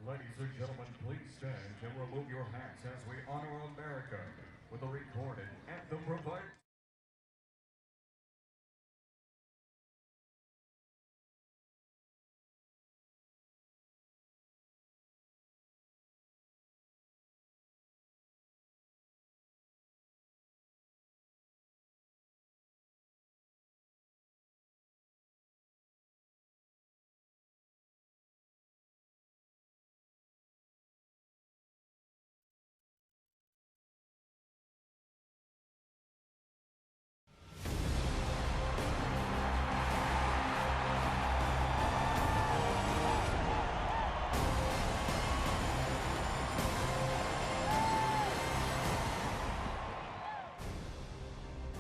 Ladies and gentlemen, please stand and remove your hats as we honor America with a recorded anthem provided.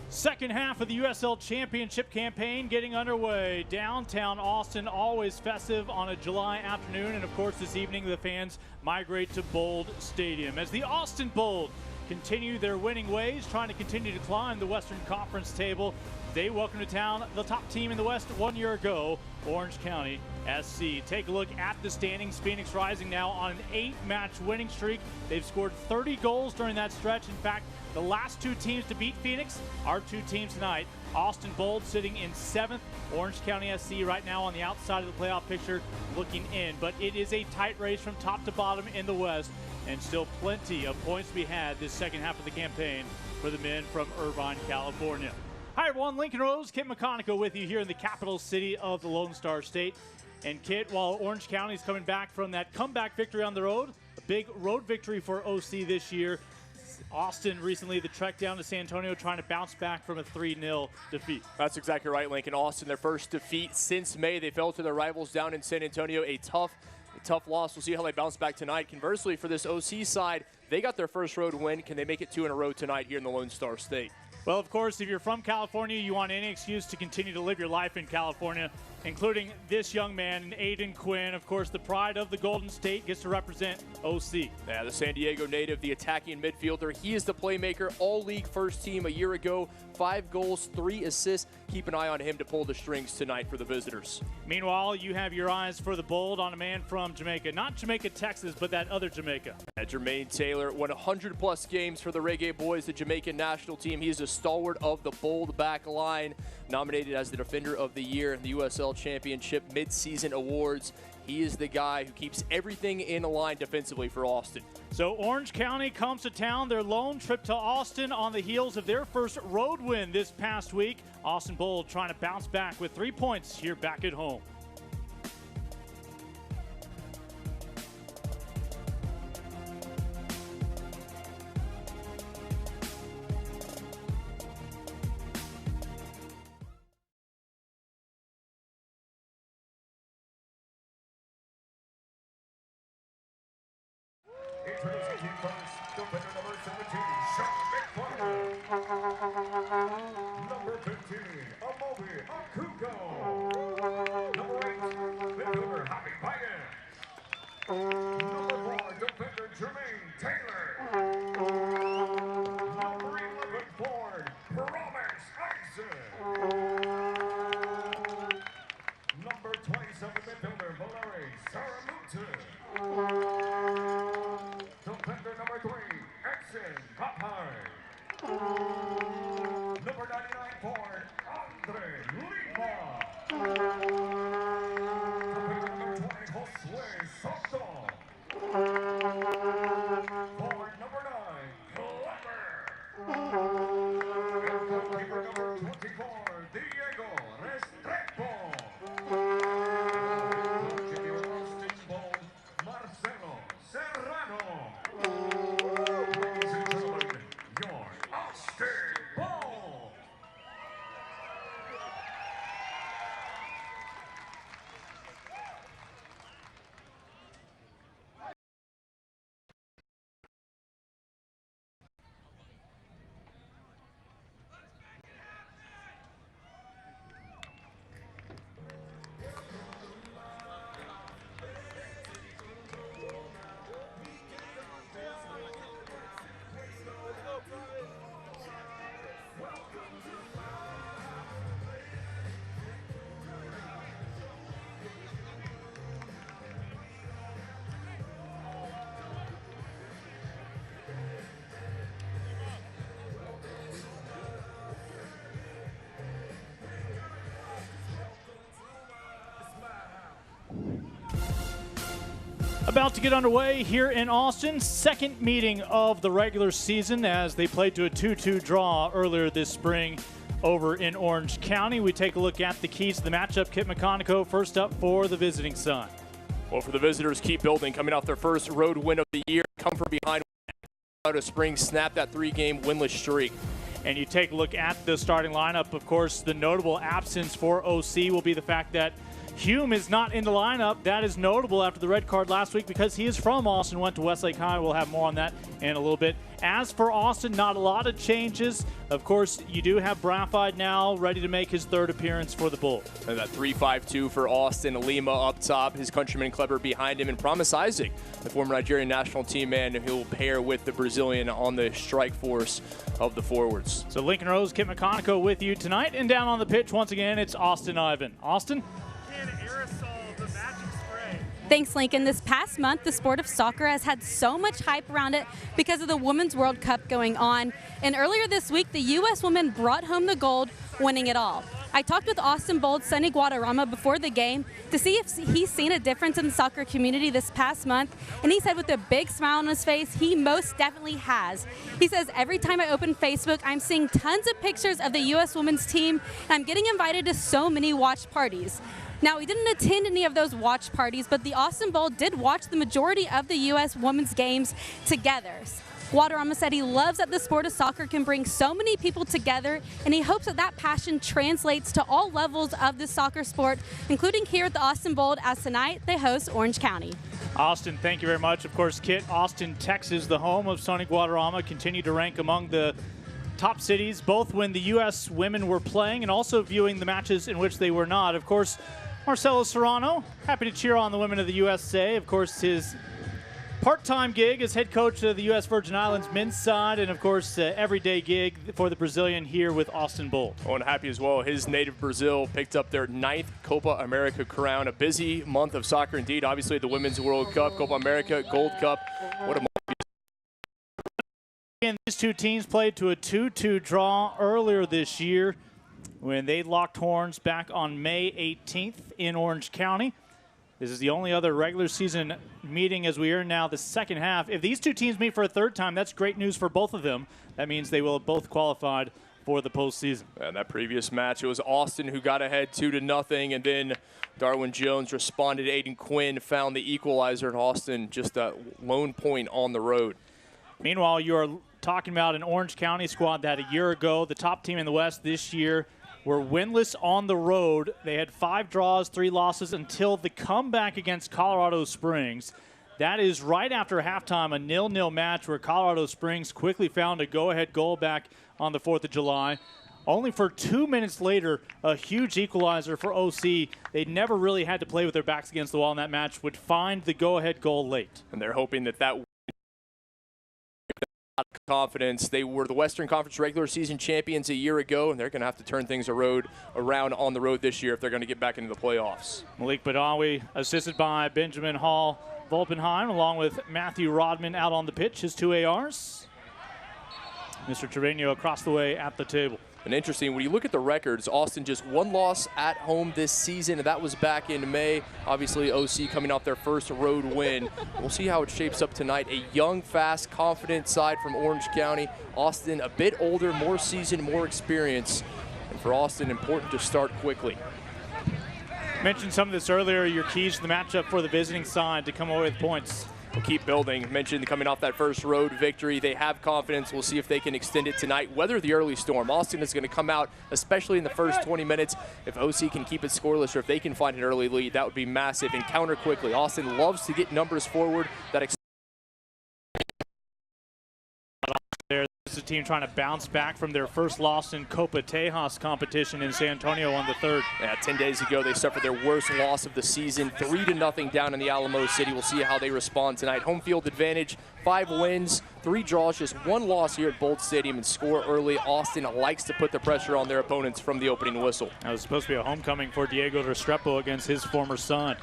Second half of the USL Championship campaign getting underway. Downtown Austin, always festive on a July afternoon. And of course, this evening, the fans migrate to Bold Stadium as the Austin Bold continue their winning ways, trying to continue to climb the Western Conference table. They welcome to town the top team in the West 1 year ago, Orange County SC. Take a look at the standings. Phoenix rising now on an 8-match winning streak. They've scored 30 goals during that stretch. In fact, the last two teams to beat Phoenix are two teams tonight. Austin Bold sitting in 7th. Orange County SC right now on the outside of the playoff picture looking in. But it is a tight race from top to bottom in the West, and still plenty of points to be had this second half of the campaign for the men from Irvine, California. Hi everyone, Lincoln Rose, Kit McConico with you here in the capital city of the Lone Star State. And Kit, while Orange County is coming back from that comeback victory on the road, a big road victory for OC this year, Austin recently, the trek down to San Antonio, trying to bounce back from a 3-0 defeat. That's exactly right, Lincoln. Austin, their first defeat since May. They fell to their rivals down in San Antonio. A tough loss. We'll see how they bounce back tonight. Conversely, for this OC side, they got their first road win. Can they make it 2 in a row tonight here in the Lone Star State? Well, of course, if you're from California, you want any excuse to continue to live your life in California, including this young man, Aiden Quinn. Of course, the pride of the Golden State, gets to represent OC. Yeah, the San Diego native, the attacking midfielder. He is the playmaker, all-league first team a year ago. 5 goals, 3 assists. Keep an eye on him to pull the strings tonight for the visitors. Meanwhile, you have your eyes for the Bold on a man from Jamaica. Not Jamaica, Texas, but that other Jamaica. Jermaine Taylor, 100-plus games for the Reggae Boys, the Jamaican national team. He is a stalwart of the Bold back line, nominated as the Defender of the Year in the USL Championship mid-season awards. He is the guy who keeps everything in line defensively for Austin. So Orange County comes to town, their lone trip to Austin on the heels of their first road win this past week. Austin Bold trying to bounce back with 3 points here back at home. Introducing you first, defender number 17, Sean McClain. Number 15, Amobi Akuko. Number 8, midfielder Javi Payet. Number 4, defender Jermaine Taylor. Number 11, forward, Promise Isaac. Number 27, midfielder Valeri Cervantes. Defender number About to get underway here in Austin. Second meeting of the regular season as they played to a 2-2 draw earlier this spring over in Orange County. We take a look at the keys to the matchup. Kit McConico first up for the visiting Sun. Well, for the visitors, keep building. Coming off their first road win of the year. Come from behind out of spring. Snap that 3-game winless streak. And you take a look at the starting lineup. Of course, the notable absence for OC will be the fact that Hume is not in the lineup. That is notable after the red card last week because he is from Austin, went to Westlake High. We'll have more on that in a little bit. As for Austin, not a lot of changes. Of course, you do have Braffide now ready to make his third appearance for the Bull. And that 3-5-2 for Austin. Lima up top, his countryman Kleber behind him, and Promise Isaac, the former Nigerian national team man, who will pair with the Brazilian on the strike force of the forwards. So Lincoln Rose, Kit McConico with you tonight. And down on the pitch, once again, it's Austin Ivan. Austin? Thanks, Lincoln. This past month, the sport of soccer has had so much hype around it because of the Women's World Cup going on. And earlier this week, the U.S. women brought home the gold, winning it all. I talked with Austin Bold Sonny Guadarrama before the game to see if he's seen a difference in the soccer community this past month. And he said with a big smile on his face, he most definitely has. He says, every time I open Facebook, I'm seeing tons of pictures of the U.S. women's team, and I'm getting invited to so many watch parties. Now, we didn't attend any of those watch parties, but the Austin Bowl did watch the majority of the U.S. women's games together. Guadarrama said he loves that the sport of soccer can bring so many people together, and he hopes that that passion translates to all levels of the soccer sport, including here at the Austin Bowl, as tonight they host Orange County. Austin, thank you very much. Of course, Kit, Austin, Texas, the home of Sonny Guadarrama, continue to rank among the top cities, both when the U.S. women were playing and also viewing the matches in which they were not. Of course, Marcelo Serrano, happy to cheer on the women of the USA. Of course, his part-time gig as head coach of the U.S. Virgin Islands men's side, and of course, everyday gig for the Brazilian here with Austin Bold. Oh, and happy as well. His native Brazil picked up their 9th Copa America crown. A busy month of soccer indeed. Obviously, the Women's World Cup, Copa America, Gold Cup. What a month. Again, these two teams played to a 2-2 draw earlier this year when they locked horns back on May 18th in Orange County. This is the only other regular season meeting as we are now the second half. If these two teams meet for a third time, that's great news for both of them. That means they will have both qualified for the postseason. And that previous match, it was Austin who got ahead 2-0, and then Darwin Jones responded. Aiden Quinn found the equalizer, and Austin just a lone point on the road. Meanwhile, you are talking about an Orange County squad that a year ago, the top team in the West this year, were winless on the road. They had 5 draws, 3 losses until the comeback against Colorado Springs. That is right after halftime, a 0-0 match where Colorado Springs quickly found a go-ahead goal back on the 4th of July. Only for 2 minutes later, a huge equalizer for OC. They never really had to play with their backs against the wall in that match, would find the go-ahead goal late. And they're hoping that confidence. They were the Western Conference regular season champions a year ago, and they're going to have to turn things around on the road this year if they're going to get back into the playoffs. Malik Badawi, assisted by Benjamin Hall Volpenheim, along with Matthew Rodman out on the pitch, his 2 ARs. Mr. Trevino across the way at the table. And interesting, when you look at the records, Austin just 1 loss at home this season, and that was back in May. Obviously, OC coming off their first road win. We'll see how it shapes up tonight. A young, fast, confident side from Orange County. Austin a bit older, more seasoned, more experience. And for Austin, important to start quickly. Mentioned some of this earlier, your keys to the matchup for the visiting side to come away with points. We'll keep building. Mentioned coming off that first road victory. They have confidence. We'll see if they can extend it tonight. Weather the early storm. Austin is going to come out, especially in the first 20 minutes. If OC can keep it scoreless or if they can find an early lead, that would be massive and counter quickly. Austin loves to get numbers forward. This is a team trying to bounce back from their first loss in Copa Tejas competition in San Antonio on the 3rd. Yeah, 10 days ago they suffered their worst loss of the season, 3-0 down in the Alamo City. We'll see how they respond tonight. Home field advantage, 5 wins, 3 draws, just 1 loss here at Bolt Stadium and score early. Austin likes to put the pressure on their opponents from the opening whistle. That was supposed to be a homecoming for Diego Restrepo against his former son.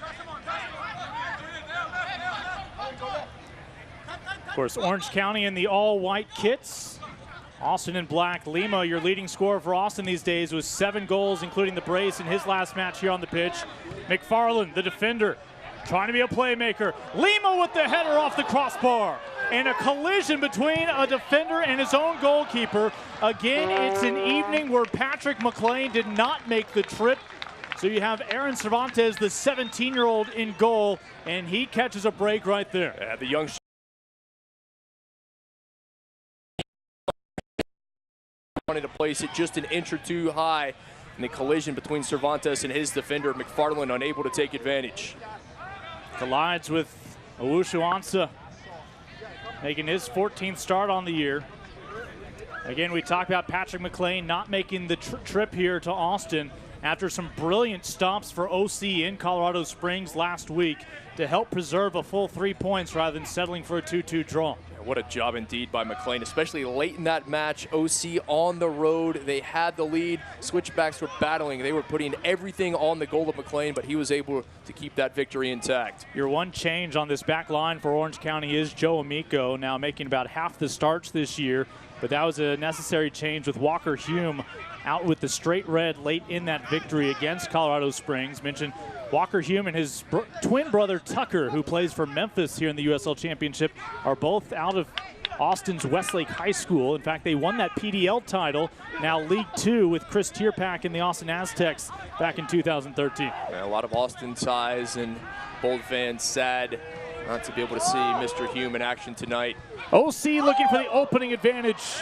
Of course, Orange County in the all-white kits. Austin in black. Lima, your leading scorer for Austin these days, with 7 goals, including the brace in his last match here on the pitch. McFarland, the defender, trying to be a playmaker. Lima with the header off the crossbar. And a collision between a defender and his own goalkeeper. Again, it's an evening where Patrick Mcclain did not make the trip. So you have Aaron Cervantes, the 17-year-old, in goal, and he catches a break right there. Yeah, the young wanted to place it just an inch or two high. And the collision between Cervantes and his defender, McFarland, unable to take advantage. Collides with Owusu-Ansah, making his 14th start on the year. Again, we talked about Patrick Mcclain not making the trip here to Austin after some brilliant stops for OC in Colorado Springs last week to help preserve a full 3 points rather than settling for a 2-2 draw. What a job indeed by Mcclain, especially late in that match. OC on the road, they had the lead. Switchbacks were battling. They were putting everything on the goal of Mcclain, but he was able to keep that victory intact. Your one change on this back line for Orange County is Joe Amico, now making about half the starts this year, but that was a necessary change with Walker Hume out with the straight red late in that victory against Colorado Springs. Mentioned Walker Hume and his twin brother Tucker, who plays for Memphis here in the USL Championship, are both out of Austin's Westlake High School. In fact, they won that PDL title, now League Two, with Chris Tierpak and the Austin Aztecs back in 2013. Yeah, a lot of Austin ties, and Bold fans sad not to be able to see Mr. Hume in action tonight. OC looking for the opening advantage,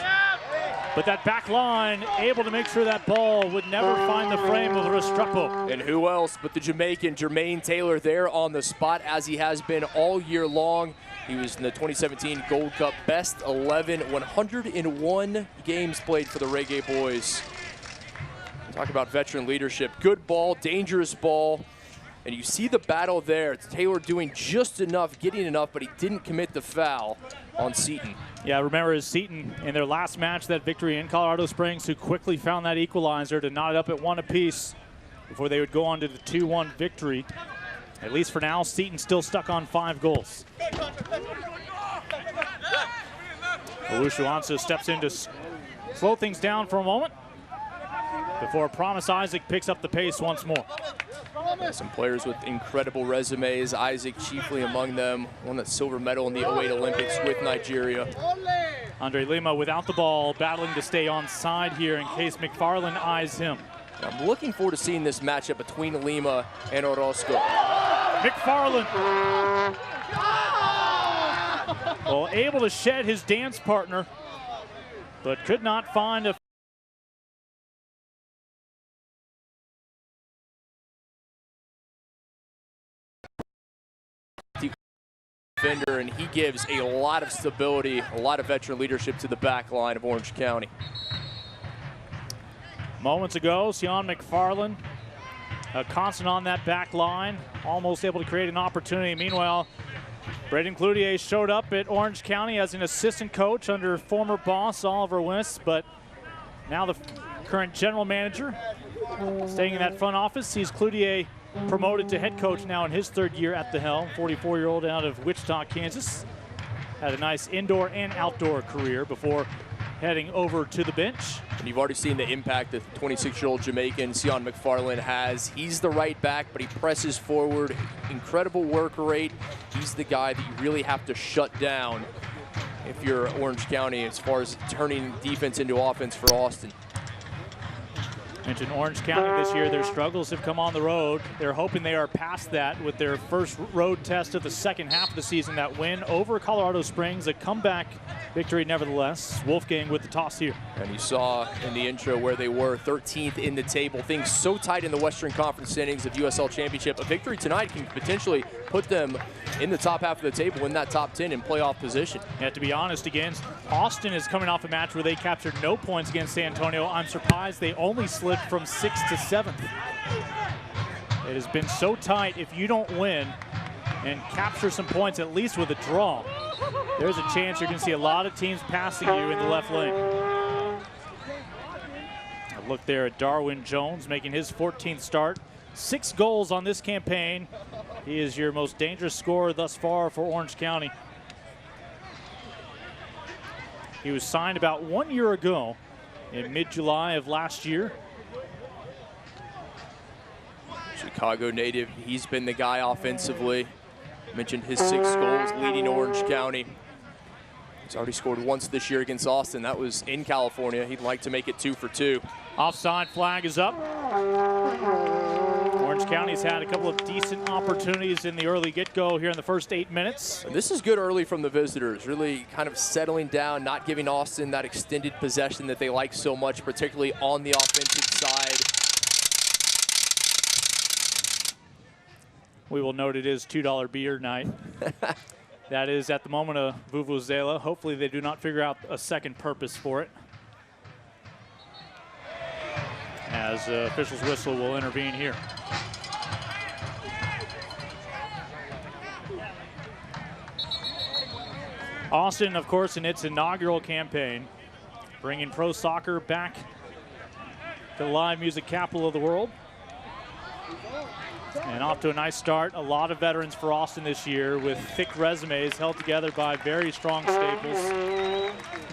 but that back line able to make sure that ball would never find the frame of Restrepo. And who else but the Jamaican Jermaine Taylor there on the spot, as he has been all year long. He was in the 2017 Gold Cup Best 11, 101 games played for the Reggae Boys. Talk about veteran leadership. Good ball, dangerous ball. And you see the battle there. It's Taylor doing just enough, getting enough, but he didn't commit the foul on Seton. Yeah, remember is Seton in their last match, that victory in Colorado Springs, who quickly found that equalizer to knot it up at 1 apiece before they would go on to the 2-1 victory. At least for now, Seton still stuck on 5 goals. Owusu-Ansah steps in to slow things down for a moment before Promise Isaac picks up the pace once more. Yeah, some players with incredible resumes, Isaac chiefly among them, won that silver medal in the 08 Olympics with Nigeria. Andre Lima without the ball, battling to stay on side here in case McFarland eyes him. I'm looking forward to seeing this matchup between Lima and Orozco. McFarland, well, able to shed his dance partner, but could not find a defender, and he gives a lot of stability, a lot of veteran leadership to the back line of Orange County. Moments ago, Sean McFarland, a constant on that back line, almost able to create an opportunity. Meanwhile, Brayton Cloutier showed up at Orange County as an assistant coach under former boss Oliver Wiss, but now the current general manager staying in that front office sees Cloutier promoted to head coach now in his 3rd year at the helm. 44-year-old out of Wichita, Kansas. Had a nice indoor and outdoor career before heading over to the bench. And you've already seen the impact that the 26-year-old Jamaican Sean McFarland has. He's the right back, but he presses forward. Incredible work rate. He's the guy that you really have to shut down if you're Orange County as far as turning defense into offense for Austin. Mentioned Orange County this year, their struggles have come on the road. They're hoping they are past that with their first road test of the second half of the season. That win over Colorado Springs, a comeback victory nevertheless. Wolfgang with the toss here. And you saw in the intro where they were 13th in the table. Things so tight in the Western Conference standings of USL Championship. A victory tonight can potentially put them in the top half of the table, in that top 10 in playoff position. Yeah, to be honest, against Austin is coming off a match where they captured no points against San Antonio. I'm surprised they only slipped from 6th to 7th. It has been so tight. If you don't win and capture some points, at least with a draw, there's a chance you're going to see a lot of teams passing you in the left lane. A look there at Darwin Jones making his 14th start. 6 goals on this campaign. He is your most dangerous scorer thus far for Orange County. He was signed about 1 year ago in mid-July of last year. So Chicago native. He's been the guy offensively. Mentioned his 6 goals leading Orange County. He's already scored once this year against Austin. That was in California. He'd like to make it 2 for 2. Offside flag is up. Orange County's had a couple of decent opportunities in the early get-go here in the first 8 minutes. And this is good early from the visitors, really kind of settling down, not giving Austin that extended possession that they like so much, particularly on the offensive side. We will note it is $2 beer night. That is at the moment a vuvuzela. Hopefully they do not figure out a second purpose for it, as officials' whistle will intervene here. Austin, of course, in its inaugural campaign, bringing pro soccer back to the live music capital of the world. And off to a nice start. A lot of veterans for Austin this year with thick resumes held together by very strong staples.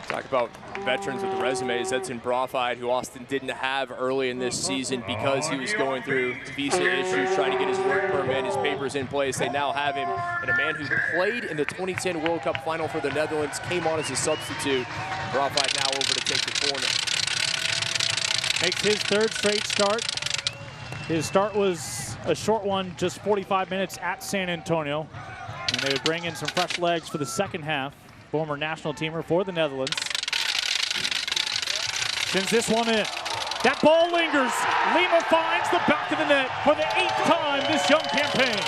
Talk about veterans with resumes. That's in Brofide, who Austin didn't have early in this season because he was going through visa issues, trying to get his work permit, his papers in place. They now have him, and a man who played in the 2010 World Cup final for the Netherlands, came on as a substitute. Brofide now over to take the corner. Makes his 3rd straight start. His start was a short one, just 45 minutes at San Antonio. And they would bring in some fresh legs for the second half. Former national teamer for the Netherlands. Sends this one in. That ball lingers. Lima finds the back of the net for the 8th time this young campaign.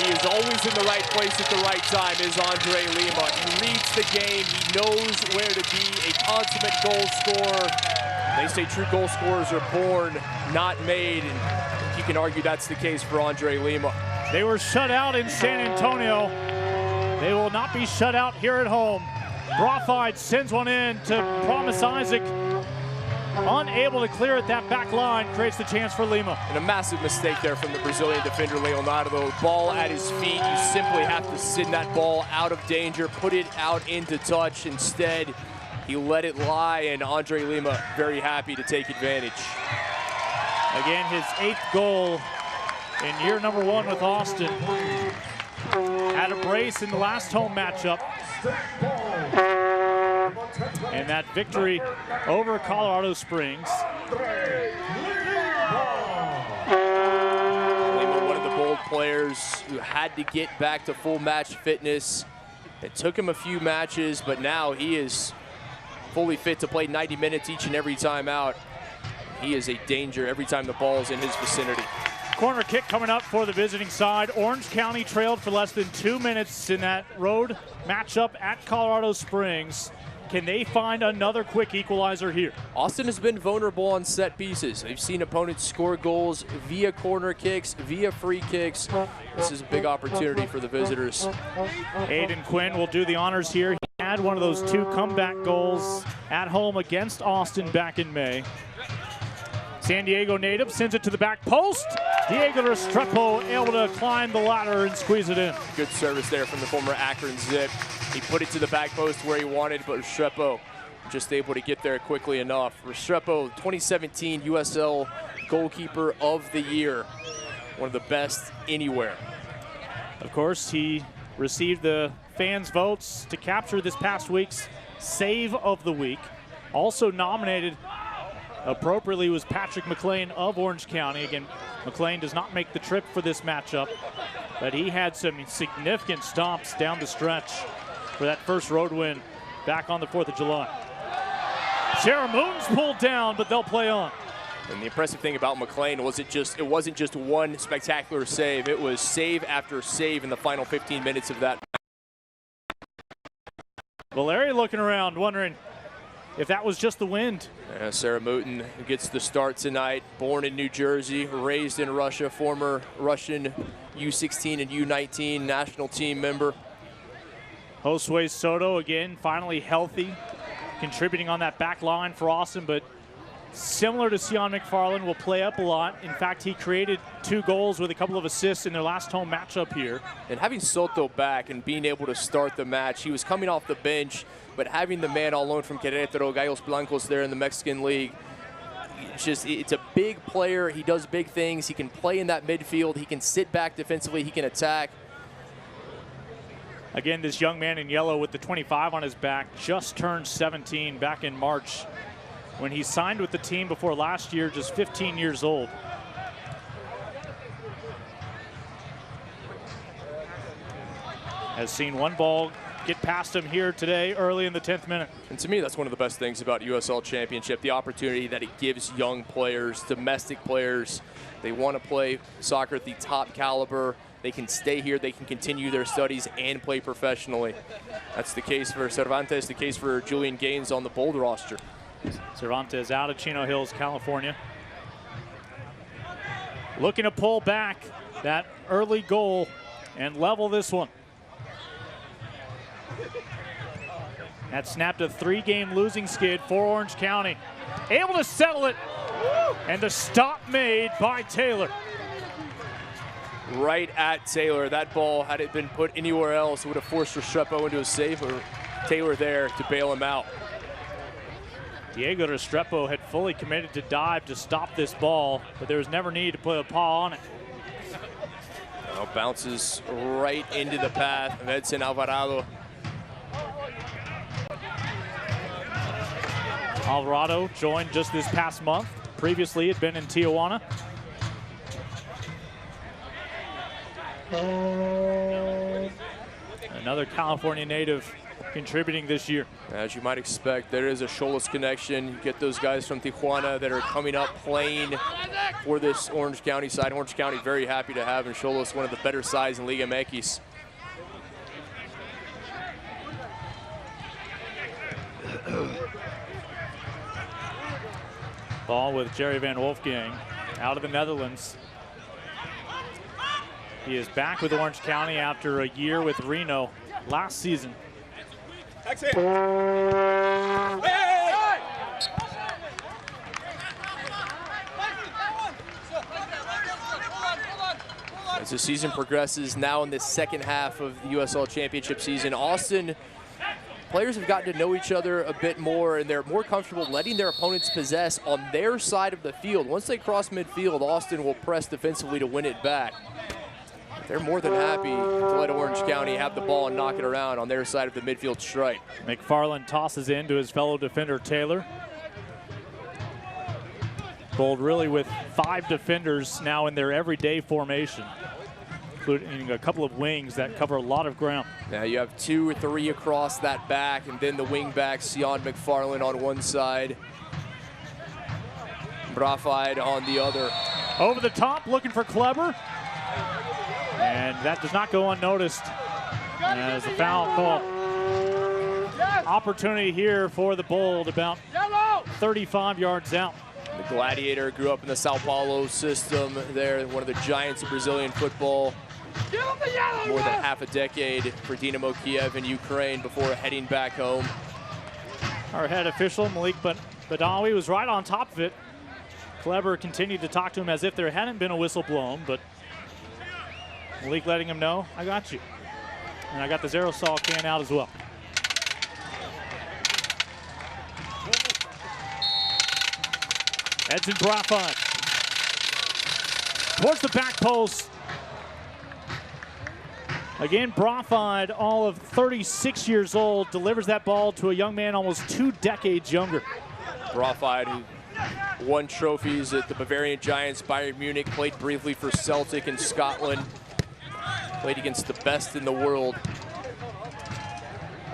He is always in the right place at the right time, is Andre Lima. He reads the game. He knows where to be, a consummate goal scorer. They say true goal scorers are born, not made, and you can argue that's the case for Andre Lima. They were shut out in San Antonio. They will not be shut out here at home. Brofide sends one in to Promise Isaac. Unable to clear it, that back line creates the chance for Lima. And a massive mistake there from the Brazilian defender, Leonardo. Ball at his feet, you simply have to send that ball out of danger, put it out into touch. Instead, he let it lie, and Andre Lima very happy to take advantage. Again, his 8th goal in year number 1 with Austin. Had a brace in the last home matchup. And that victory over Colorado Springs. Lima, one of the bold players who had to get back to full match fitness. It took him a few matches, but now he is fully fit to play 90 minutes each and every time out. He is a danger every time the ball is in his vicinity. Corner kick coming up for the visiting side. Orange County trailed for less than 2 minutes in that road matchup at Colorado Springs. Can they find another quick equalizer here? Austin has been vulnerable on set pieces. They've seen opponents score goals via corner kicks, via free kicks. This is a big opportunity for the visitors. Aiden Quinn will do the honors here. He had one of those 2 comeback goals at home against Austin back in May. San Diego native sends it to the back post. Diego Restrepo able to climb the ladder and squeeze it in. Good service there from the former Akron Zip. He put it to the back post where he wanted, but Restrepo just able to get there quickly enough. Restrepo, 2017 USL Goalkeeper of the Year. One of the best anywhere. Of course, he received the fans' votes to capture this past week's Save of the Week. Also nominated appropriately was Patrick Mcclain of Orange County. Again, Mcclain does not make the trip for this matchup, but he had some significant stops down the stretch for that first road win back on the 4th of July. Sarah Moon's pulled down, but they'll play on. And the impressive thing about Mcclain was it wasn't just one spectacular save. It was save after save in the final 15 minutes of that. Valeria looking around, wondering if that was just the wind. Sarah Mouton gets the start tonight. Born in New Jersey, raised in Russia, former Russian U16 and U19 national team member. Josue Soto, again, finally healthy, contributing on that back line for Austin, but similar to Sion McFarland, will play up a lot. In fact, he created 2 goals with a couple of assists in their last home matchup here. And having Soto back and being able to start the match, he was coming off the bench, but having the man on loan from Querétaro, Gallos Blancos there in the Mexican League, it's a big player. He does big things. He can play in that midfield. He can sit back defensively. He can attack. Again, this young man in yellow with the 25 on his back just turned 17 back in March when he signed with the team before last year, just 15 years old. Has seen one ball get past him here today early in the 10th minute. And to me, that's one of the best things about USL Championship, the opportunity that it gives young players, domestic players. They want to play soccer at the top caliber. They can stay here, they can continue their studies and play professionally. That's the case for Cervantes, the case for Julian Gaines on the Bold roster. Cervantes out of Chino Hills, California. Looking to pull back that early goal and level this one. That snapped a 3-game losing skid for Orange County. Able to settle it, and the stop made by Taylor. Right at Taylor. That ball, had it been put anywhere else, it would have forced Restrepo into a save, or Taylor there to bail him out. Diego Restrepo had fully committed to dive to stop this ball, but there was never need to put a paw on it. Now bounces right into the path of Edson Alvarado. Alvarado joined just this past month. Previously had been in Tijuana. Another California native contributing this year. As you might expect, there is a Xolos connection. You get those guys from Tijuana that are coming up playing for this Orange County side. Orange County very happy to have in Xolos, one of the better sides in Liga MX. Ball with Jerry Van Wolfgang out of the Netherlands. He is back with Orange County after a year with Reno last season. As the season progresses, now in the second half of the USL Championship season, Austin players have gotten to know each other a bit more, and they're more comfortable letting their opponents possess on their side of the field. Once they cross midfield, Austin will press defensively to win it back. They're more than happy to let Orange County have the ball and knock it around on their side of the midfield stripe. McFarland tosses in to his fellow defender, Taylor. Bold really with 5 defenders now in their everyday formation, including a couple of wings that cover a lot of ground. Now you have 2 or 3 across that back, and then the wing backs, Sion McFarland on one side, Brafide on the other. Over the top, looking for Kleber. And that does not go unnoticed as a foul call. Opportunity here for the Bold, about 35 yards out. The Gladiator grew up in the Sao Paulo system there, one of the giants of Brazilian football. More than half a decade for Dynamo Kiev in Ukraine before heading back home. Our head official, Malik Badawi, was right on top of it. Kleber continued to talk to him as if there hadn't been a whistle blown, but Malik letting him know, I got you. And I got the aerosol can out as well. Edson Brafide towards the back post. Again, Brafide, all of 36 years old, delivers that ball to a young man almost 2 decades younger. Brafide, who won trophies at the Bavarian Giants, Bayern Munich, played briefly for Celtic in Scotland, played against the best in the world.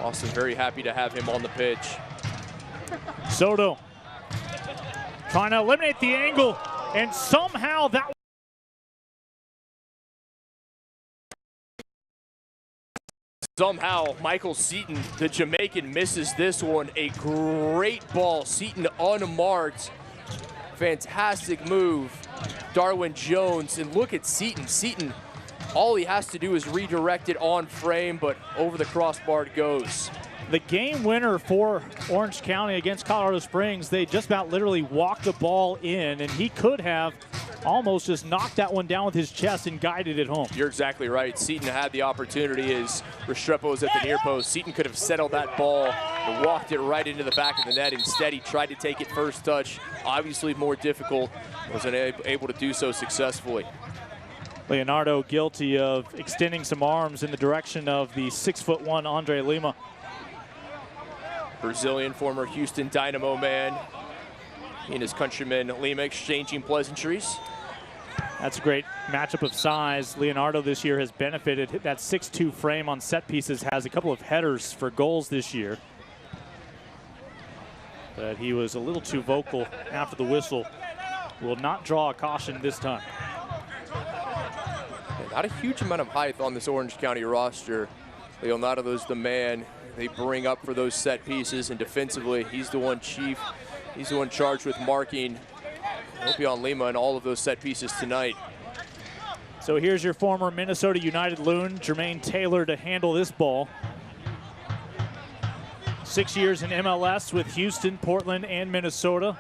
Austin very happy to have him on the pitch. Soto trying to eliminate the angle, and somehow that Michael Seton, the Jamaican, misses this one. A great ball. Seton unmarked. Fantastic move. Darwin Jones, and look at Seton. Seton, all he has to do is redirect it on frame, but over the crossbar it goes. The game winner for Orange County against Colorado Springs, they just about literally walked the ball in, and he could have almost just knocked that one down with his chest and guided it home. You're exactly right. Seton had the opportunity as Restrepo was at the near post. Seton could have settled that ball and walked it right into the back of the net. Instead, he tried to take it first touch. Obviously more difficult. Wasn't able to do so successfully. Leonardo guilty of extending some arms in the direction of the 6'1" Andre Lima. Brazilian former Houston Dynamo man. He and his countryman Lima exchanging pleasantries. That's a great matchup of size. Leonardo this year has benefited. That 6'2" frame on set pieces, has a couple of headers for goals this year. But he was a little too vocal after the whistle. Will not draw a caution this time. Not a huge amount of height on this Orange County roster. Leonardo's the man they bring up for those set pieces, and defensively, he's the one charged with marking. He'll be on Lima and all of those set pieces tonight. So here's your former Minnesota United loon, Jermaine Taylor, to handle this ball. 6 years in MLS with Houston, Portland, and Minnesota.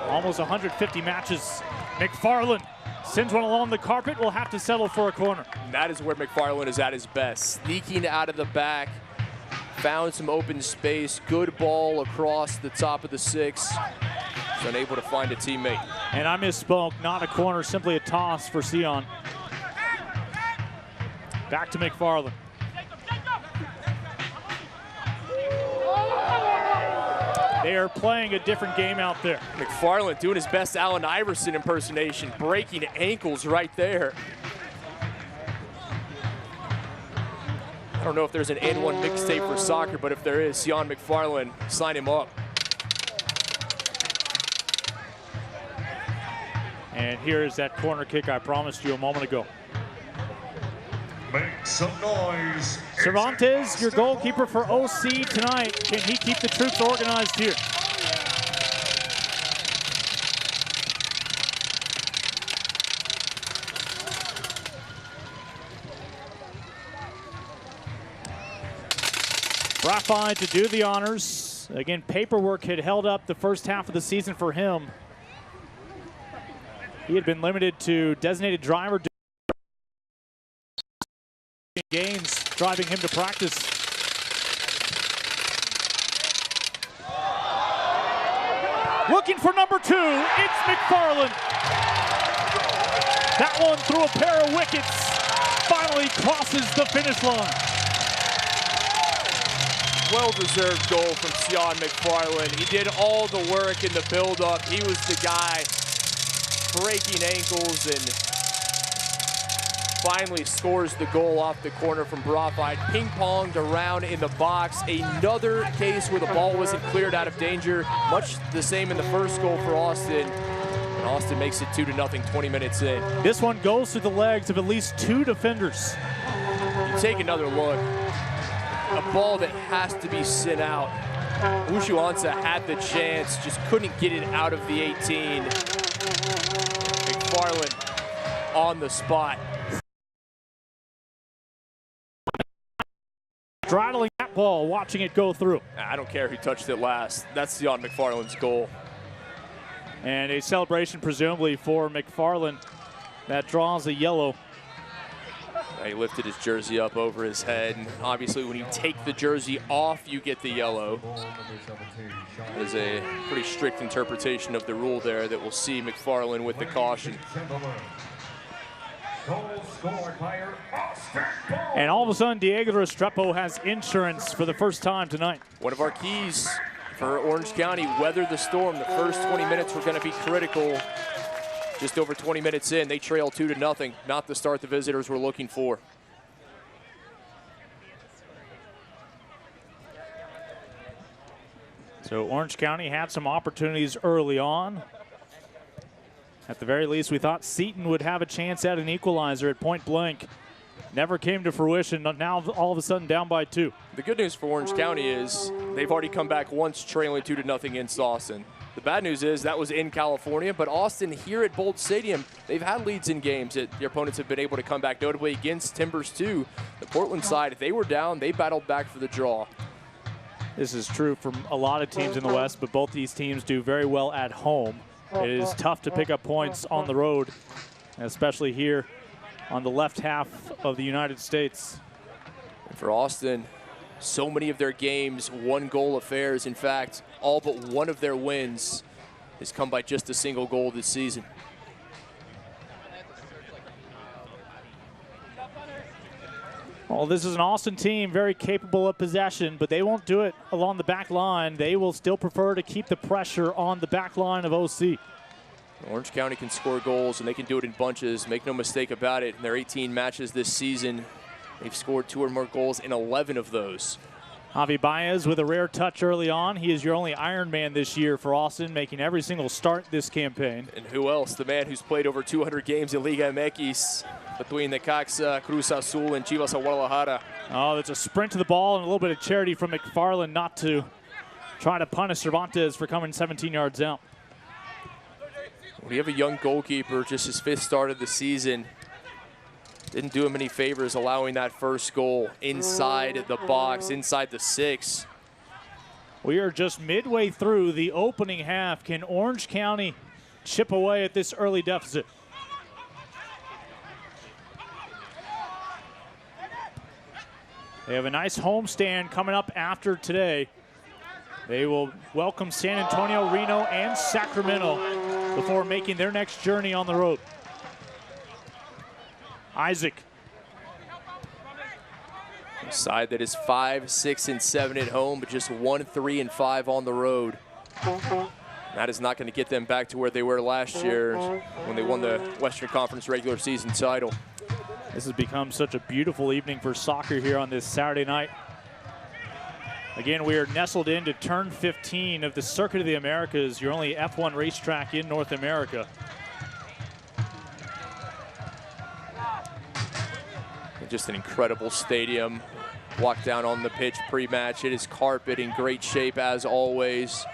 Almost 150 matches. McFarland sends one along the carpet, will have to settle for a corner. That is where McFarland is at his best. Sneaking out of the back, found some open space, good ball across the top of the 6. He's unable to find a teammate. And I misspoke, not a corner, simply a toss for Seton. Back to McFarland. They are playing a different game out there. McFarland doing his best Allen Iverson impersonation, breaking ankles right there. I don't know if there's an N1 mixtape for soccer, but if there is, Seton McFarland, sign him up. And here is that corner kick I promised you a moment ago. Make some noise. Cervantes, your goalkeeper for OC tonight. Can he keep the troops organized here? Rafi to do the honors. Again, paperwork had held up the first half of the season for him. He had been limited to designated driver games, driving him to practice. Looking for number 2, it's McFarland. That one through a pair of wickets finally crosses the finish line. Well-deserved goal from Seton McFarland. He did all the work in the build-up. He was the guy breaking ankles and finally scores the goal off the corner from Brafide. Ping-ponged around in the box. Another case where the ball wasn't cleared out of danger. Much the same in the first goal for Austin. And Austin makes it 2-0 20 minutes in. This one goes through the legs of at least 2 defenders. You take another look. A ball that has to be sent out. Ushuansa had the chance, just couldn't get it out of the 18. McFarland on the spot. Straddling that ball, watching it go through. I don't care who touched it last. That's Seton McFarland's goal. And a celebration presumably for McFarland that draws a yellow. He lifted his jersey up over his head. And obviously, when you take the jersey off, you get the yellow. There's a pretty strict interpretation of the rule there that we'll see McFarland with the caution. And all of a sudden, Diego Restrepo has insurance for the first time tonight. One of our keys for Orange County, weather the storm. The first 20 minutes were going to be critical. Just over 20 minutes in, they trail 2-0. Not the start the visitors were looking for. So Orange County had some opportunities early on. At the very least, we thought Seton would have a chance at an equalizer at point blank. Never came to fruition. Now all of a sudden down by 2. The good news for Orange County is they've already come back once trailing 2-0 against Austin. The bad news is that was in California, but Austin here at Bolt Stadium, they've had leads in games that their opponents have been able to come back, notably against Timbers too. The Portland side, if they were down, they battled back for the draw. This is true from a lot of teams in the West, but both these teams do very well at home. It is tough to pick up points on the road, especially here on the left half of the United States. For Austin, so many of their games, one-goal affairs. In fact, all but one of their wins has come by just a single goal this season. Well, this is an Austin team very capable of possession, but they won't do it along the back line. They will still prefer to keep the pressure on the back line of OC. Orange County can score goals, and they can do it in bunches. Make no mistake about it. In their 18 matches this season, they've scored 2 or more goals in 11 of those. Javi Baez with a rare touch early on. He is your only Iron Man this year for Austin, making every single start this campaign. And who else? The man who's played over 200 games in Liga MX between the Caxa, Cruz Azul, and Chivas of Guadalajara. Oh, that's a sprint to the ball and a little bit of charity from McFarland not to try to punish Cervantes for coming 17 yards out. We have a young goalkeeper, just his 5th start of the season. Didn't do him any favors allowing that first goal inside the box, inside the 6. We are just midway through the opening half. Can Orange County chip away at this early deficit? They have a nice homestand coming up after today. They will welcome San Antonio, Reno, and Sacramento before making their next journey on the road. Isaac. A side that is 5, 6, and 7 at home, but just 1, 3, and 5 on the road. That is not going to get them back to where they were last year when they won the Western Conference regular season title. This has become such a beautiful evening for soccer here on this Saturday night. Again, we are nestled into turn 15 of the Circuit of the Americas, your only F1 racetrack in North America. Just an incredible stadium. Walk down on the pitch pre-match. It is carpet in great shape as always.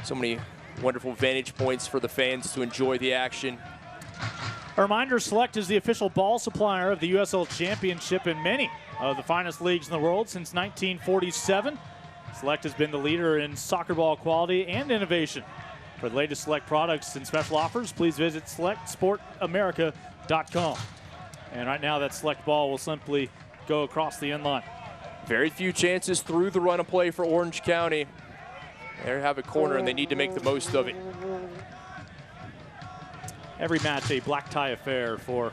So many wonderful vantage points for the fans to enjoy the action. A reminder, Select is the official ball supplier of the USL Championship in many of the finest leagues in the world since 1947. Select has been the leader in soccer ball quality and innovation. For the latest Select products and special offers, please visit selectsportamerica.com. And right now, that Select ball will simply go across the end line. Very few chances through the run of play for Orange County. They have a corner, and they need to make the most of it. Every match a black tie affair for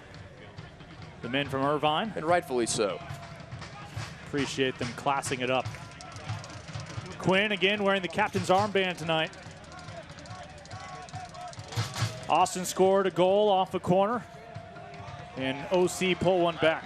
the men from Irvine. And rightfully so. Appreciate them classing it up. Quinn again wearing the captain's armband tonight. Austin scored a goal off a corner, and OC pull one back.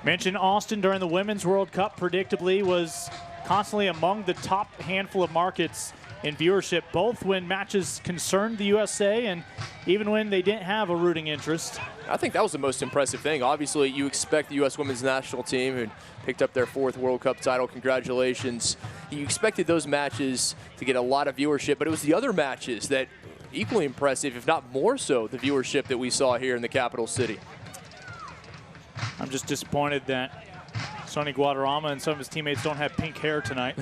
Mentioned Austin during the Women's World Cup predictably was constantly among the top handful of markets in viewership, both when matches concerned the USA and even when they didn't have a rooting interest. I think that was the most impressive thing. Obviously, you expect the U.S. women's national team, who picked up their 4th World Cup title, congratulations. You expected those matches to get a lot of viewership, but it was the other matches that equally impressive, if not more so, the viewership that we saw here in the capital city. I'm just disappointed that Sonny Guadarrama and some of his teammates don't have pink hair tonight.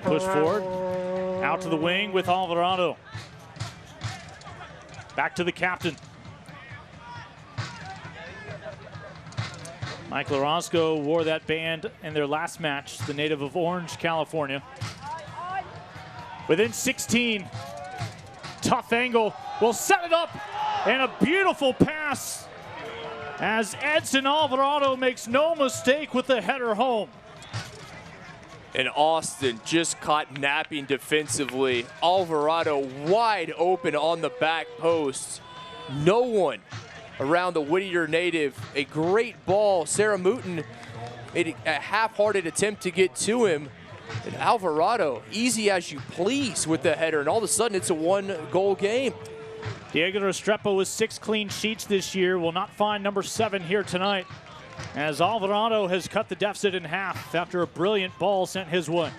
Push forward, out to the wing with Alvarado. Back to the captain. Mike Larosco wore that band in their last match, the native of Orange, California. Within 16, tough angle, will set it up, and a beautiful pass as Edson Alvarado makes no mistake with the header home. And Austin just caught napping defensively. Alvarado wide open on the back post. No one around the Whittier native. A great ball. Sarah Mooten made a half-hearted attempt to get to him. And Alvarado, easy as you please with the header. And all of a sudden, it's a 1-goal game. Diego Restrepo with 6 clean sheets this year will not find number 7 here tonight, as Alvarado has cut the deficit in half after a brilliant ball sent his way.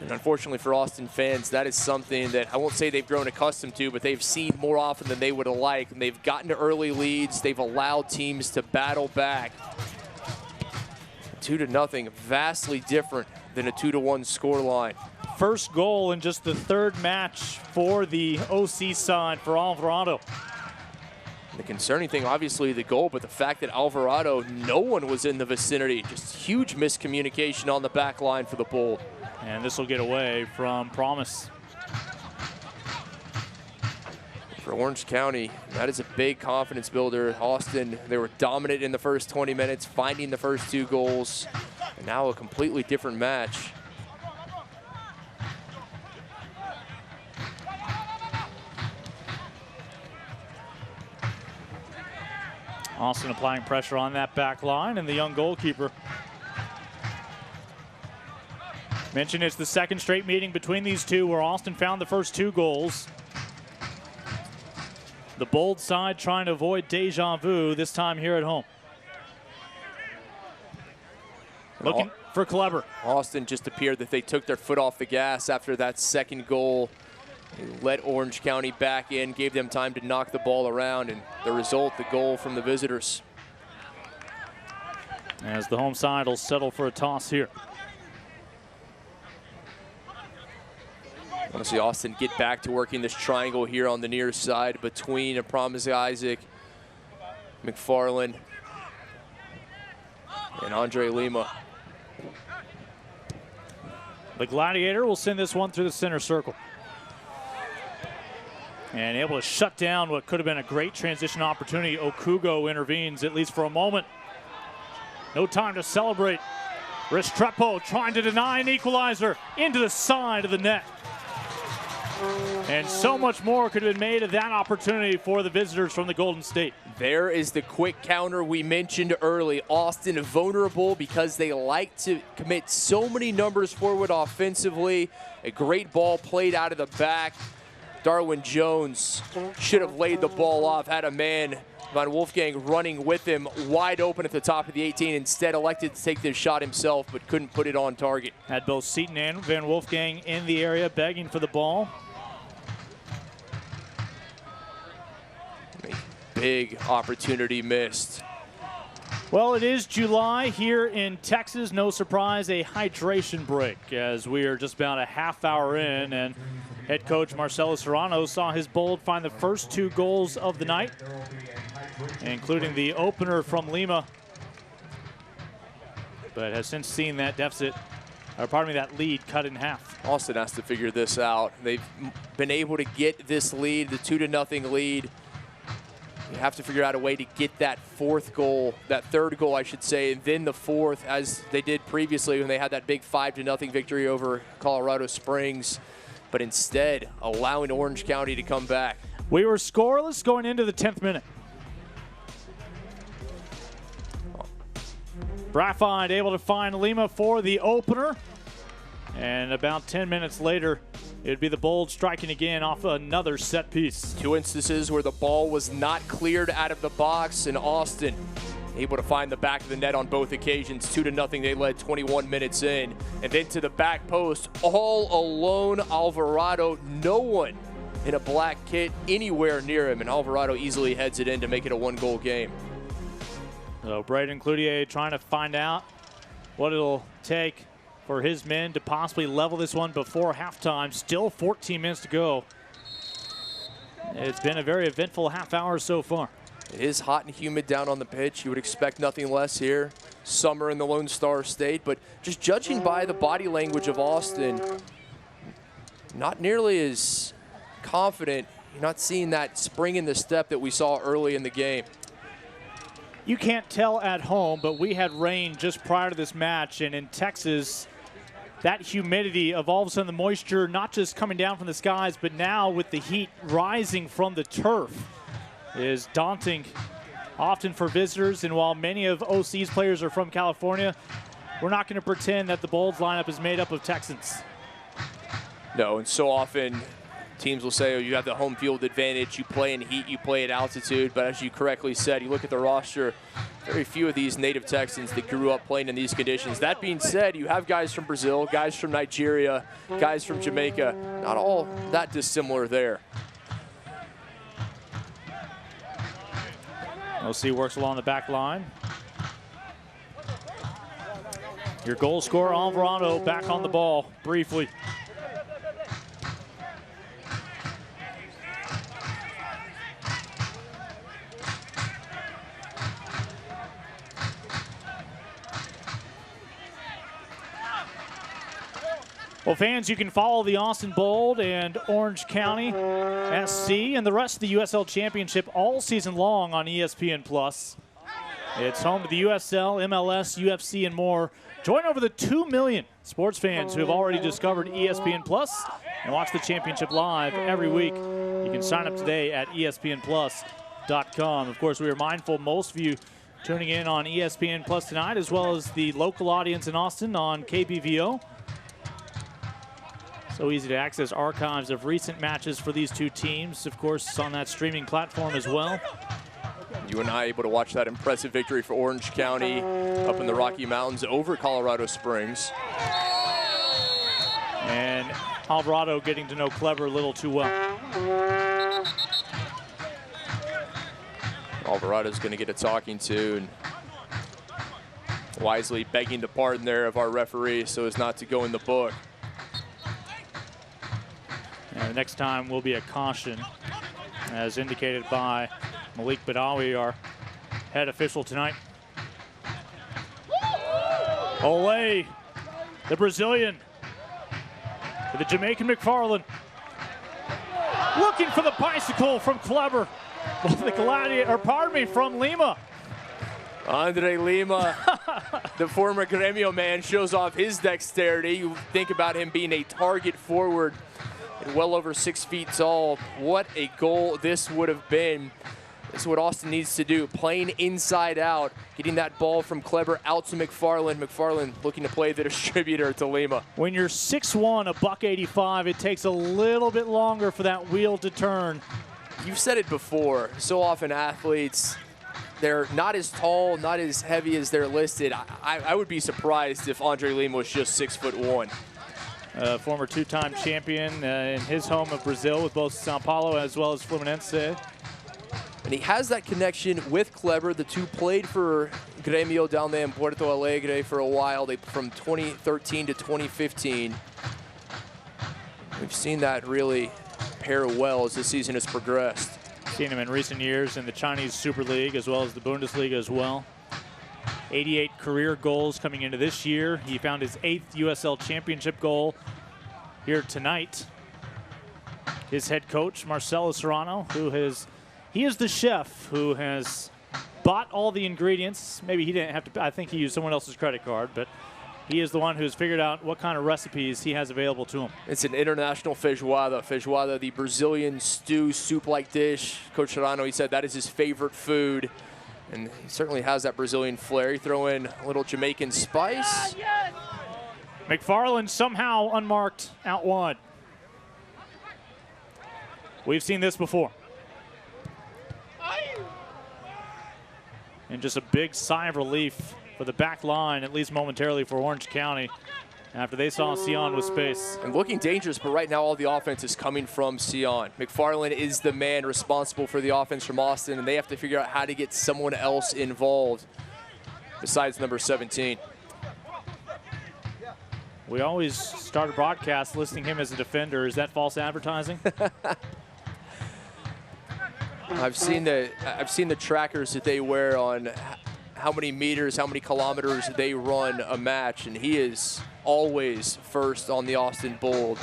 And unfortunately for Austin fans, that is something that I won't say they've grown accustomed to, but they've seen more often than they would have liked. And they've gotten to early leads. They've allowed teams to battle back. 2-0, vastly different than a 2-1 scoreline. First goal in just the third match for the OC side for Alvarado. The concerning thing, obviously, the goal, but the fact that Alvarado, no one was in the vicinity. Just huge miscommunication on the back line for the Bold. And this will get away from Promise. For Orange County, that is a big confidence builder. Austin, they were dominant in the first 20 minutes, finding the first 2 goals. And now a completely different match. Austin applying pressure on that back line, and the young goalkeeper. Mentioned it's the second straight meeting between these two where Austin found the first 2 goals. The Bold side trying to avoid deja vu, this time here at home. Looking for Kleber. Austin just appeared that they took their foot off the gas after that second goal. They let Orange County back in, gave them time to knock the ball around, and the result, the goal from the visitors. As the home side will settle for a toss here. I want to see Austin get back to working this triangle here on the near side between Promise Isaac, McFarland, and Andre Lima. The Gladiator will send this one through the center circle. And able to shut down what could have been a great transition opportunity. Okugo intervenes, at least for a moment. No time to celebrate. Restrepo trying to deny an equalizer into the side of the net. And so much more could have been made of that opportunity for the visitors from the Golden State. There is the quick counter we mentioned early. Austin vulnerable because they like to commit so many numbers forward offensively. A great ball played out of the back. Darwin Jones should have laid the ball off, had a man, Van Wolfgang, running with him wide open at the top of the 18. Instead elected to take this shot himself, but couldn't put it on target. Had both Seton and Van Wolfgang in the area begging for the ball. Big opportunity missed. Well, it is July here in Texas. No surprise, a hydration break as we are just about a half hour in, and head coach Marcelo Serrano saw his Bold find the first 2 goals of the night, including the opener from Lima, but has since seen that deficit, or pardon me, that lead cut in half. Austin has to figure this out. They've been able to get this lead, the 2-0 lead. You have to figure out a way to get that 4th goal, that 3rd goal, I should say, and then the 4th, as they did previously when they had that big 5-0 victory over Colorado Springs, but instead allowing Orange County to come back. We were scoreless going into the 10th minute. Braffine able to find Lima for the opener, and about 10 minutes later, it'd be the Bold striking again off another set piece. 2 instances where the ball was not cleared out of the box, and Austin able to find the back of the net on both occasions. 2-0, they led 21 minutes in. And then to the back post, all alone, Alvarado. No one in a black kit anywhere near him, and Alvarado easily heads it in to make it a 1-goal game. So Brayton Cloutier trying to find out what it'll take for his men to possibly level this one before halftime. Still 14 minutes to go. It's been a very eventful half hour so far. It is hot and humid down on the pitch. You would expect nothing less here. Summer in the Lone Star State, but just judging by the body language of Austin, not nearly as confident. You're not seeing that spring in the step that we saw early in the game. You can't tell at home, but we had rain just prior to this match, and in Texas, that humidity of all of a sudden the moisture not just coming down from the skies, but now with the heat rising from the turf is daunting often for visitors. And while many of OC's players are from California, we're not going to pretend that the Bolds lineup is made up of Texans. No, and so often teams will say, oh, you have the home field advantage, you play in heat, you play at altitude, but as you correctly said, you look at the roster, very few of these native Texans that grew up playing in these conditions. That being said, you have guys from Brazil, guys from Nigeria, guys from Jamaica, not all that dissimilar there. OC works along the back line. Your goal scorer, Alvarado, back on the ball briefly. Well, fans, you can follow the Austin Bold and Orange County SC and the rest of the USL Championship all season long on ESPN+. It's home to the USL, MLS, UFC, and more. Join over the 2 million sports fans who have already discovered ESPN+ and watch the championship live every week. You can sign up today at ESPNplus.com. Of course, we are mindful most of you tuning in on ESPN+ tonight, as well as the local audience in Austin on KBVO. So easy to access archives of recent matches for these two teams, of course, on that streaming platform as well. You and I able to watch that impressive victory for Orange County up in the Rocky Mountains over Colorado Springs. And Alvarado getting to know Clever a little too well. Alvarado's going to get a talking to, and wisely begging the pardon there of our referee so as not to go in the book. And the next time will be a caution, as indicated by Malik Badawi, our head official tonight. Ole, the Brazilian, for the Jamaican McFarland. Looking for the bicycle from Clever. The Gladiator, or pardon me, from Lima. Andre Lima, the former Gremio man, shows off his dexterity. You think about him being a target forward and well over 6 feet tall. What a goal this would have been. This is what Austin needs to do, playing inside out, getting that ball from Clever out to McFarland. McFarland looking to play the distributor to Lima. When you're 6'1", $185, it takes a little bit longer for that wheel to turn. You've said it before, so often athletes, they're not as tall, not as heavy as they're listed. I would be surprised if Andre Lima was just 6'1". Former two-time champion in his home of Brazil with both Sao Paulo as well as Fluminense. And he has that connection with Clever. The two played for Gremio down there in Porto Alegre for a while. From 2013 to 2015. We've seen that really pair well as the season has progressed. Seen him in recent years in the Chinese Super League as well as the Bundesliga as well. 88 career goals coming into this year. He found his 8th USL Championship goal here tonight. His head coach, Marcelo Serrano, he is the chef who has bought all the ingredients. Maybe he didn't have to, I think he used someone else's credit card, but he is the one who's figured out what kind of recipes he has available to him. It's an international feijoada. Feijoada, the Brazilian stew, soup-like dish. Coach Serrano, he said that is his favorite food. And he certainly has that Brazilian flair. You throw in a little Jamaican spice. McFarland somehow unmarked out wide. We've seen this before. And just a big sigh of relief for the back line, at least momentarily, for Orange County after they saw Seton with space. And looking dangerous, but right now all the offense is coming from Seton. McFarland is the man responsible for the offense from Austin, and they have to figure out how to get someone else involved besides number 17. We always start a broadcast listing him as a defender. Is that false advertising? I've seen the trackers that they wear on how many meters, how many kilometers they run a match, and he is always first on the Austin Bold.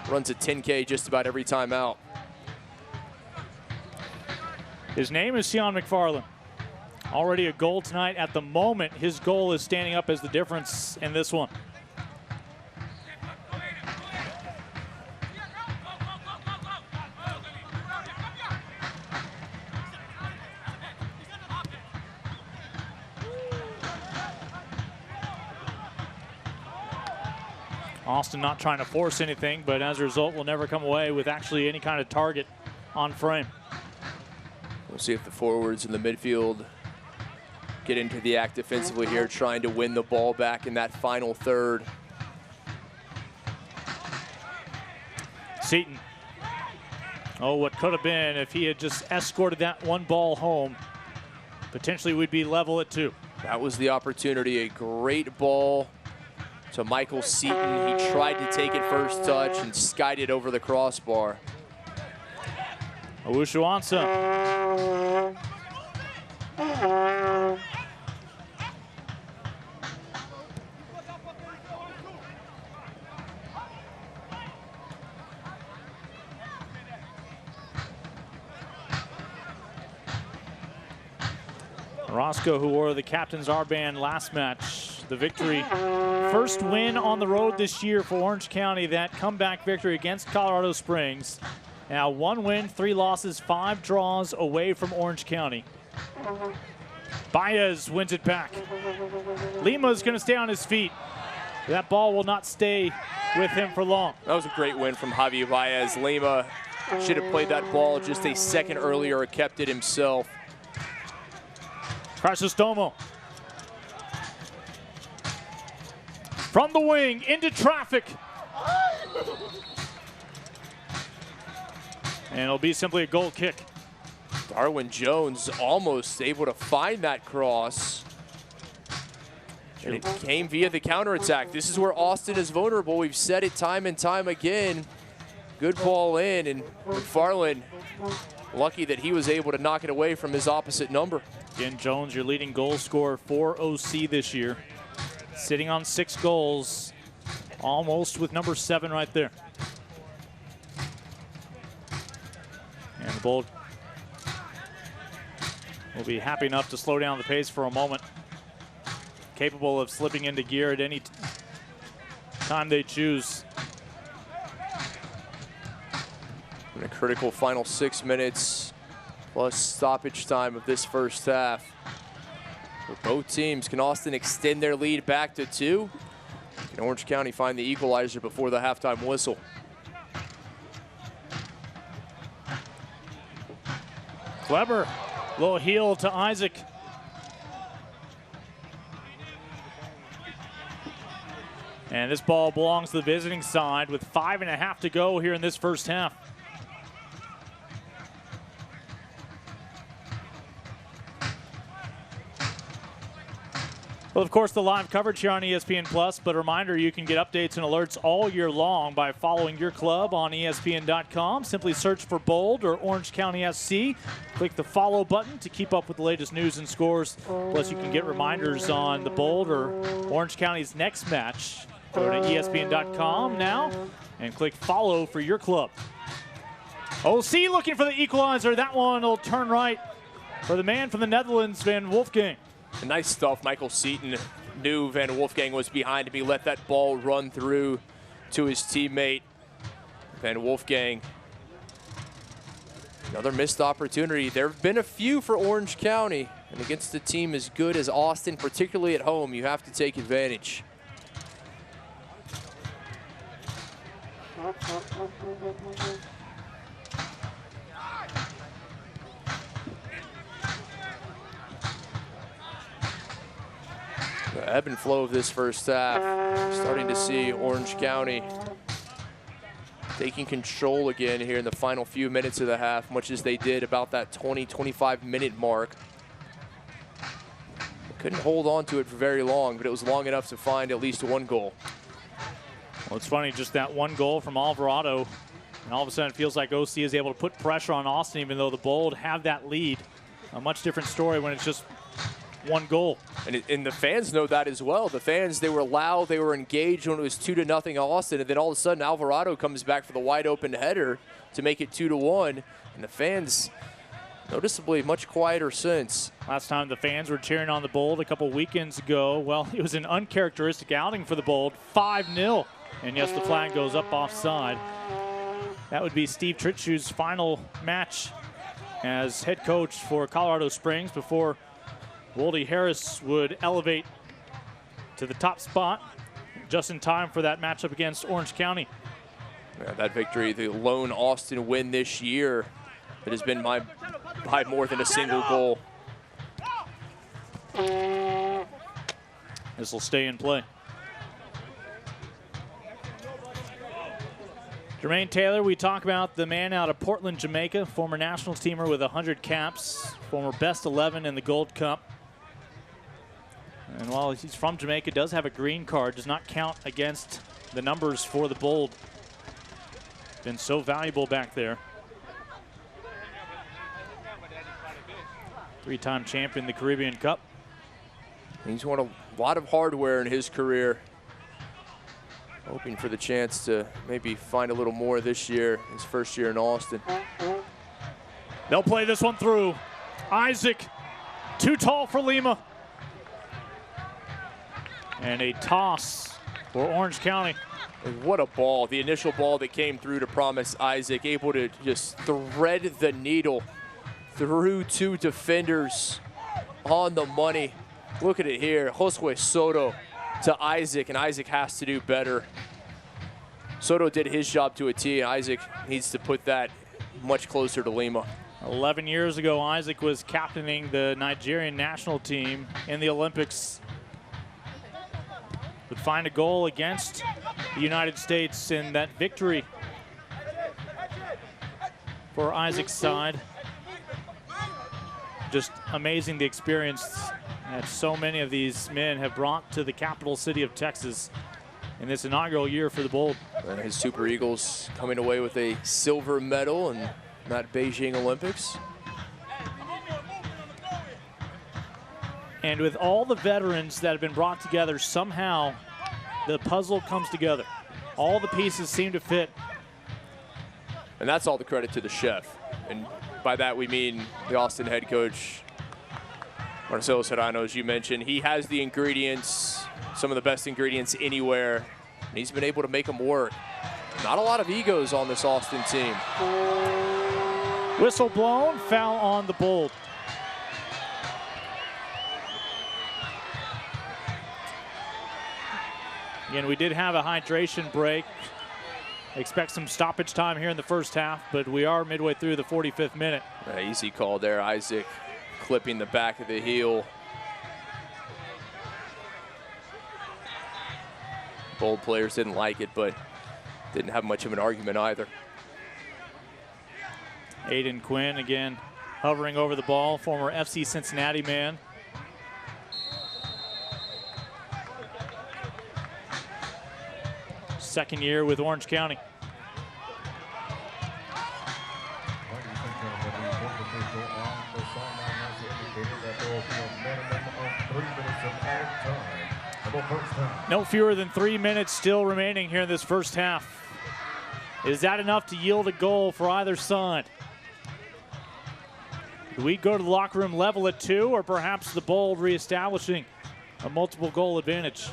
Runs a 10K just about every time out. His name is Seton McFarland. Already a goal tonight. At the moment, his goal is standing up as the difference in this one. Austin not trying to force anything, but as a result will never come away with actually any kind of target on frame. We'll see if the forwards in the midfield get into the act defensively here, trying to win the ball back in that final third. Seton. Oh, what could have been if he had just escorted that one ball home. Potentially we'd be level at 2. That was the opportunity. A great ball to Michael Seton. He tried to take it first touch and skied it over the crossbar. Owusu-Ansah. Roscoe, who wore the captain's armband last match, the victory. First win on the road this year for Orange County, that comeback victory against Colorado Springs. Now 1 win, 3 losses, 5 draws away from Orange County. Baez wins it back. Lima's going to stay on his feet. That ball will not stay with him for long. That was a great win from Javier Baez. Lima should have played that ball just a second earlier or kept it himself. Chrysostomou. From the wing, into traffic. And it'll be simply a goal kick. Darwin Jones almost able to find that cross. And it came via the counterattack. This is where Austin is vulnerable. We've said it time and time again. Good ball in, and McFarland lucky that he was able to knock it away from his opposite number. Again, Jones, your leading goal scorer for OC this year. Sitting on 6 goals, almost with number 7 right there. And the Bold will be happy enough to slow down the pace for a moment. Capable of slipping into gear at any time they choose. In a critical final 6 minutes plus stoppage time of this first half. For both teams, can Austin extend their lead back to 2? Can Orange County find the equalizer before the halftime whistle? Kleber, little heel to Isaac. And this ball belongs to the visiting side with 5.5 to go here in this first half. Well, of course, the live coverage here on ESPN Plus, but a reminder, you can get updates and alerts all year long by following your club on ESPN.com. Simply search for Bold or Orange County SC. Click the follow button to keep up with the latest news and scores. Plus, you can get reminders on the Bold or Orange County's next match. Go to ESPN.com now and click follow for your club. OC looking for the equalizer. That one will turn right for the man from the Netherlands, Van Wolfgang. Nice stuff. Michael Seton knew Van Wolfgang was behind him. He let that ball run through to his teammate. Van Wolfgang, another missed opportunity. There have been a few for Orange County, and against a team as good as Austin, particularly at home, you have to take advantage. The ebb and flow of this first half, starting to see Orange County taking control again here in the final few minutes of the half, much as they did about that 20-25 minute mark. Couldn't hold on to it for very long, but it was long enough to find at least 1 goal. Well, it's funny, just that 1 goal from Alvarado, and all of a sudden it feels like OC is able to put pressure on Austin, even though the Bold have that lead. A much different story when it's just 1 goal. And the fans know that as well. The fans, they were loud, they were engaged when it was 2-0 Austin, and then all of a sudden Alvarado comes back for the wide open header to make it 2-1, and the fans noticeably much quieter since. Last time the fans were cheering on the Bold a couple weekends ago, well, it was an uncharacteristic outing for the Bold, 5-0. And yes, the flag goes up offside. That would be Steve Tritschu's final match as head coach for Colorado Springs before Woldy Harris would elevate to the top spot. just in time for that matchup against Orange County. Yeah, that victory, the lone Austin win this year, that has been by more than a single goal. This will stay in play. Jermaine Taylor, we talk about the man out of Portland, Jamaica, former national teamer with 100 caps, former best 11 in the Gold Cup. And while he's from Jamaica, does have a green card, does not count against the numbers for the Bold. Been so valuable back there. Three-time champion the Caribbean Cup. He's won a lot of hardware in his career. Hoping for the chance to maybe find a little more this year, his first year in Austin. They'll play this one through. Isaac, too tall for Lima. And a toss for Orange County. And what a ball. The initial ball that came through to promise Isaac, able to just thread the needle through two defenders on the money. Look at it here, Josue Soto to Isaac, and Isaac has to do better. Soto did his job to a T, and Isaac needs to put that much closer to Lima. 11 years ago, Isaac was captaining the Nigerian national team in the Olympics. Would find a goal against the United States in that victory for Isaac's side. Just amazing the experience that so many of these men have brought to the capital city of Texas in this inaugural year for the Bold. And his Super Eagles coming away with a silver medal in that Beijing Olympics. And with all the veterans that have been brought together, somehow the puzzle comes together. All the pieces seem to fit. And that's all the credit to the chef. And by that we mean the Austin head coach, Marcelo Serrano, as you mentioned. He has the ingredients, some of the best ingredients anywhere, and he's been able to make them work. Not a lot of egos on this Austin team. Whistle blown, foul on the Bold. Again, we did have a hydration break. Expect some stoppage time here in the first half, but we are midway through the 45th minute. Easy call there, Isaac clipping the back of the heel. Bold players didn't like it, but didn't have much of an argument either. Aiden Quinn again hovering over the ball, former FC Cincinnati man. Second year with Orange County. No fewer than 3 minutes still remaining here in this first half. Is that enough to yield a goal for either side? Do we go to the locker room level at 2, or perhaps the Bold reestablishing a multiple goal advantage?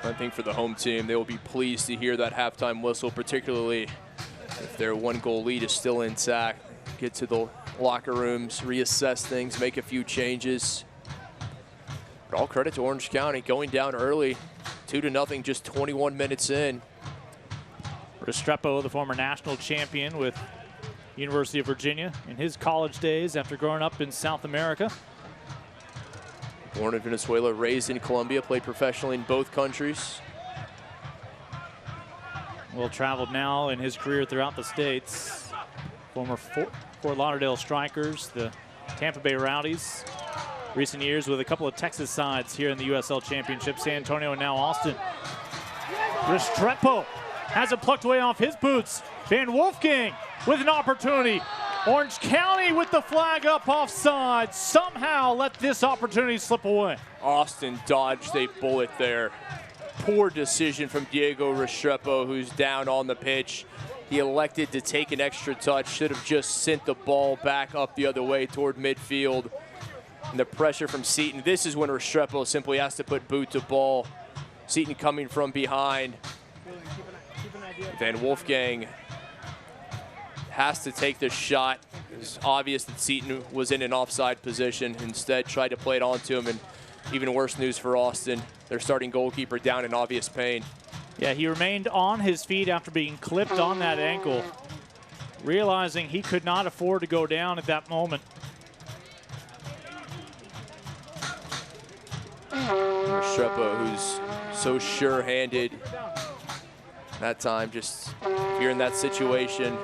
I think for the home team, they will be pleased to hear that halftime whistle, particularly if their 1-goal lead is still intact. Get to the locker rooms, reassess things, make a few changes. But all credit to Orange County going down early, 2-0, just 21 minutes in. Restrepo, the former national champion with University of Virginia in his college days after growing up in South America. Born in Venezuela, raised in Colombia, played professionally in both countries. Well traveled now in his career throughout the States. Former Fort Lauderdale Strikers, the Tampa Bay Rowdies. Recent years with a couple of Texas sides here in the USL Championship, San Antonio and now Austin. Restrepo has it plucked away off his boots. Van Wolfgang with an opportunity. Orange County with the flag up offside. Somehow let this opportunity slip away. Austin dodged a bullet there. Poor decision from Diego Restrepo, who's down on the pitch. He elected to take an extra touch. Should have just sent the ball back up the other way toward midfield. And the pressure from Seton. This is when Restrepo simply has to put boot to ball. Seton coming from behind. Van Wolfgang has to take the shot. It's obvious that Seton was in an offside position. Instead, tried to play it onto him, and Even worse news for Austin. Their starting goalkeeper down in obvious pain. Yeah, he remained on his feet after being clipped on that ankle, realizing he could not afford to go down at that moment. Restrepo, who's so sure-handed that time, just if you're in that situation.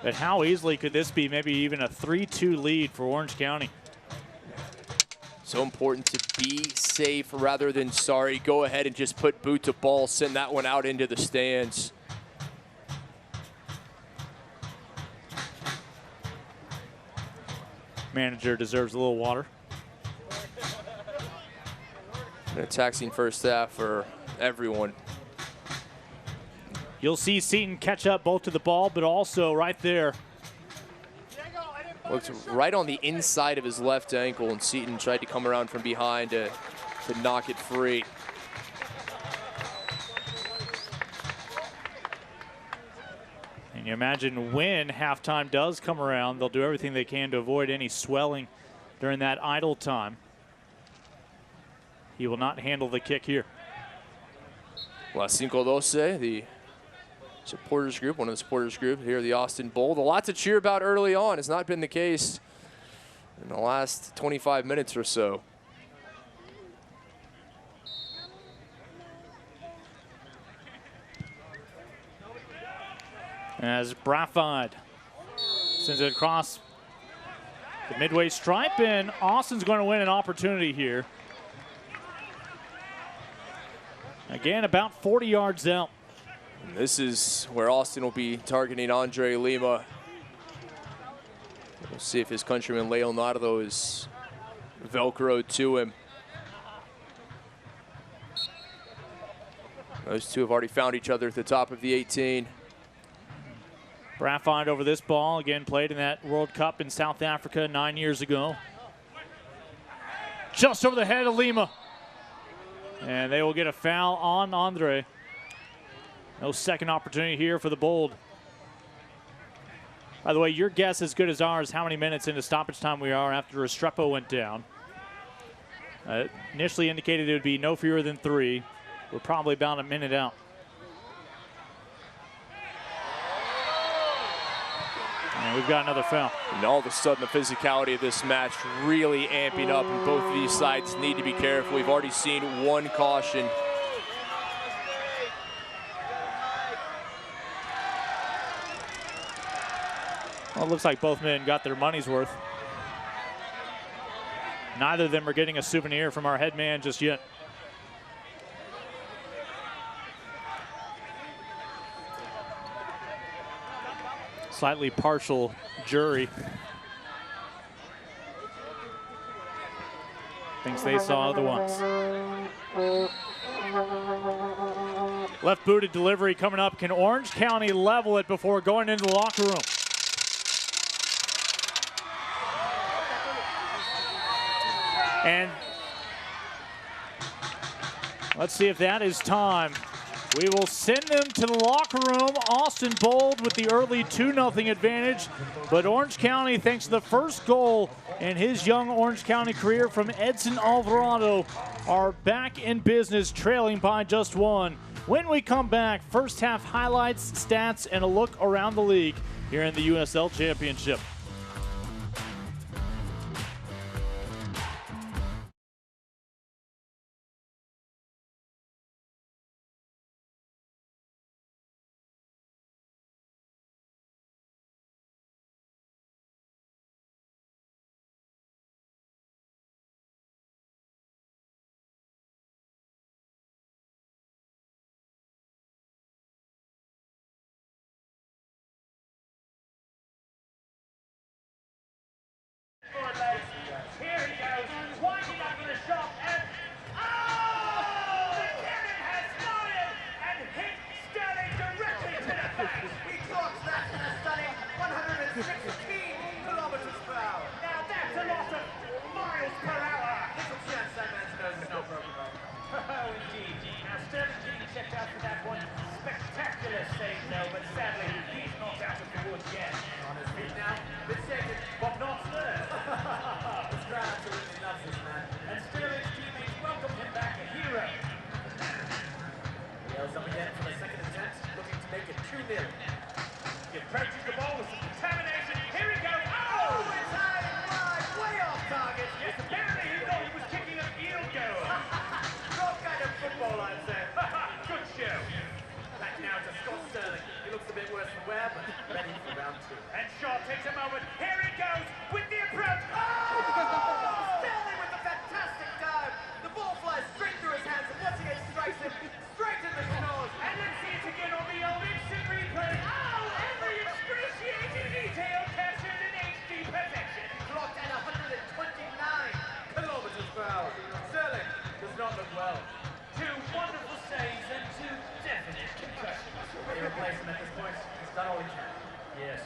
But how easily could this be maybe even a 3-2 lead for Orange County? So important to be safe rather than sorry. Go ahead and just put boot to ball, send that one out into the stands. Manager deserves a little water. A taxing first half for everyone. You'll see Seton catch up both to the ball, but also right there. Looked right on the inside of his left ankle, and Seton tried to come around from behind to knock it free. And you imagine when halftime does come around, they'll do everything they can to avoid any swelling during that idle time. He will not handle the kick here. Las 5-12, the supporters group, one of the supporters group here at the Austin Bowl. A lot to cheer about early on has not been the case in the last 25 minutes or so. As Brafad sends it across the midway stripe, and Austin's going to win an opportunity here. Again, about 40 yards out. And this is where Austin will be targeting Andre Lima. We'll see if his countryman Leonardo is Velcroed to him. Those two have already found each other at the top of the 18. Brafad over this ball, again played in that World Cup in South Africa 9 years ago. Just over the head of Lima. And they will get a foul on Andre. No second opportunity here for the Bold. By the way, your guess is as good as ours how many minutes into stoppage time we are after Restrepo went down. Initially indicated it would be no fewer than 3. We're probably about a minute out. And we've got another foul. And all of a sudden, the physicality of this match really amping up, and both of these sides need to be careful. We've already seen one caution. Well, it looks like both men got their money's worth. Neither of them are getting a souvenir from our head man just yet. Slightly partial jury thinks they saw otherwise. Left-booted delivery coming up. Can Orange County level it before going into the locker room? And let's see if that is time. We will send them to the locker room. Austin Bold with the early 2-0 advantage. But Orange County, thanks to the first goal in his young Orange County career from Edson Alvarado, are back in business, trailing by just 1. When we come back, first half highlights, stats, and a look around the league here in the USL Championship.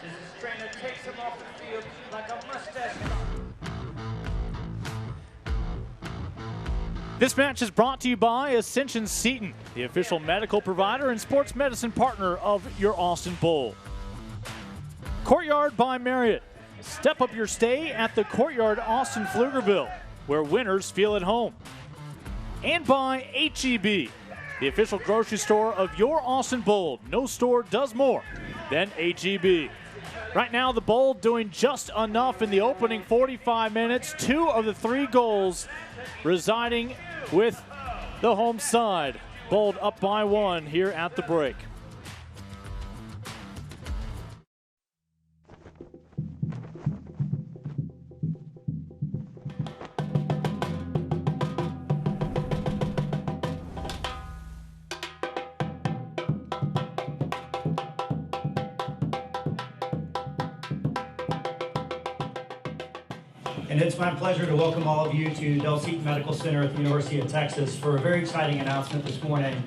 as his trainer takes him off the field like a mustache. This match is brought to you by Ascension Seton, the official medical provider and sports medicine partner of your Austin Bowl. Courtyard by Marriott. Step up your stay at the Courtyard Austin Pflugerville, where winners feel at home. And by HEB, the official grocery store of your Austin Bowl. No store does more than HEB. Right now, the Bowl doing just enough in the opening 45 minutes. 2 of the 3 goals residing with the home side. Bold up by 1 here at the break. And it's my pleasure to welcome all of you to Del Seton Medical Center at the University of Texas for a very exciting announcement this morning,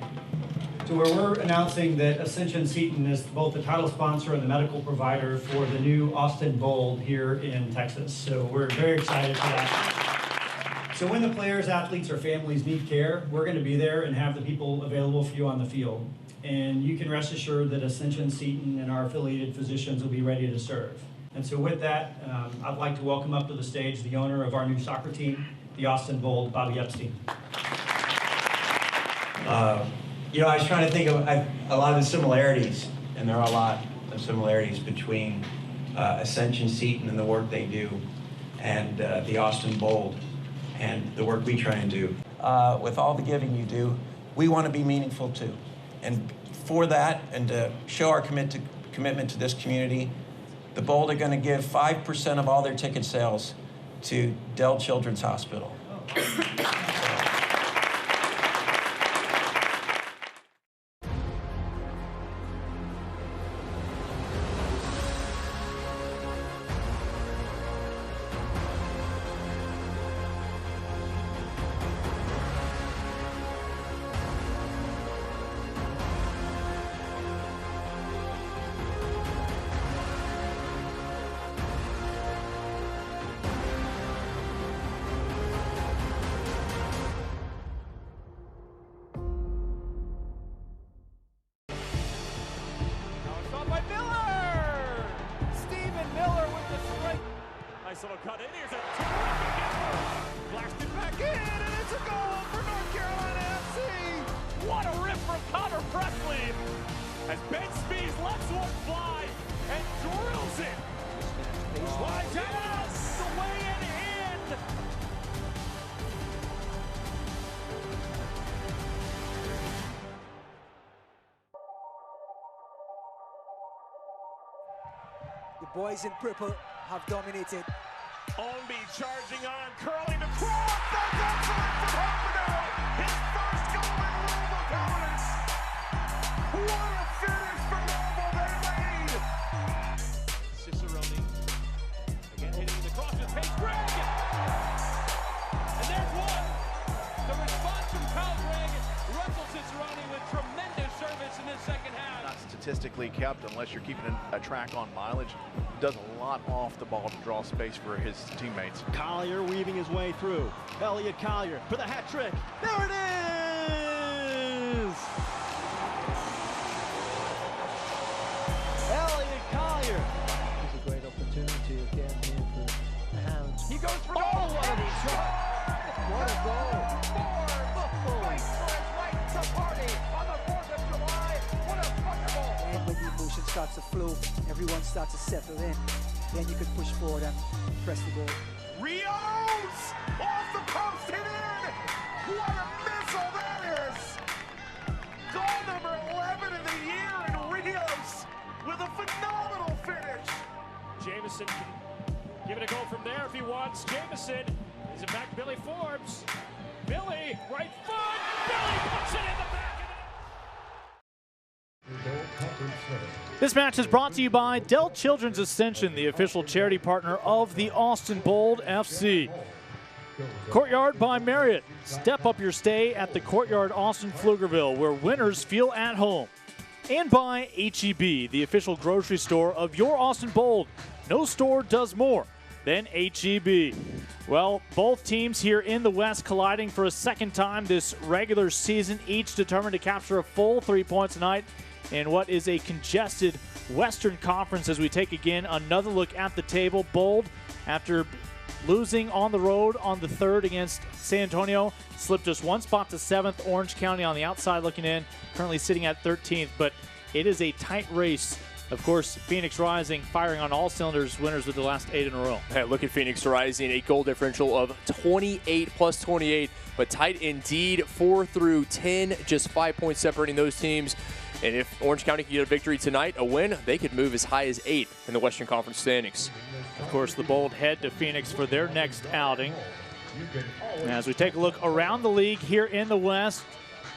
to where we're announcing that Ascension Seton is both the title sponsor and the medical provider for the new Austin Bowl here in Texas. So we're very excited for that. So when the players, athletes, or families need care, we're going to be there and have the people available for you on the field. And you can rest assured that Ascension Seton and our affiliated physicians will be ready to serve. And so with that, I'd like to welcome up to the stage the owner of our new soccer team, the Austin Bowl, Bobby Epstein. I was trying to think of a lot of the similarities, and there are a lot of similarities between Ascension Seton and the work they do, and the Austin Bowl, and the work we try and do. With all the giving you do, we want to be meaningful too. And for that, and to show our commitment to this community, the Bold are going to give 5% of all their ticket sales to Dell Children's Hospital. Nice little cut in. Here's a terrific effort. Blasted back in, and it's a goal for North Carolina FC. What a rip from Connor Presley. As Ben Spees lets one fly and drills it. Slides out, the way and in. The boys in purple have dominated. Ownby charging on, curling the cross. That's excellent from Harpenau. His first goal in Louisville Providence. What a finish for Louisville. They lead. Cicerone again hitting the cross with Pace Greg. And there's one. The response from Kyle Greg. Russell Cicerone with tremendous service in this second half. Not statistically kept unless you're keeping a track on mileage. Does a lot off the ball to draw space for his teammates. Collier weaving his way through. Elliot Collier for the hat trick. There it is! Elliot Collier. It's a great opportunity again here for the Hounds. He goes for goal. Oh, what a shot! What a goal! Right to party on the 4th of July. What a wonderful. And when the emotion starts to flow, everyone starts to settle in. Then you can push forward and press the goal. Rios! Off the post and in! What a missile that is! Goal number 11 of the year in Rios with a phenomenal finish. Jamison can give it a go from there if he wants. Jamison is it back to Billy Forbes. Billy, right foot! Billy puts it in the back of the This match is brought to you by Dell Children's Ascension, the official charity partner of the Austin Bold FC. Courtyard by Marriott. Step up your stay at the Courtyard Austin Pflugerville, where winners feel at home. and by H-E-B, the official grocery store of your Austin Bold. No store does more than H-E-B. Well, both teams here in the West colliding for a second time this regular season, each determined to capture a full 3 points tonight in what is a congested Western Conference as we take again another look at the table. Bold, after losing on the road on the 3rd against San Antonio, slipped just one spot to 7th. Orange County on the outside looking in, currently sitting at 13th, but it is a tight race. Of course, Phoenix Rising firing on all cylinders, winners with the last 8 in a row. Hey, look at Phoenix Rising, a goal differential of 28 plus 28, but tight indeed, 4 through 10, just 5 points separating those teams. And if Orange County can get a victory tonight, a win, they could move as high as 8th in the Western Conference standings. Of course, the Bold head to Phoenix for their next outing. And as we take a look around the league here in the West,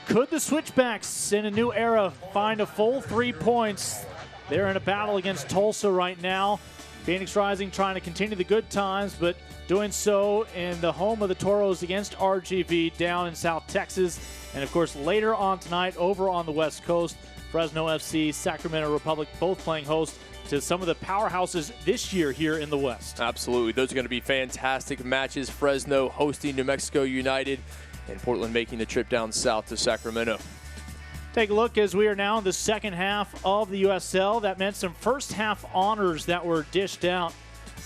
could the Switchbacks in a new era find a full 3 points? They're in a battle against Tulsa right now. Phoenix Rising trying to continue the good times, but doing so in the home of the Toros against RGV down in South Texas. And of course, later on tonight over on the West Coast, Fresno FC, Sacramento Republic, both playing host to some of the powerhouses this year here in the West. Absolutely. Those are going to be fantastic matches. Fresno hosting New Mexico United, and Portland making the trip down south to Sacramento. Take a look as we are now in the second half of the USL. That meant some first half honors that were dished out.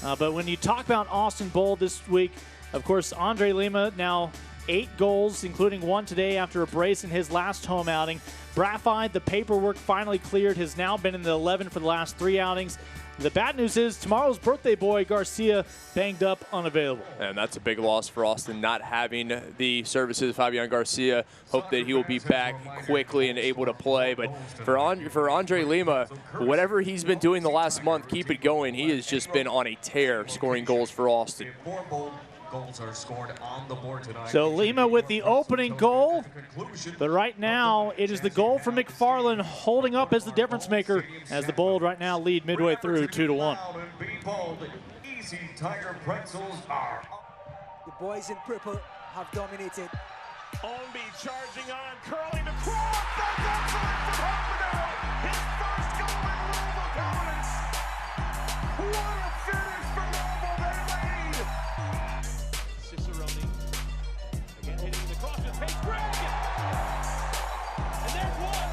But when you talk about Austin Bold this week, of course, Andre Lima now 8 goals, including 1 today after a brace in his last home outing. Braffied, the paperwork finally cleared, has now been in the 11 for the last 3 outings. The bad news is tomorrow's birthday boy, Garcia, banged up, unavailable. And that's a big loss for Austin, not having the services of Fabian Garcia. Hope that he will be back quickly and able to play. But for Andre Lima, whatever he's been doing the last month, keep it going. He has just been on a tear scoring goals for Austin. Goals are scored on the board tonight. So Lima with the opening goal, but right now it is the goal from McFarland holding up as the difference maker as the Bold right now lead midway through 2-1. Easy Tiger pretzels are. The boys in purple have dominated. Ownby charging on, curling to cross. That's excellent from Harpenau. His first goal in Louisville Providence. What a finish for Louisville. They lead. Cicerone again hitting the cross with Page Greg. And there's one.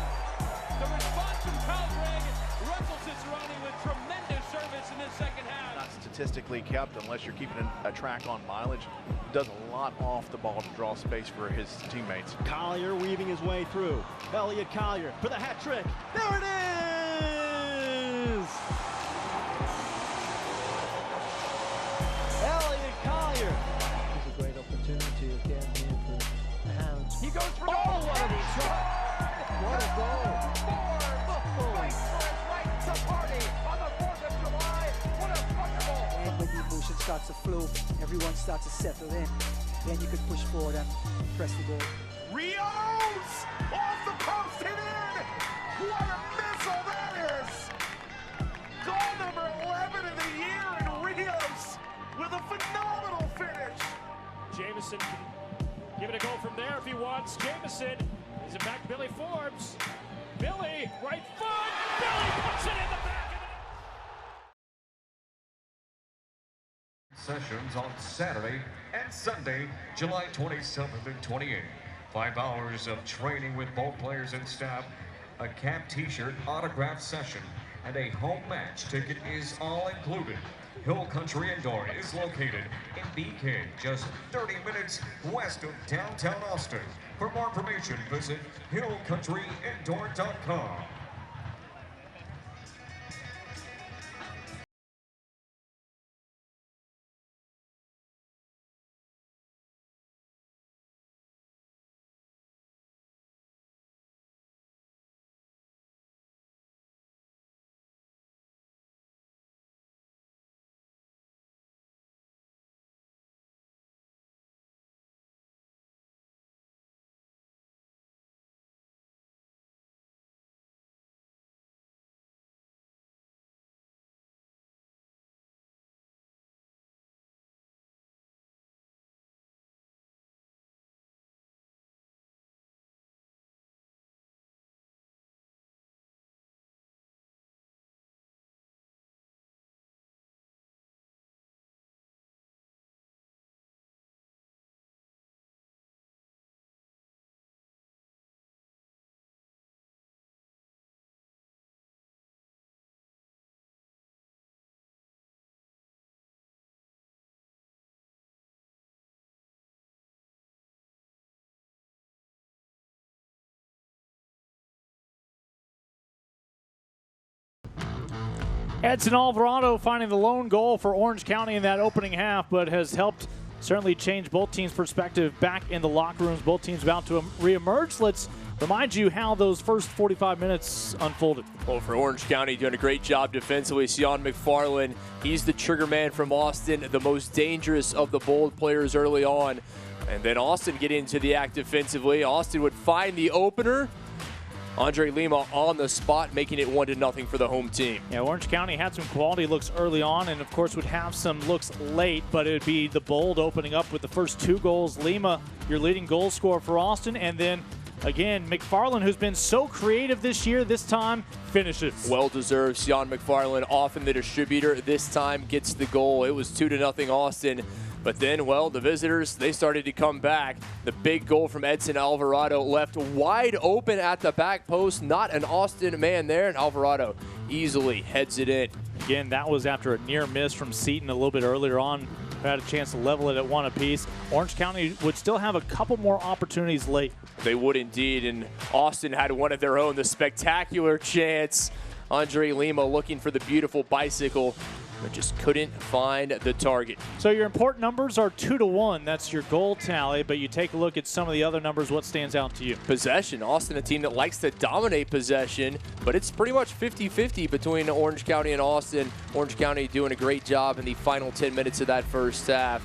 The response from Kyle Greg. Russell Cicerone with tremendous service in this second half. Not statistically kept unless you're keeping a track on mileage. Does a lot off the ball to draw space for his teammates. Collier weaving his way through. Elliot Collier for the hat trick. There it is! Elliot Collier. It's a great opportunity again here for the Hounds. He goes for goal. Oh, what a shot! What a goal! Right to party on the 4th of July. What a wonderful. And when the emotion starts to flow, everyone starts to settle in. Then you can push forward and press the goal. Rios off the post and in. What a missile that is! Goal number 11 of the year in Rios with a phenomenal finish. Jamison can give it a go from there if he wants. Jamison is it back to Billy Forbes. Billy, right foot. Billy puts it in the back. Sessions on Saturday and Sunday, July 27th and 28th. 5 hours of training with both players and staff, a cap t-shirt autograph session, and a home match ticket is all included. Hill Country Indoor is located in BK, just 30 minutes west of downtown Austin. For more information, visit hillcountryindoor.com. Edson Alvarado finding the lone goal for Orange County in that opening half, but has helped certainly change both teams' perspective back in the locker rooms. Both teams about to reemerge. Let's remind you how those first 45 minutes unfolded. Well, for Orange County, doing a great job defensively. Seton McFarland, he's the trigger man from Austin, the most dangerous of the bold players early on. And then Austin getting into the act defensively. Austin would find the opener. Andre Lima on the spot, making it 1-0 for the home team. Yeah, Orange County had some quality looks early on and, of course, would have some looks late, but it would be the Bold opening up with the first 2 goals. Lima, your leading goal scorer for Austin, and then, again, McFarland, who's been so creative this year, this time finishes. Well-deserved. Seton McFarland, often the distributor, this time gets the goal. It was 2-0 Austin. But then, well, the visitors, they started to come back. The big goal from Edson Alvarado left wide open at the back post. Not an Austin man there, and Alvarado easily heads it in. Again, that was after a near miss from Seton a little bit earlier on. Had a chance to level it at 1 apiece. Orange County would still have a couple more opportunities late. They would indeed, and Austin had one of their own, the spectacular chance. Andre Lima looking for the beautiful bicycle, but just couldn't find the target. So your important numbers are 2-1. That's your goal tally, but you take a look at some of the other numbers. What stands out to you? Possession. Austin, a team that likes to dominate possession, but it's pretty much 50-50 between Orange County and Austin. Orange County doing a great job in the final 10 minutes of that first half.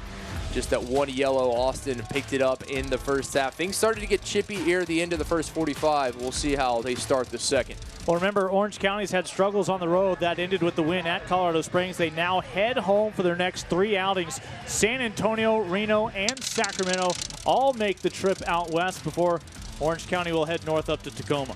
Just that one yellow, Austin picked it up in the first half. Things started to get chippy here at the end of the first 45. We'll see how they start the second. Well, remember, Orange County's had struggles on the road. That ended with the win at Colorado Springs. They now head home for their next 3 outings. San Antonio, Reno, and Sacramento all make the trip out west before Orange County will head north up to Tacoma.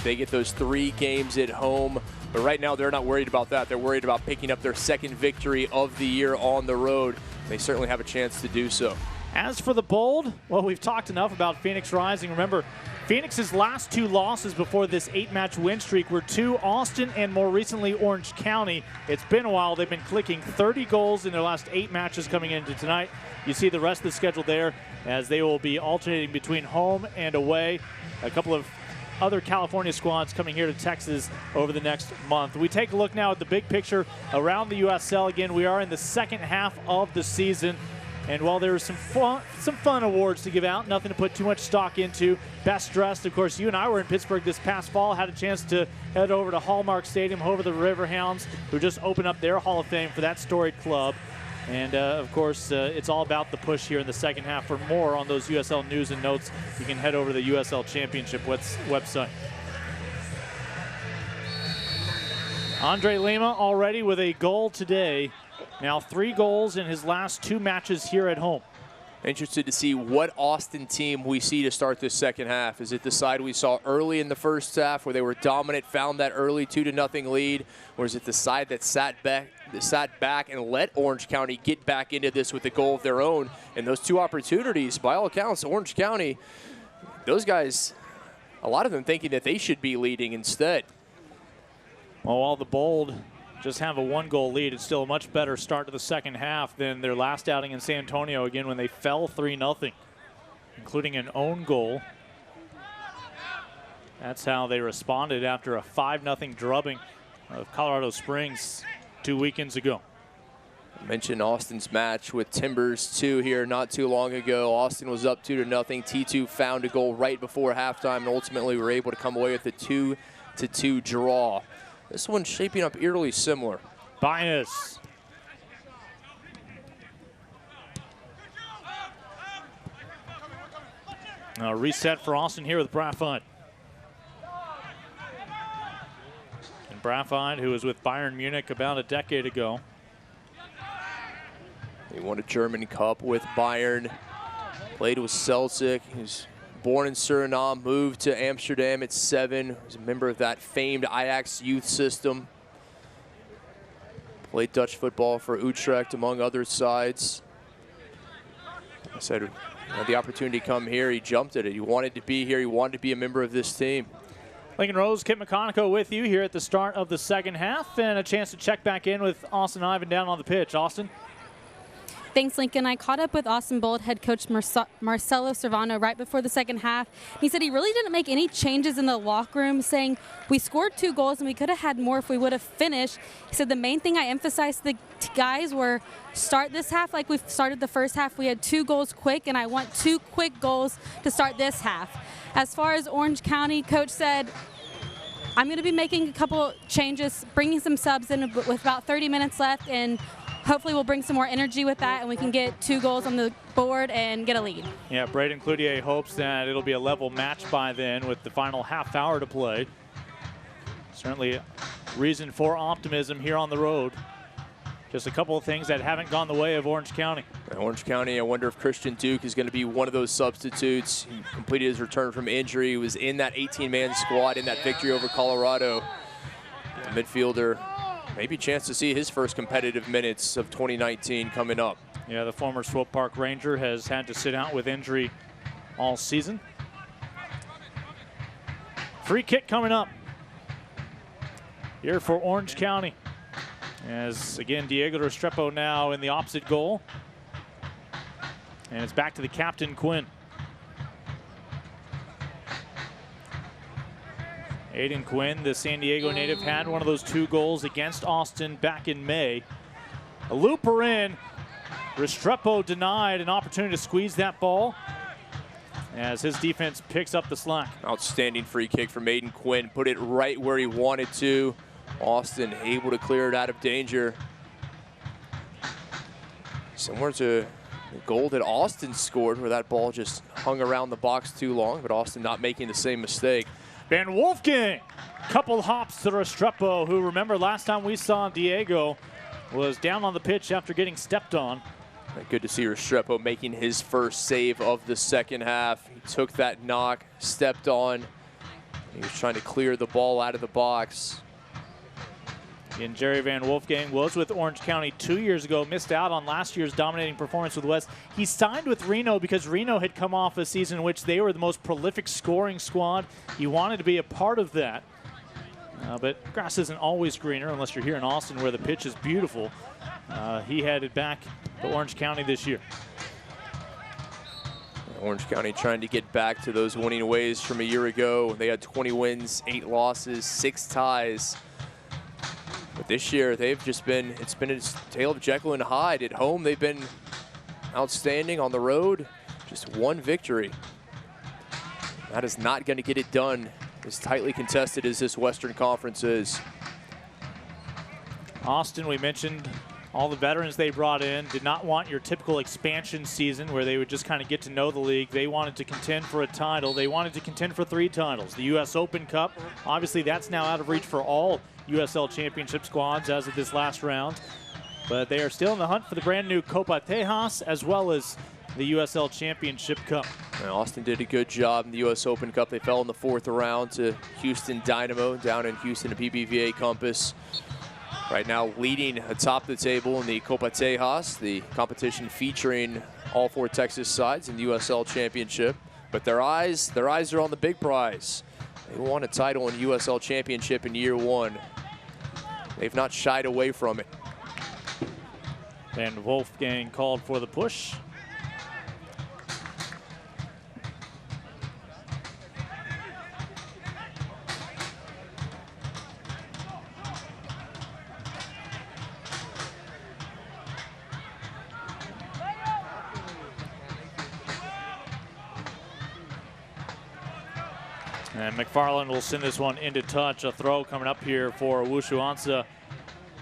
They get those 3 games at home, but right now they're not worried about that. They're worried about picking up their second victory of the year on the road. They certainly have a chance to do so. As for the Bold, well, we've talked enough about Phoenix Rising. Remember, Phoenix's last 2 losses before this 8-match win streak were to Austin and more recently Orange County. It's been a while. They've been clicking 30 goals in their last 8 matches coming into tonight. You see the rest of the schedule there as they will be alternating between home and away. A couple of other California squads coming here to Texas over the next month. We take a look now at the big picture around the USL. Again, we are in the second half of the season. And while there are some fun awards to give out, nothing to put too much stock into. Best dressed, of course, you and I were in Pittsburgh this past fall, had a chance to head over to Hallmark Stadium, over the Riverhounds, who just opened up their Hall of Fame for that storied club. And, of course, it's all about the push here in the second half. For more on those USL news and notes, you can head over to the USL Championship website. Andre Lima already with a goal today. Now 3 goals in his last 2 matches here at home. Interested to see what Austin team we see to start this second half. Is it the side we saw early in the first half where they were dominant, found that early 2-0 lead, or is it the side that sat back and let Orange County get back into this with a goal of their own? And those 2 opportunities, by all accounts, Orange County, those guys, a lot of them thinking that they should be leading instead. Well, while the Bold just have a 1-goal lead, it's still a much better start to the second half than their last outing in San Antonio, again, when they fell 3-0, including an own goal. That's how they responded after a 5-0 drubbing of Colorado Springs 2 weekends ago. I mentioned Austin's match with Timbers 2 here not too long ago. Austin was up 2-0. T2 found a goal right before halftime and ultimately were able to come away with a 2-2 draw. This one's shaping up eerily similar. Bias. Now reset for Austin here with Brafund. And Brafund, who was with Bayern Munich about a decade ago. He won a German Cup with Bayern. Played with Celtic. He's born in Suriname, moved to Amsterdam at 7. He's a member of that famed Ajax youth system. Played Dutch football for Utrecht, among other sides. I said, had the opportunity to come here, he jumped at it. He wanted to be here. He wanted to be a member of this team. Lincoln Rose, Kip McConico with you here at the start of the second half, and a chance to check back in with Austin Ivan down on the pitch. Austin? Thanks, Lincoln. I caught up with Austin Bold head coach Marcelo Cervantes right before the second half. He said he really didn't make any changes in the locker room, saying we scored 2 goals and we could have had more if we would have finished. He said the main thing I emphasized to the guys were start this half like we started the first half. We had 2 goals quick, and I want 2 quick goals to start this half. As far as Orange County, coach said, I'm going to be making a couple changes, bringing some subs in with about 30 minutes left, and hopefully we'll bring some more energy with that and we can get 2 goals on the board and get a lead. Yeah, Brayton Cloutier hopes that it'll be a level match by then with the final half hour to play. Certainly reason for optimism here on the road. Just a couple of things that haven't gone the way of Orange County. Orange County, I wonder if Christian Duke is going to be one of those substitutes. He completed his return from injury. He was in that 18-man squad in that victory over Colorado. The midfielder, maybe a chance to see his first competitive minutes of 2019 coming up. Yeah, the former Swope Park Ranger has had to sit out with injury all season. Free kick coming up here for Orange County. As, again, Diego Restrepo now in the opposite goal. And it's back to the captain, Quinn. Aiden Quinn, the San Diego native, had one of those 2 goals against Austin back in May. A looper in. Restrepo denied an opportunity to squeeze that ball as his defense picks up the slack. Outstanding free kick from Aiden Quinn. Put it right where he wanted to. Austin able to clear it out of danger. Similar to the goal that Austin scored, where that ball just hung around the box too long, but Austin not making the same mistake. Van Wolfgang, couple hops to Restrepo, who, remember, last time we saw Diego was down on the pitch after getting stepped on. Good to see Restrepo making his first save of the second half. He took that knock, stepped on. He was trying to clear the ball out of the box. And Jerry Van Wolfgang was with Orange County 2 years ago, missed out on last year's dominating performance with West. He signed with Reno because Reno had come off a season in which they were the most prolific scoring squad. He wanted to be a part of that. But grass isn't always greener unless you're here in Austin where the pitch is beautiful. He headed back to Orange County this year. Orange County trying to get back to those winning ways from a year ago. They had 20 wins, 8 losses, 6 ties. But this year, they've just been, it's been a tale of Jekyll and Hyde. At home, they've been outstanding. On the road, just 1 victory. That is not going to get it done as tightly contested as this Western Conference is. Austin, we mentioned all the veterans they brought in, did not want your typical expansion season where they would just kind of get to know the league. They wanted to contend for a title. They wanted to contend for 3 titles. The U.S. Open Cup, obviously that's now out of reach for all USL Championship squads as of this last round. But they are still in the hunt for the brand new Copa Tejas as well as the USL Championship Cup. And Austin did a good job in the U.S. Open Cup. They fell in the 4th round to Houston Dynamo down in Houston at BBVA Compass. Right now leading atop the table in the Copa Tejas, the competition featuring all 4 Texas sides in the USL Championship. But their eyes are on the big prize. They won a title in USL Championship in year 1. They've not shied away from it. And Wolfgang called for the push. And McFarland will send this one into touch. A throw coming up here for Wushuansa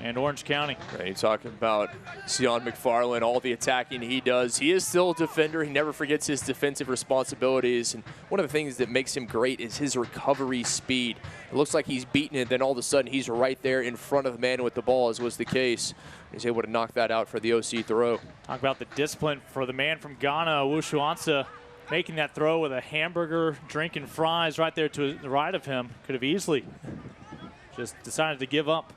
and Orange County. Right, you talking about Sion McFarland, all the attacking he does. He is still a defender. He never forgets his defensive responsibilities. And one of the things that makes him great is his recovery speed. It looks like he's beaten it, then all of a sudden he's right there in front of the man with the ball, as was the case. He's able to knock that out for the OC throw. Talk about the discipline for the man from Ghana, Wushuansa, making that throw with a hamburger, drink, and fries right there to the right of him. Could have easily just decided to give up.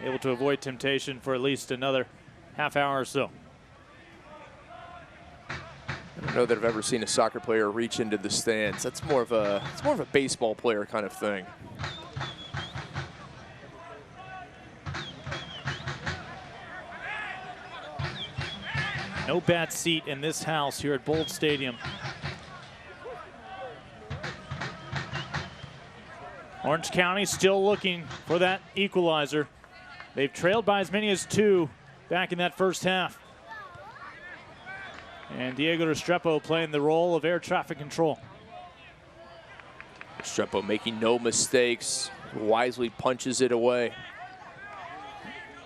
Able to avoid temptation for at least another half hour or so. I don't know that I've ever seen a soccer player reach into the stands. That's more of a baseball player kind of thing. No bad seat in this house here at Bold Stadium. Orange County still looking for that equalizer. They've trailed by as many as 2 back in that first half. And Diego Restrepo playing the role of air traffic control. Restrepo making no mistakes, wisely punches it away.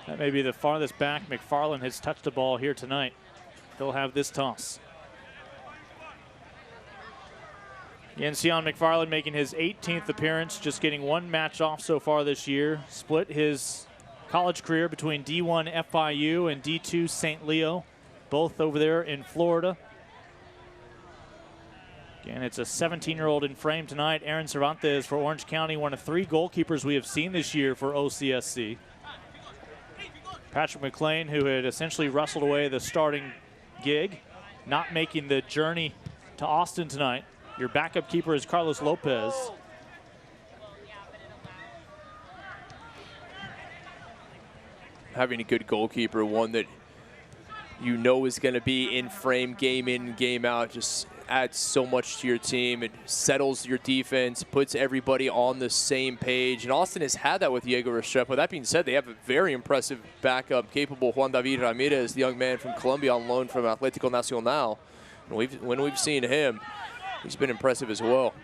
That may be the farthest back McFarland has touched a ball here tonight. He'll have this toss. Again, Sion McFarland making his 18th appearance, just getting 1 match off so far this year. Split his college career between D1 FIU and D2 St. Leo, both over there in Florida. Again, it's a 17-year-old in frame tonight. Aaron Cervantes for Orange County, one of 3 goalkeepers we have seen this year for OCSC. Patrick Mcclain, who had essentially wrestled away the starting gig, not making the journey to Austin tonight. Your backup keeper is Carlos Lopez. Having a good goalkeeper, one that you know is going to be in frame game in, game out, just adds so much to your team. It settles your defense, puts everybody on the same page. And Austin has had that with Diego Restrepo. That being said, they have a very impressive backup, capable Juan David Ramirez, the young man from Colombia on loan from Atlético Nacional. And when we've seen him, he's been impressive as well.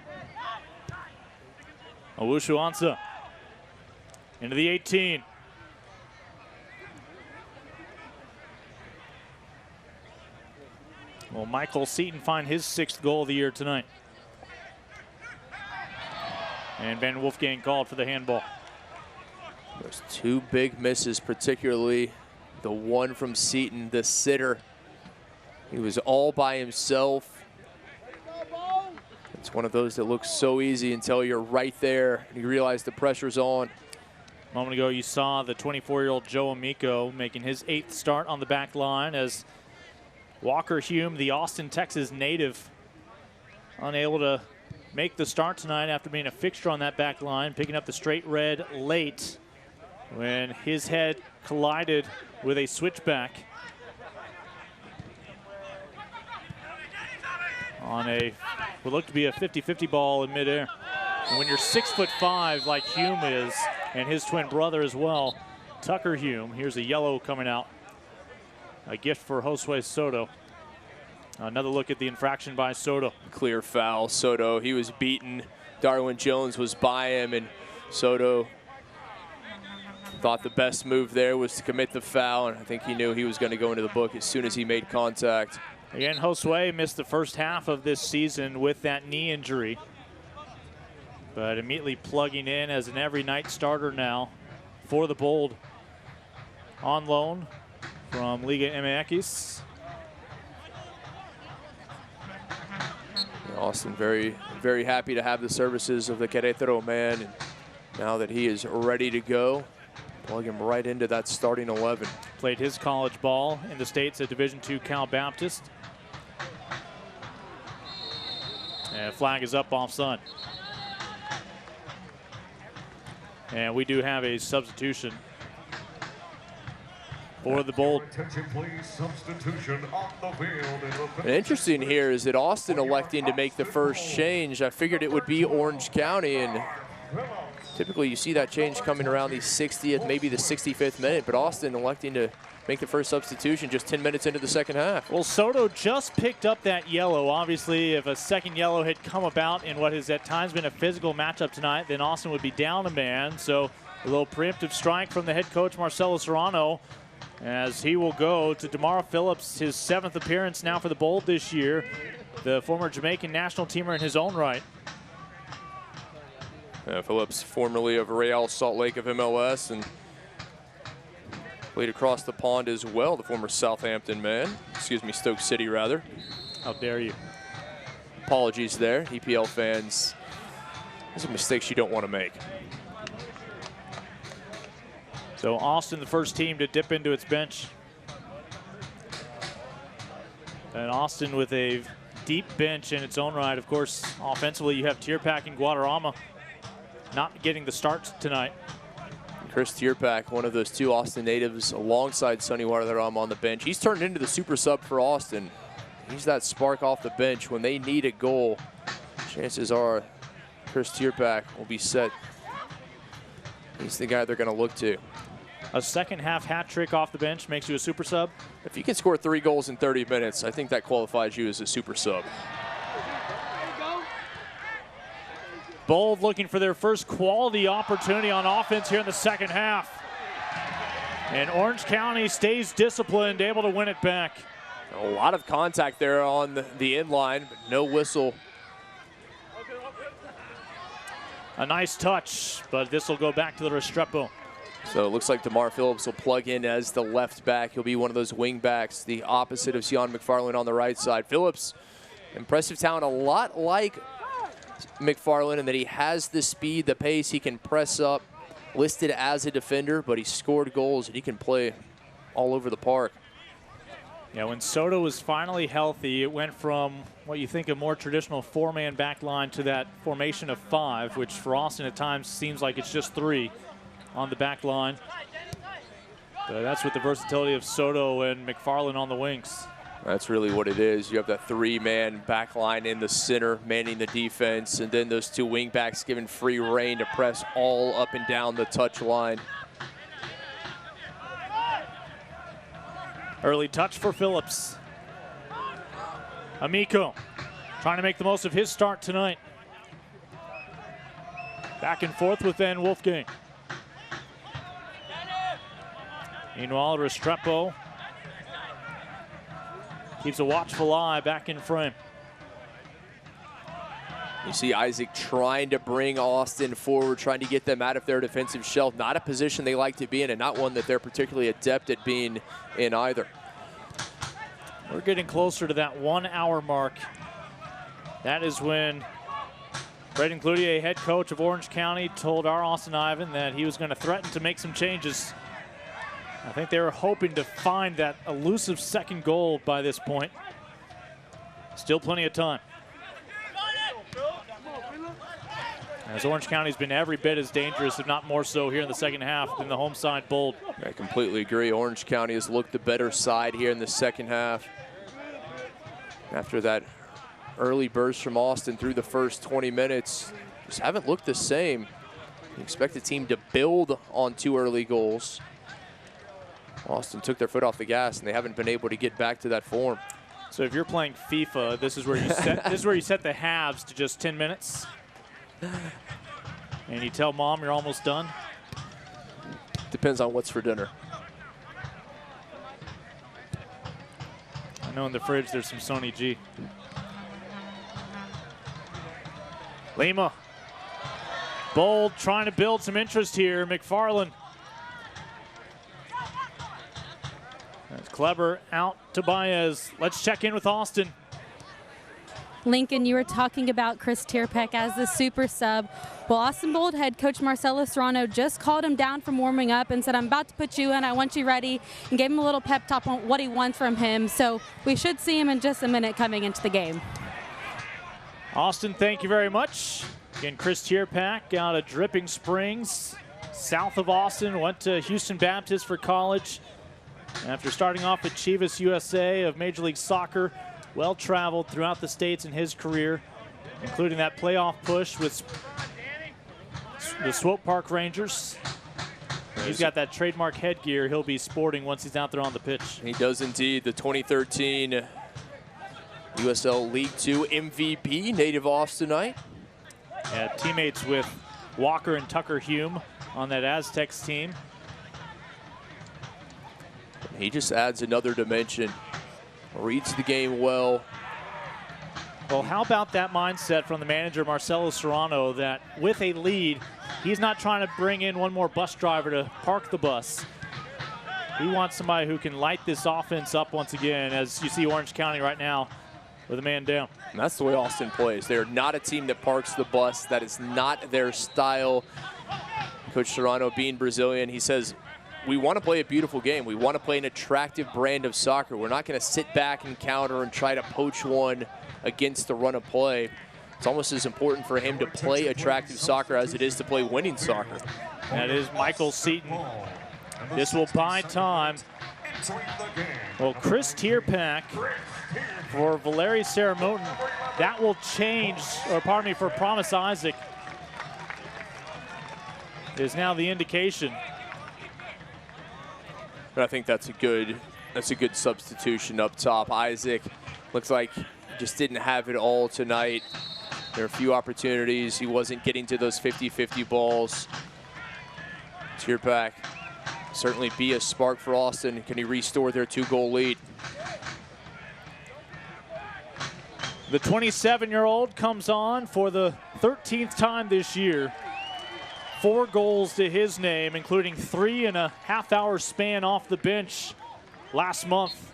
Owushu Ansah into the 18. Will Michael Seton find his 6th goal of the year tonight? And Van Wolfgang called for the handball. There's 2 big misses, particularly the one from Seton, the sitter. He was all by himself. It's one of those that looks so easy until you're right there and you realize the pressure's on. A moment ago, you saw the 24-year-old Joe Amico making his 8th start on the back line as Walker Hume, the Austin, Texas native, unable to make the start tonight after being a fixture on that back line, picking up the straight red late when his head collided with a switchback on a what looked to be a 50-50 ball in midair. And when you're 6'5" like Hume is, and his twin brother as well, Tucker Hume, here's a yellow coming out. A gift for Josue Soto. Another look at the infraction by Soto. Clear foul. Soto, he was beaten. Darwin Jones was by him, and Soto thought the best move there was to commit the foul, and I think he knew he was going to go into the book as soon as he made contact. Again, Josue missed the first half of this season with that knee injury, but immediately plugging in as an every night starter now for the Bold on loan from Liga MX. Austin very, very happy to have the services of the Querétaro man. And now that he is ready to go, plug him right into that starting 11. Played his college ball in the States at Division II Cal Baptist. And flag is up offside. And we do have a substitution for the Bold. Attention, please. Substitution on the field. And interesting here is that Austin electing to make the first change. I figured it would be Orange County, and typically you see that change coming around the 60th, maybe the 65th minute, but Austin electing to make the first substitution just 10 minutes into the second half. Well, Soto just picked up that yellow. Obviously, if a second yellow had come about in what has at times been a physical matchup tonight, then Austin would be down a man. So a little preemptive strike from the head coach, Marcelo Serrano, as he will go to Damara Phillips, his 7th appearance now for the Bold this year, the former Jamaican national teamer in his own right. Phillips, formerly of Real Salt Lake of MLS, and played across the pond as well, the former Southampton man. Excuse me, Stoke City, rather. How dare you. Apologies there, EPL fans. Those are mistakes you don't want to make. So Austin, the first team to dip into its bench. And Austin with a deep bench in its own right. Of course, offensively, you have Tierpak and Guadarrama not getting the starts tonight. Chris Tierpak, one of those two Austin natives alongside Sonny Guadarrama on the bench. He's turned into the super sub for Austin. He's that spark off the bench. When they need a goal, chances are Chris Tierpak will be set. He's the guy they're going to look to. A second half hat trick off the bench makes you a super sub? If you can score 3 goals in 30 minutes, I think that qualifies you as a super sub. Bold looking for their first quality opportunity on offense here in the second half. And Orange County stays disciplined, able to win it back. A lot of contact there on the end line, but no whistle. A nice touch, but this will go back to the Restrepo. So it looks like DeMar Phillips will plug in as the left back. He'll be one of those wing backs, the opposite of Sion McFarland on the right side. Phillips, impressive talent, a lot like McFarland in that he has the speed, the pace, he can press up, listed as a defender, but he scored goals and he can play all over the park. Yeah, when Soto was finally healthy, it went from what you think a more traditional 4-man back line to that formation of 5, which for Austin at times seems like it's just 3 on the back line. But that's with the versatility of Soto and McFarland on the wings. That's really what it is. You have that 3-man back line in the center, manning the defense, and then those 2 wing backs given free rein to press all up and down the touch line. Early touch for Phillips. Amico trying to make the most of his start tonight. Back and forth with Van Wolfgang. Meanwhile, Restrepo keeps a watchful eye back in frame. You see Isaac trying to bring Austin forward, trying to get them out of their defensive shelf. Not a position they like to be in, and not one that they're particularly adept at being in either. We're getting closer to that 1 hour mark. That is when Brayton Cloutier, head coach of Orange County, told our Austin Ivan that he was going to threaten to make some changes. I think they were hoping to find that elusive second goal by this point. Still plenty of time. As Orange County's been every bit as dangerous, if not more so, here in the second half than the home side Bold. I completely agree. Orange County has looked the better side here in the second half. After that early burst from Austin through the first 20 minutes, just haven't looked the same. You expect the team to build on 2 early goals. Austin took their foot off the gas, and they haven't been able to get back to that form. So if you're playing FIFA, this is where you set this is where you set the halves to just 10 minutes. And you tell mom you're almost done? Depends on what's for dinner. I know in the fridge there's some Sonny G. Lima. Bold trying to build some interest here. McFarland. That's clever out to Baez. Let's check in with Austin. Lincoln, you were talking about Chris Tierpak as the super sub. Well, Austin Bold head coach Marcelo Serrano just called him down from warming up and said, I'm about to put you in, I want you ready, and gave him a little pep talk on what he wants from him. So we should see him in just a minute coming into the game. Austin, thank you very much. Again, Chris Tierpak out of Dripping Springs, south of Austin, went to Houston Baptist for college. After starting off at Chivas USA of Major League Soccer, well-traveled throughout the states in his career, including that playoff push with the Swope Park Rangers. He's got that trademark headgear he'll be sporting once he's out there on the pitch. He does indeed. The 2013 USL League Two MVP, native Austinite. Yeah, teammates with Walker and Tucker Hume on that Aztecs team. He just adds another dimension. Reads the game well. Well, how about that mindset from the manager, Marcelo Serrano, that with a lead, he's not trying to bring in one more bus driver to park the bus. He wants somebody who can light this offense up once again, as you see Orange County right now with a man down. And that's the way Austin plays. They're not a team that parks the bus. That is not their style. Coach Serrano, being Brazilian, he says, we want to play a beautiful game. We want to play an attractive brand of soccer. We're not going to sit back and counter and try to poach one against the run of play. It's almost as important for him to play attractive soccer as it is to play winning soccer. That is Michael Seton. This will buy time. Well, Chris Tierpak for Valeri Saramotin. That will change, or pardon me, for Promise Isaac is now the indication. But I think that's a good substitution up top. Isaac looks like just didn't have it all tonight. There are a few opportunities. He wasn't getting to those 50-50 balls. Tierpak certainly be a spark for Austin. Can he restore their 2-goal lead? The 27-year-old comes on for the 13th time this year. 4 goals to his name, including 3 in a half-hour span off the bench last month.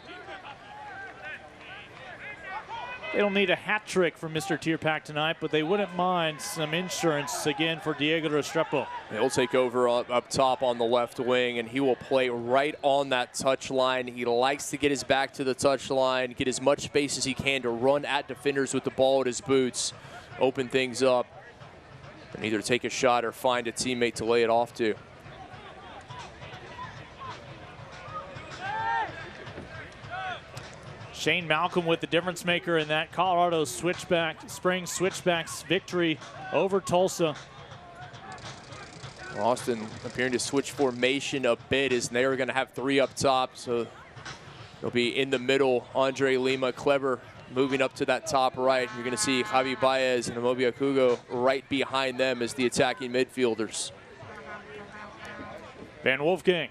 They don't need a hat trick from Mr. Tierpak tonight, but they wouldn't mind some insurance again for Diego Restrepo. He'll take over up top on the left wing, and he will play right on that touch line. He likes to get his back to the touch line, get as much space as he can to run at defenders with the ball at his boots, open things up, and either take a shot or find a teammate to lay it off to. Shane Malcolm with the difference maker in that Colorado spring switchbacks victory over Tulsa. Austin appearing to switch formation a bit as they are going to have 3 up top. So they'll be in the middle. Andre Lima, Clever moving up to that top right. You're going to see Javi Baez and Amobi Akugo right behind them as the attacking midfielders. Van Wolfgang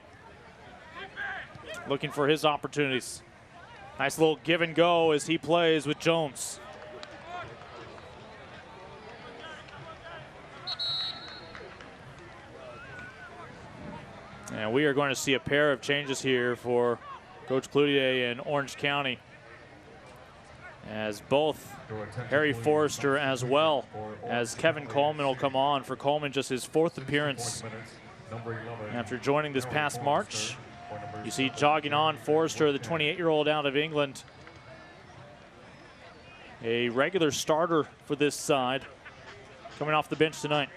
looking for his opportunities. Nice little give and go as he plays with Jones. And we are going to see a pair of changes here for Coach Cloutier in Orange County, as both Harry Forrester as well as Kevin Coleman will come on. For Coleman, just his 4th appearance after joining this past March. You see jogging on Forrester, the 28-year-old out of England. A regular starter for this side, coming off the bench tonight.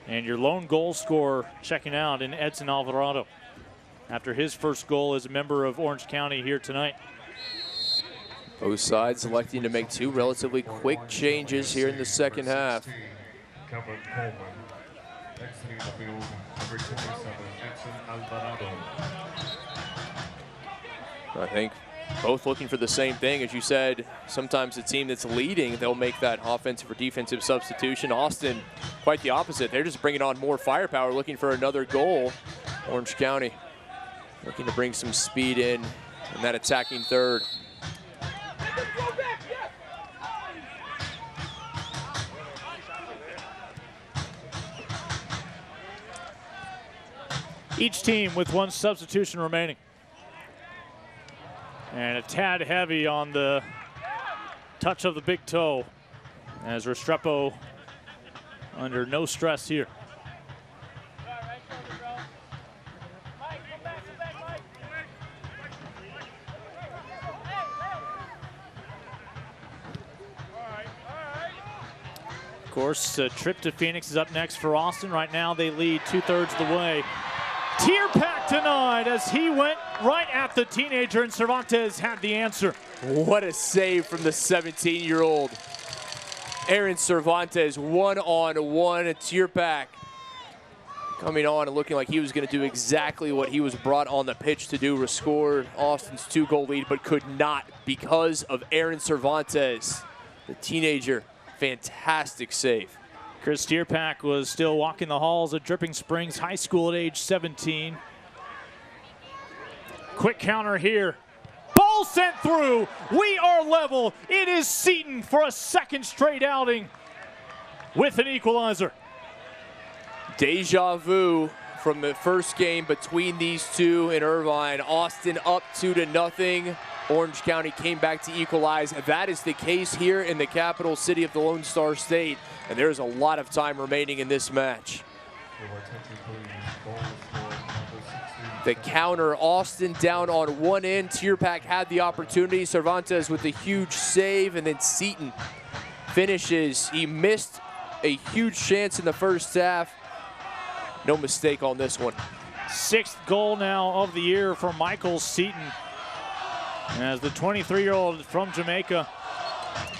And your lone goal scorer checking out in Edson Alvarado after his first goal as a member of Orange County here tonight. Both sides electing to make 2 relatively quick changes here in the second half. Kevin Coleman. Exiting the field, number 27, Edson Alvarado. I think both looking for the same thing. As you said, sometimes the team that's leading, they'll make that offensive or defensive substitution. Austin, quite the opposite. They're just bringing on more firepower, looking for another goal. Orange County looking to bring some speed in that attacking third. Each team with 1 substitution remaining. And a tad heavy on the touch of the big toe, as Restrepo under no stress here. Of course, a trip to Phoenix is up next for Austin. Right now they lead 2/3 of the way. Tierpak denied as he went right at the teenager, and Cervantes had the answer. What a save from the 17-year-old. Aaron Cervantes, 1-on-1. Tierpak coming on and looking like he was going to do exactly what he was brought on the pitch to do. Rescored Austin's 2-goal lead, but could not because of Aaron Cervantes, the teenager. Fantastic save. Chris Tierpak was still walking the halls of Dripping Springs High School at age 17. Quick counter here. Ball sent through. We are level. It is Seton for a 2nd straight outing with an equalizer. Deja vu from the first game between these two in Irvine. Austin up 2-0. Orange County came back to equalize. That is the case here in the capital city of the Lone Star State. And there's a lot of time remaining in this match. The counter, Austin down on one end. Tierpak had the opportunity. Cervantes with a huge save, and then Seton finishes. He missed a huge chance in the first half. No mistake on this one. 6th goal now of the year for Michael Seton, as the 23-year-old from Jamaica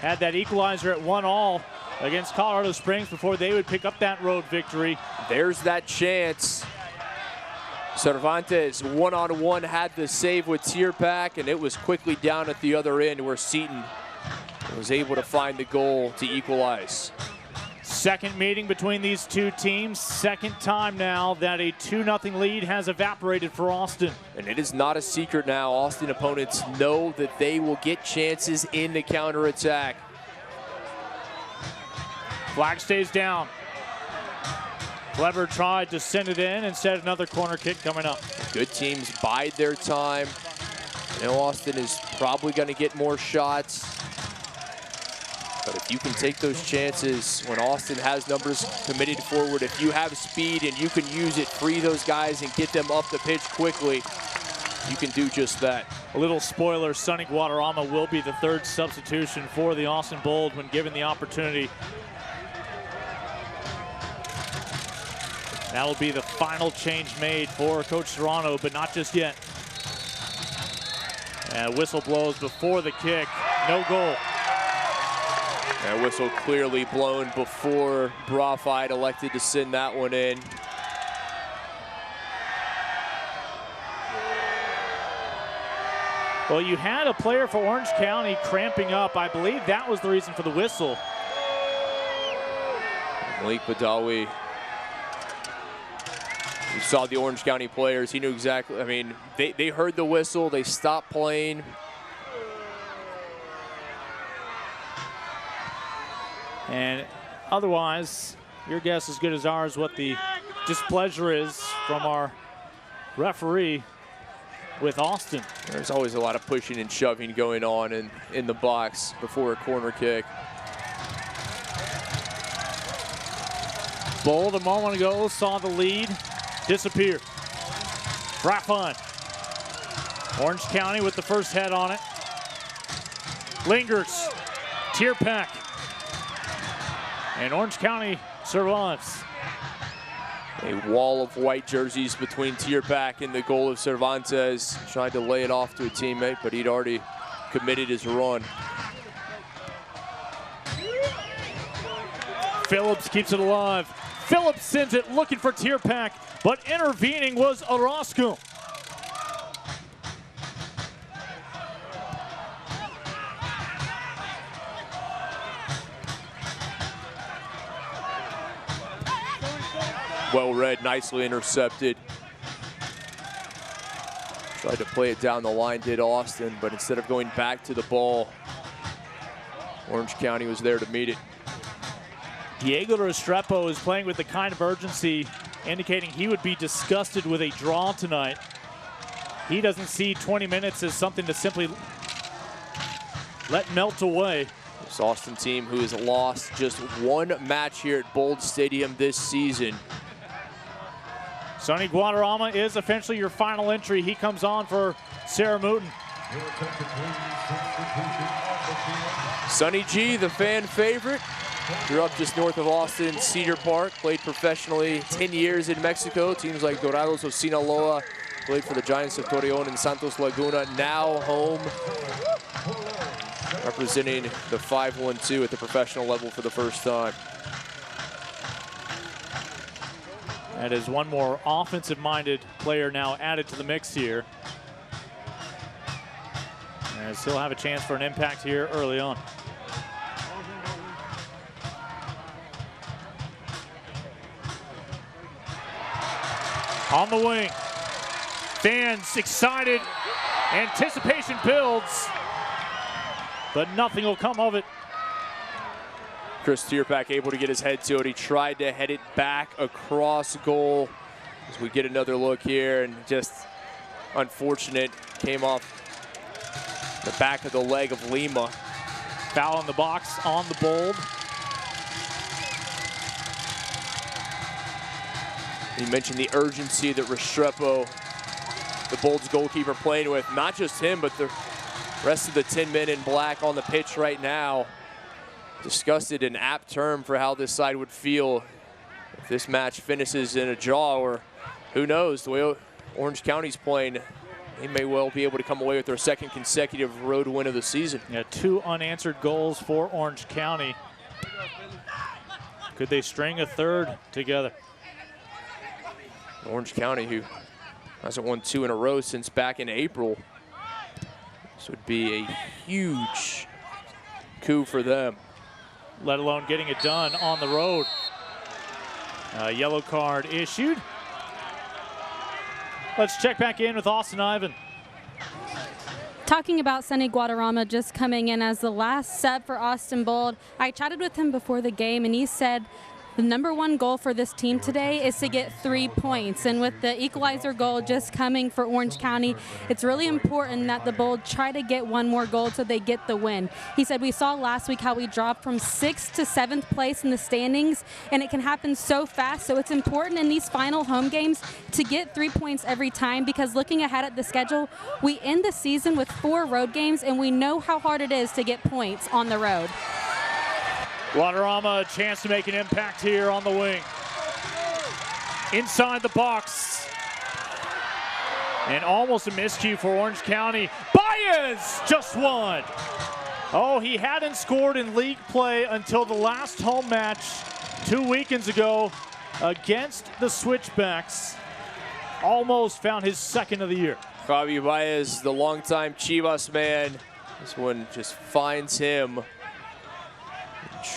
had that equalizer at 1-1 against Colorado Springs before they would pick up that road victory. There's that chance. Cervantes one-on-one had the save with Tierpak, and it was quickly down at the other end where Seton was able to find the goal to equalize. Second meeting between these two teams. Second time now that a 2-0 lead has evaporated for Austin. And it is not a secret now. Austin opponents know that they will get chances in the counterattack. Flag stays down. Clever tried to send it in. Instead, another corner kick coming up. Good teams bide their time. I know Austin is probably going to get more shots. But if you can take those chances when Austin has numbers committed forward, if you have speed and you can use it, free those guys and get them up the pitch quickly, you can do just that. A little spoiler, Sonny Guadarrama will be the 3rd substitution for the Austin Bold when given the opportunity. That'll be the final change made for Coach Serrano, but not just yet. And whistle blows before the kick. No goal. That whistle clearly blown before Brafide elected to send that one in. Well, you had a player for Orange County cramping up. I believe that was the reason for the whistle. Malik Badawi. You saw the Orange County players. He knew exactly. I mean, they heard the whistle. They stopped playing. And otherwise, your guess is as good as ours what the displeasure is from our referee with Austin. There's always a lot of pushing and shoving going on in the box before a corner kick. Bold a moment ago saw the lead disappear. Raffon. Orange County with the first head on it. Lingers. Tierpak. And Orange County Cervantes. A wall of white jerseys between Tierpak and the goal of Cervantes. Tried to lay it off to a teammate, but he'd already committed his run. Phillips keeps it alive. Phillips sends it looking for Tierpak, but intervening was Orozco. Well read, nicely intercepted. Tried to play it down the line, did Austin, but instead of going back to the ball, Orange County was there to meet it. Diego Restrepo is playing with the kind of urgency indicating he would be disgusted with a draw tonight. He doesn't see 20 minutes as something to simply let melt away. This Austin team who has lost just one match here at Bold Stadium this season. Sonny Guadarrama is officially your final entry. He comes on for Sarah Mooten. Sonny G, the fan favorite. Grew up just north of Austin, Cedar Park. Played professionally 10 years in Mexico. Teams like Dorados of Sinaloa. Played for the Giants of Torreon and Santos Laguna. Now home, representing the 5-1-2 at the professional level for the first time. That is one more offensive-minded player now added to the mix here. As he'll have a chance for an impact here early on. On the wing. Fans excited. Anticipation builds. But nothing will come of it. Chris Tierpak able to get his head to it. He tried to head it back across goal. As we get another look here, and just unfortunate, came off the back of the leg of Lima. Foul in the box on the Bold. You mentioned the urgency that Restrepo, the Bold's goalkeeper, playing with. Not just him, but the rest of the 10 men in black on the pitch right now. discussed it, an apt term for how this side would feel if this match finishes in a draw, or who knows, the way Orange County's playing, they may well be able to come away with their second consecutive road win of the season. Yeah, 2 unanswered goals for Orange County. Could they string a third together? Orange County, who hasn't won 2 in a row since back in April. This would be a huge coup for them. Let alone getting it done on the road. Yellow card issued. Let's check back in with Austin Ivan. Talking about Sonny Guadarrama just coming in as the last sub for Austin Bold, I chatted with him before the game, and he said the #1 goal for this team today is to get 3 points. And with the equalizer goal just coming for Orange County, it's really important that the Bold try to get 1 more goal so they get the win. He said, we saw last week how we dropped from 6th to 7th place in the standings, and it can happen so fast. So it's important in these final home games to get 3 points every time, because looking ahead at the schedule, we end the season with 4 road games, and we know how hard it is to get points on the road. Guadarrama, a chance to make an impact here on the wing. Inside the box. And almost a miscue for Orange County. Baez just won. Oh, he hadn't scored in league play until the last home match 2 weekends ago against the Switchbacks. Almost found his second of the year. Javi Baez, the longtime Chivas man. This one just finds him.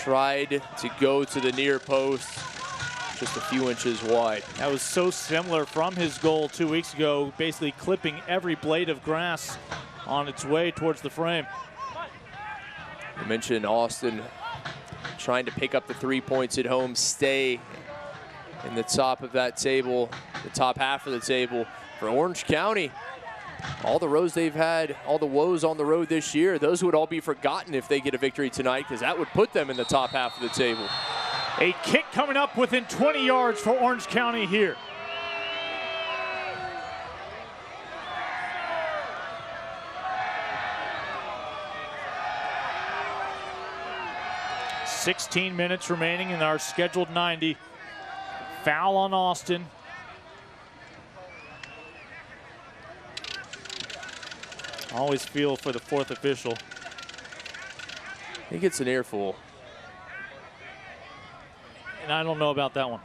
Tried to go to the near post, just a few inches wide. That was so similar from his goal 2 weeks ago, basically clipping every blade of grass on its way towards the frame. You mentioned Austin trying to pick up the 3 points at home, stay in the top of that table, the top half of the table. For Orange County, all the roads they've had, all the woes on the road this year, those would all be forgotten if they get a victory tonight, because that would put them in the top half of the table. A kick coming up within 20 yards for Orange County here. .16 minutes remaining in our scheduled 90. Foul on Austin. Always feel for the 4th official. He gets an earful. And I don't know about that one.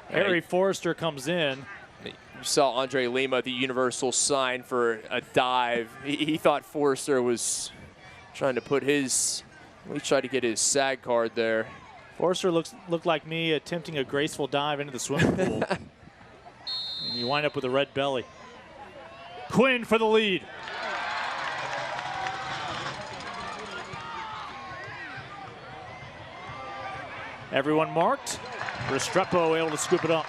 Harry Forrester comes in. You saw Andre Lima at the Universal sign for a dive. He thought Forrester was trying to put his, he tried to get his SAG card there. Forrester looked like me attempting a graceful dive into the swimming pool. And you wind up with a red belly. Quinn for the lead. Everyone marked. Restrepo able to scoop it up.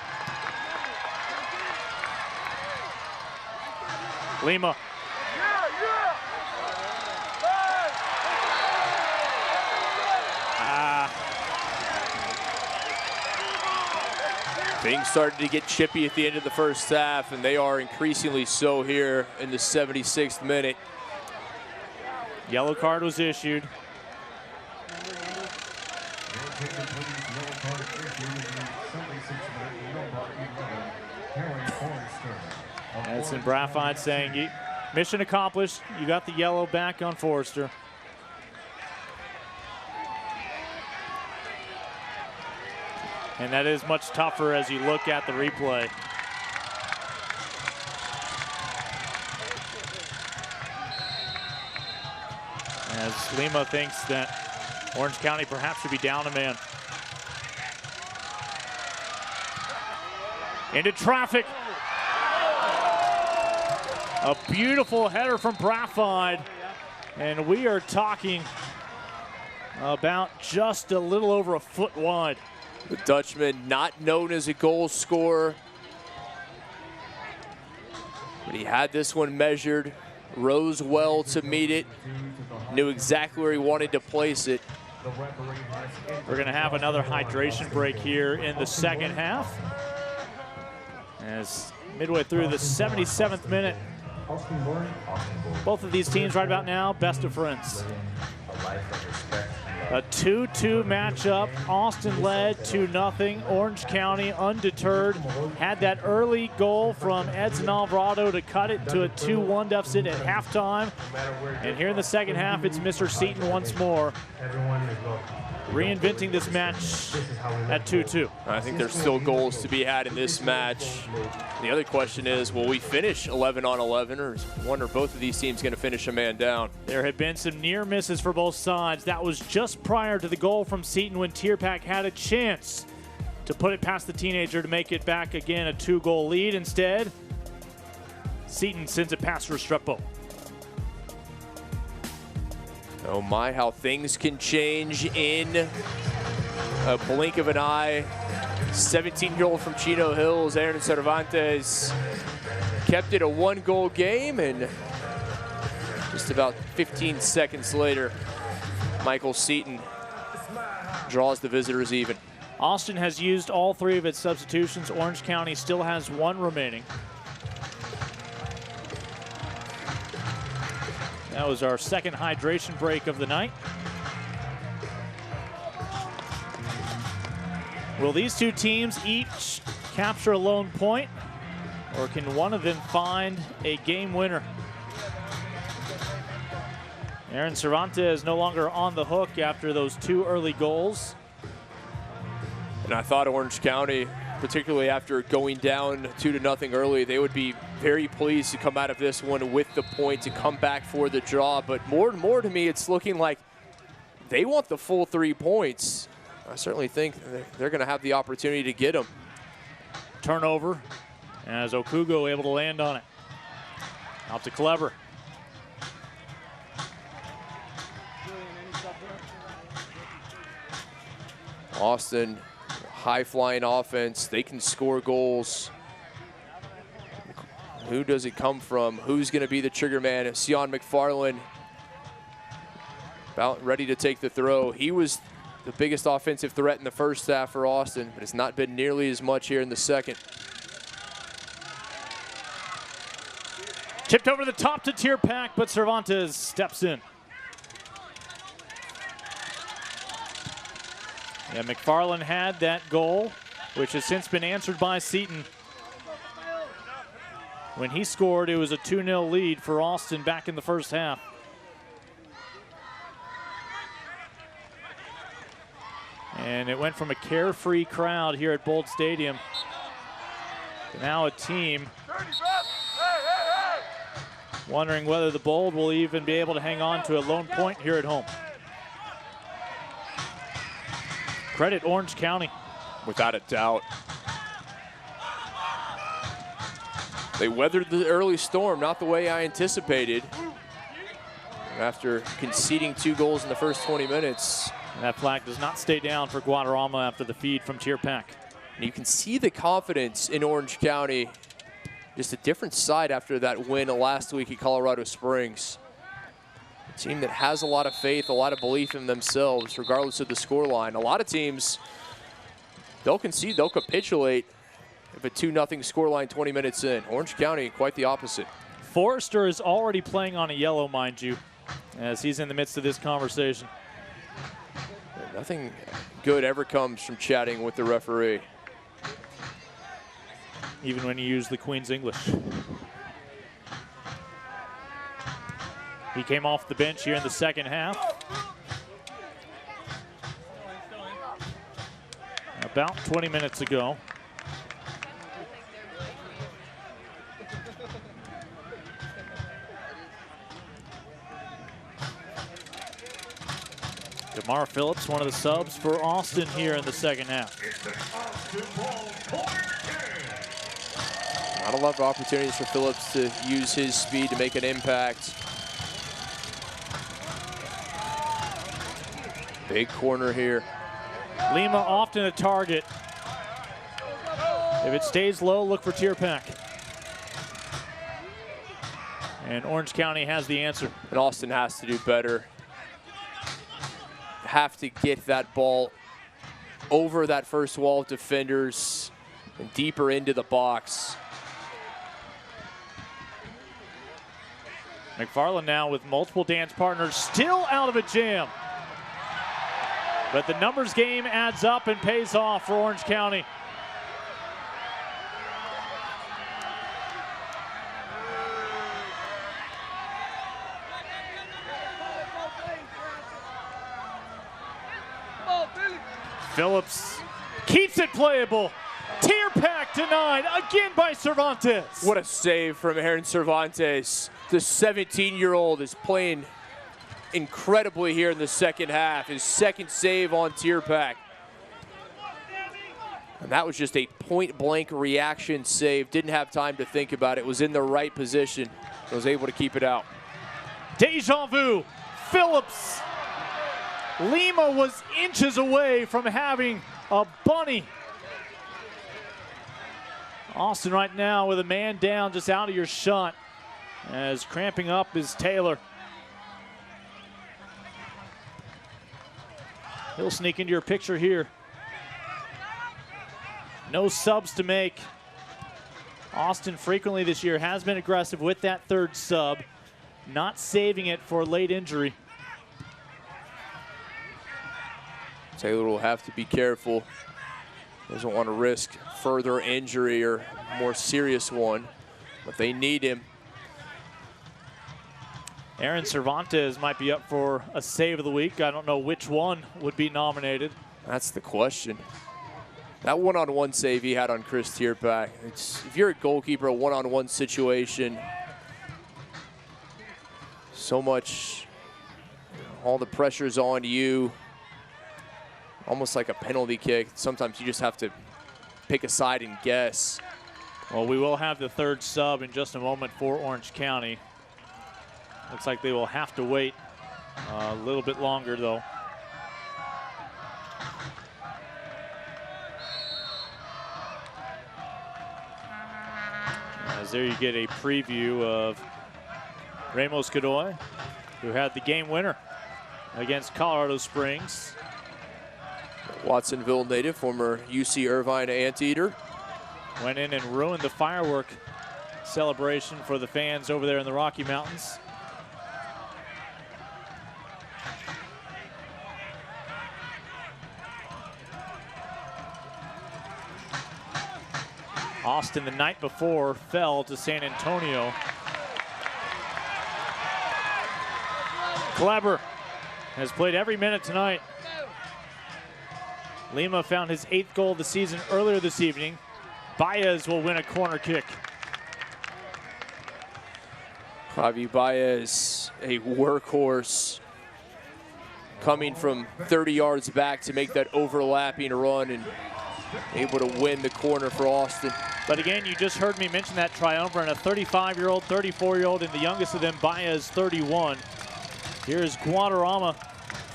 Lima. Things started to get chippy at the end of the first half, and they are increasingly so here in the 76th minute. Yellow card was issued. Edson Braffine saying, mission accomplished. You got the yellow back on Forrester. And that is much tougher as you look at the replay. As Lima thinks that Orange County perhaps should be down a man. Into traffic. A beautiful header from Braffine. And we are talking about just a little over a foot wide. The Dutchman, not known as a goal scorer, but he had this one measured, rose well to meet it, knew exactly where he wanted to place it. We're going to have another hydration break here in the second half. As midway through the 77th minute, both of these teams right about now, best of friends. A life of respect and love. A 2-2 matchup. Austin led 2-0. Orange County undeterred. Had that early goal from Edson Alvarado to cut it to a 2-1 deficit at halftime. And here in the second half, it's Mr. Seton once more, reinventing this match at 2-2. I think there's still goals to be had in this match. The other question is, will we finish 11 on 11, or is one or both of these teams going to finish a man down? There had been some near misses for both sides. That was just prior to the goal from Seton when Tierpak had a chance to put it past the teenager to make it back again a 2-goal lead. Instead, Seton sends it past Restrepo. Oh my, how things can change in a blink of an eye. 17-year-old from Chino Hills, Aaron Cervantes, kept it a 1-goal game, and just about 15 seconds later, Michael Seton draws the visitors even. Austin has used all 3 of its substitutions. Orange County still has 1 remaining. That was our second hydration break of the night. Will these two teams each capture a lone point, or can one of them find a game winner? Aaron Cervantes no longer on the hook after those 2 early goals. And I thought Orange County, particularly after going down 2-0 early, they would be very pleased to come out of this one with the point, to come back for the draw. But more and more to me, it's looking like they want the full 3 points. I certainly think they're going to have the opportunity to get them. Turnover as Okugo able to land on it. Out to Clever. Austin, high-flying offense. They can score goals. Who does it come from? Who's going to be the trigger man? Sion McFarland about ready to take the throw. He was the biggest offensive threat in the first half for Austin, but it's not been nearly as much here in the second. Tipped over the top to Tierpak, but Cervantes steps in. Yeah, McFarland had that goal, which has since been answered by Seton. When he scored, it was a 2-0 lead for Austin back in the first half. And it went from a carefree crowd here at Bold Stadium to now a team wondering whether the Bold will even be able to hang on to a lone point here at home. Credit Orange County. Without a doubt. They weathered the early storm, not the way I anticipated. After conceding 2 goals in the first 20 minutes. And that flag does not stay down for Guadarrama after the feed from Tierpak. And you can see the confidence in Orange County. Just a different side after that win last week at Colorado Springs. A team that has a lot of faith, a lot of belief in themselves, regardless of the scoreline. A lot of teams, they'll concede, they'll capitulate if a 2-0 scoreline 20 minutes in. Orange County, quite the opposite. Forrester is already playing on a yellow, mind you, as he's in the midst of this conversation. Nothing good ever comes from chatting with the referee. Even when you use the Queen's English. He came off the bench here in the second half. About 20 minutes ago. DeMar Phillips, one of the subs for Austin here in the second half. Not a lot of opportunities for Phillips to use his speed to make an impact. Big corner here. Lima often a target. If it stays low, look for Tierpak. And Orange County has the answer. And Austin has to do better. Have to get that ball over that first wall of defenders and deeper into the box. McFarland now with multiple dance partners, still out of a jam. But the numbers game adds up and pays off for Orange County. Phillips keeps it playable. Tier pack denied again by Cervantes. What a save from Aaron Cervantes. The 17-year-old is playing incredibly here in the second half. His second save on tier pack. And that was just a point-blank reaction save. Didn't have time to think about it. Was in the right position. Was able to keep it out. Deja vu. Phillips. Lima was inches away from having a bunny. Austin right now with a man down just out of your shot. As cramping up is Taylor. He'll sneak into your picture here. No subs to make. Austin frequently this year has been aggressive with that third sub, not saving it for late injury. Taylor will have to be careful. Doesn't want to risk further injury or more serious one, but they need him. Aaron Cervantes might be up for a save of the week. I don't know which one would be nominated. That's the question. That one-on-one save he had on Chris Tierpak. If you're a goalkeeper, a one-on-one situation, so much, all the pressure's on you. Almost like a penalty kick. Sometimes you just have to pick a side and guess. Well, we will have the third sub in just a moment for Orange County. Looks like they will have to wait a little bit longer, though. As there you get a preview of Ramos Godoy, who had the game winner against Colorado Springs. Watsonville native, former UC Irvine Anteater. Went in and ruined the firework celebration for the fans over there in the Rocky Mountains. Austin the night before fell to San Antonio. Kleber has played every minute tonight. Lima found his 8th goal of the season earlier this evening. Baez will win a corner kick. Javi Baez, a workhorse, coming from 30 yards back to make that overlapping run and able to win the corner for Austin. But again, you just heard me mention that triumvirate, a 35-year-old, 34-year-old, and the youngest of them, Baez, 31. Here's Guadarrama,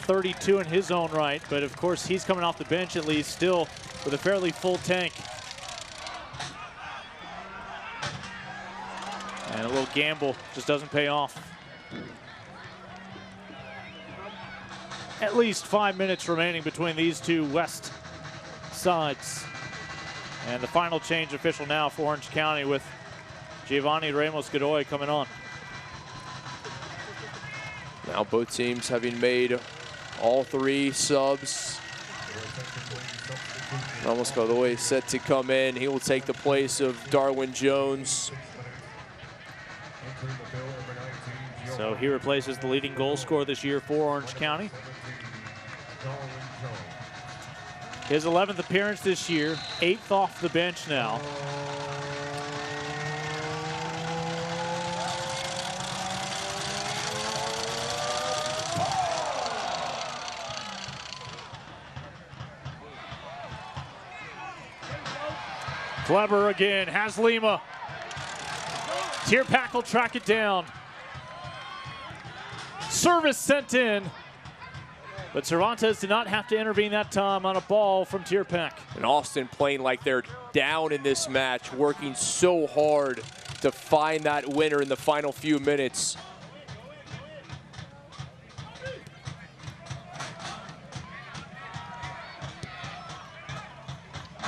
32 in his own right, but of course he's coming off the bench at least, still with a fairly full tank. And a little gamble just doesn't pay off. At least 5 minutes remaining between these two west sides. And the final change official now for Orange County with Giovanni Ramos Godoy coming on. Now both teams having made all 3 subs. Ramos Godoy set to come in. He will take the place of Darwin Jones. So he replaces the leading goal scorer this year for Orange County. His 11th appearance this year, 8th off the bench now. Kleber again, has Lima. Tierpak will track it down. Service sent in. But Cervantes did not have to intervene that time on a ball from Tierpak. And Austin playing like they're down in this match, working so hard to find that winner in the final few minutes.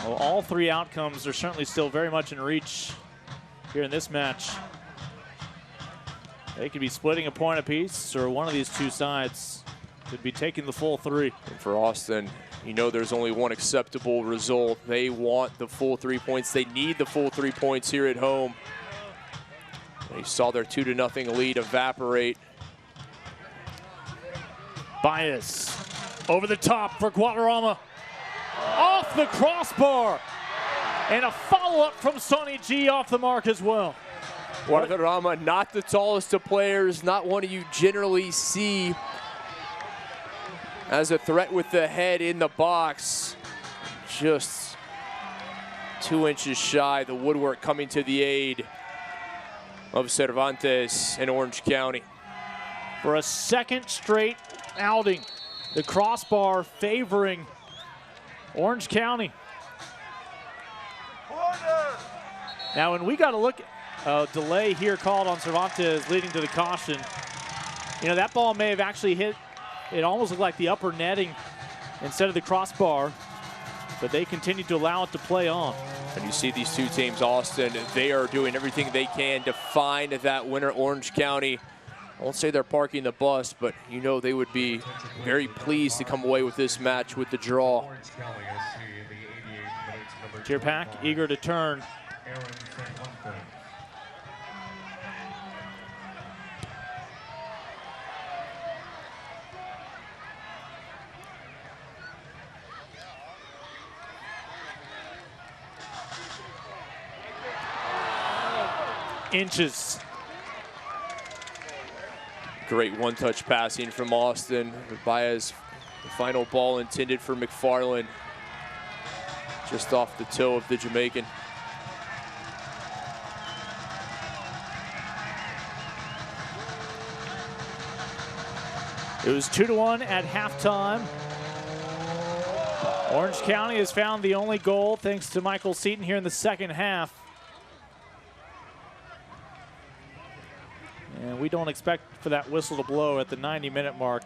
Well, all 3 outcomes are certainly still very much in reach here in this match. They could be splitting a point apiece, or one of these two sides Could be taking the full 3. And for Austin, you know there's only one acceptable result. They want the full 3 points. They need the full 3 points here at home. They saw their 2-0 lead evaporate. Baez over the top for Guadarrama. Off the crossbar. And a follow-up from Sonny G off the mark as well. Guadarrama, not the tallest of players, not one you generally see as a threat with the head in the box. Just 2 inches shy, the woodwork coming to the aid of Cervantes in Orange County. For a second straight outing, the crossbar favoring Orange County. Now, when we got to look, delay here called on Cervantes leading to the caution. You know, that ball may have actually hit, it almost looked like the upper netting instead of the crossbar, but they continue to allow it to play on. And you see these 2 teams, Austin, they are doing everything they can to find that winner. Orange County, I won't say they're parking the bus, but you know they would be very pleased to come away with this match with the draw. Tierpak eager to turn. Inches. Great one-touch passing from Austin. Baez, the final ball intended for McFarland. Just off the toe of the Jamaican. It was 2-1 at halftime. Orange County has found the only goal thanks to Michael Seton here in the second half. And we don't expect for that whistle to blow at the 90-minute mark.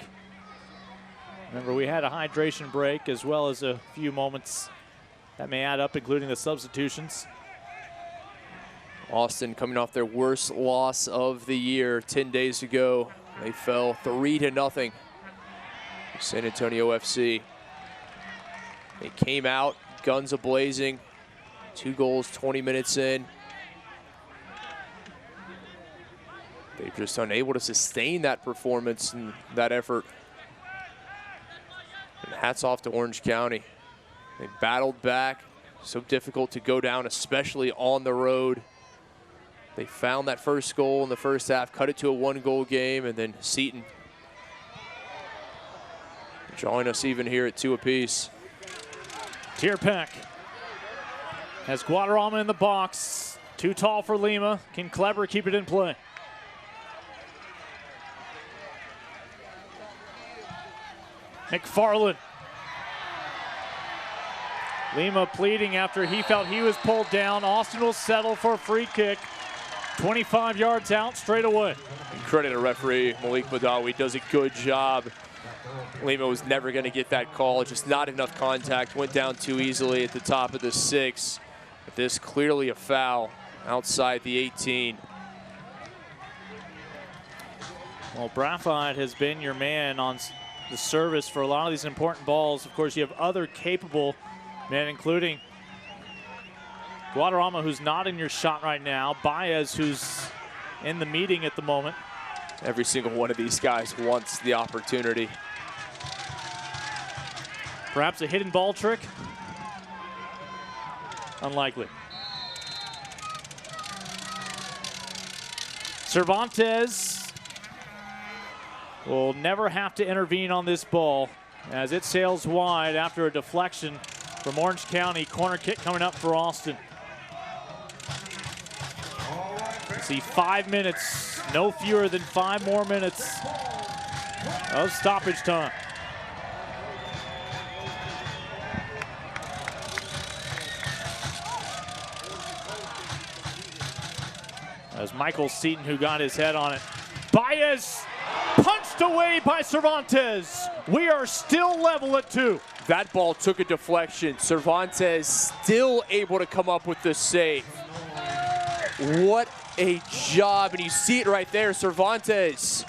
Remember, we had a hydration break as well as a few moments that may add up, including the substitutions. Austin coming off their worst loss of the year 10 days ago. They fell 3-0 San Antonio FC. They came out, guns a-blazing, 2 goals 20 minutes in. They're just unable to sustain that performance and that effort. And hats off to Orange County. They battled back. So difficult to go down, especially on the road. They found that first goal in the first half, cut it to a 1-goal game, and then Seton drawing us even here at 2 apiece. Tierpak has Guadarrama in the box. Too tall for Lima. Can Kleber keep it in play? McFarland. Lima pleading after he felt he was pulled down. Austin will settle for a free kick. 25 yards out straight away. Credit to referee Malik Badawi, does a good job. Lima was never going to get that call. Just not enough contact. Went down too easily at the top of the 6. But this clearly a foul outside the 18. Well, Braffide has been your man on the service for a lot of these important balls. Of course, you have other capable men, including Guadarrama, who's not in your shot right now. Baez, who's in the meeting at the moment. Every single one of these guys wants the opportunity. Perhaps a hidden ball trick? Unlikely. Cervantes will never have to intervene on this ball as it sails wide after a deflection from Orange County. Corner kick coming up for Austin. See 5 minutes, no fewer than 5 more minutes of stoppage time. As Michael Seton, who got his head on it. Baez punched away by Cervantes. We are still level at 2. That ball took a deflection. Cervantes still able to come up with the save. What a job, and you see it right there. Cervantes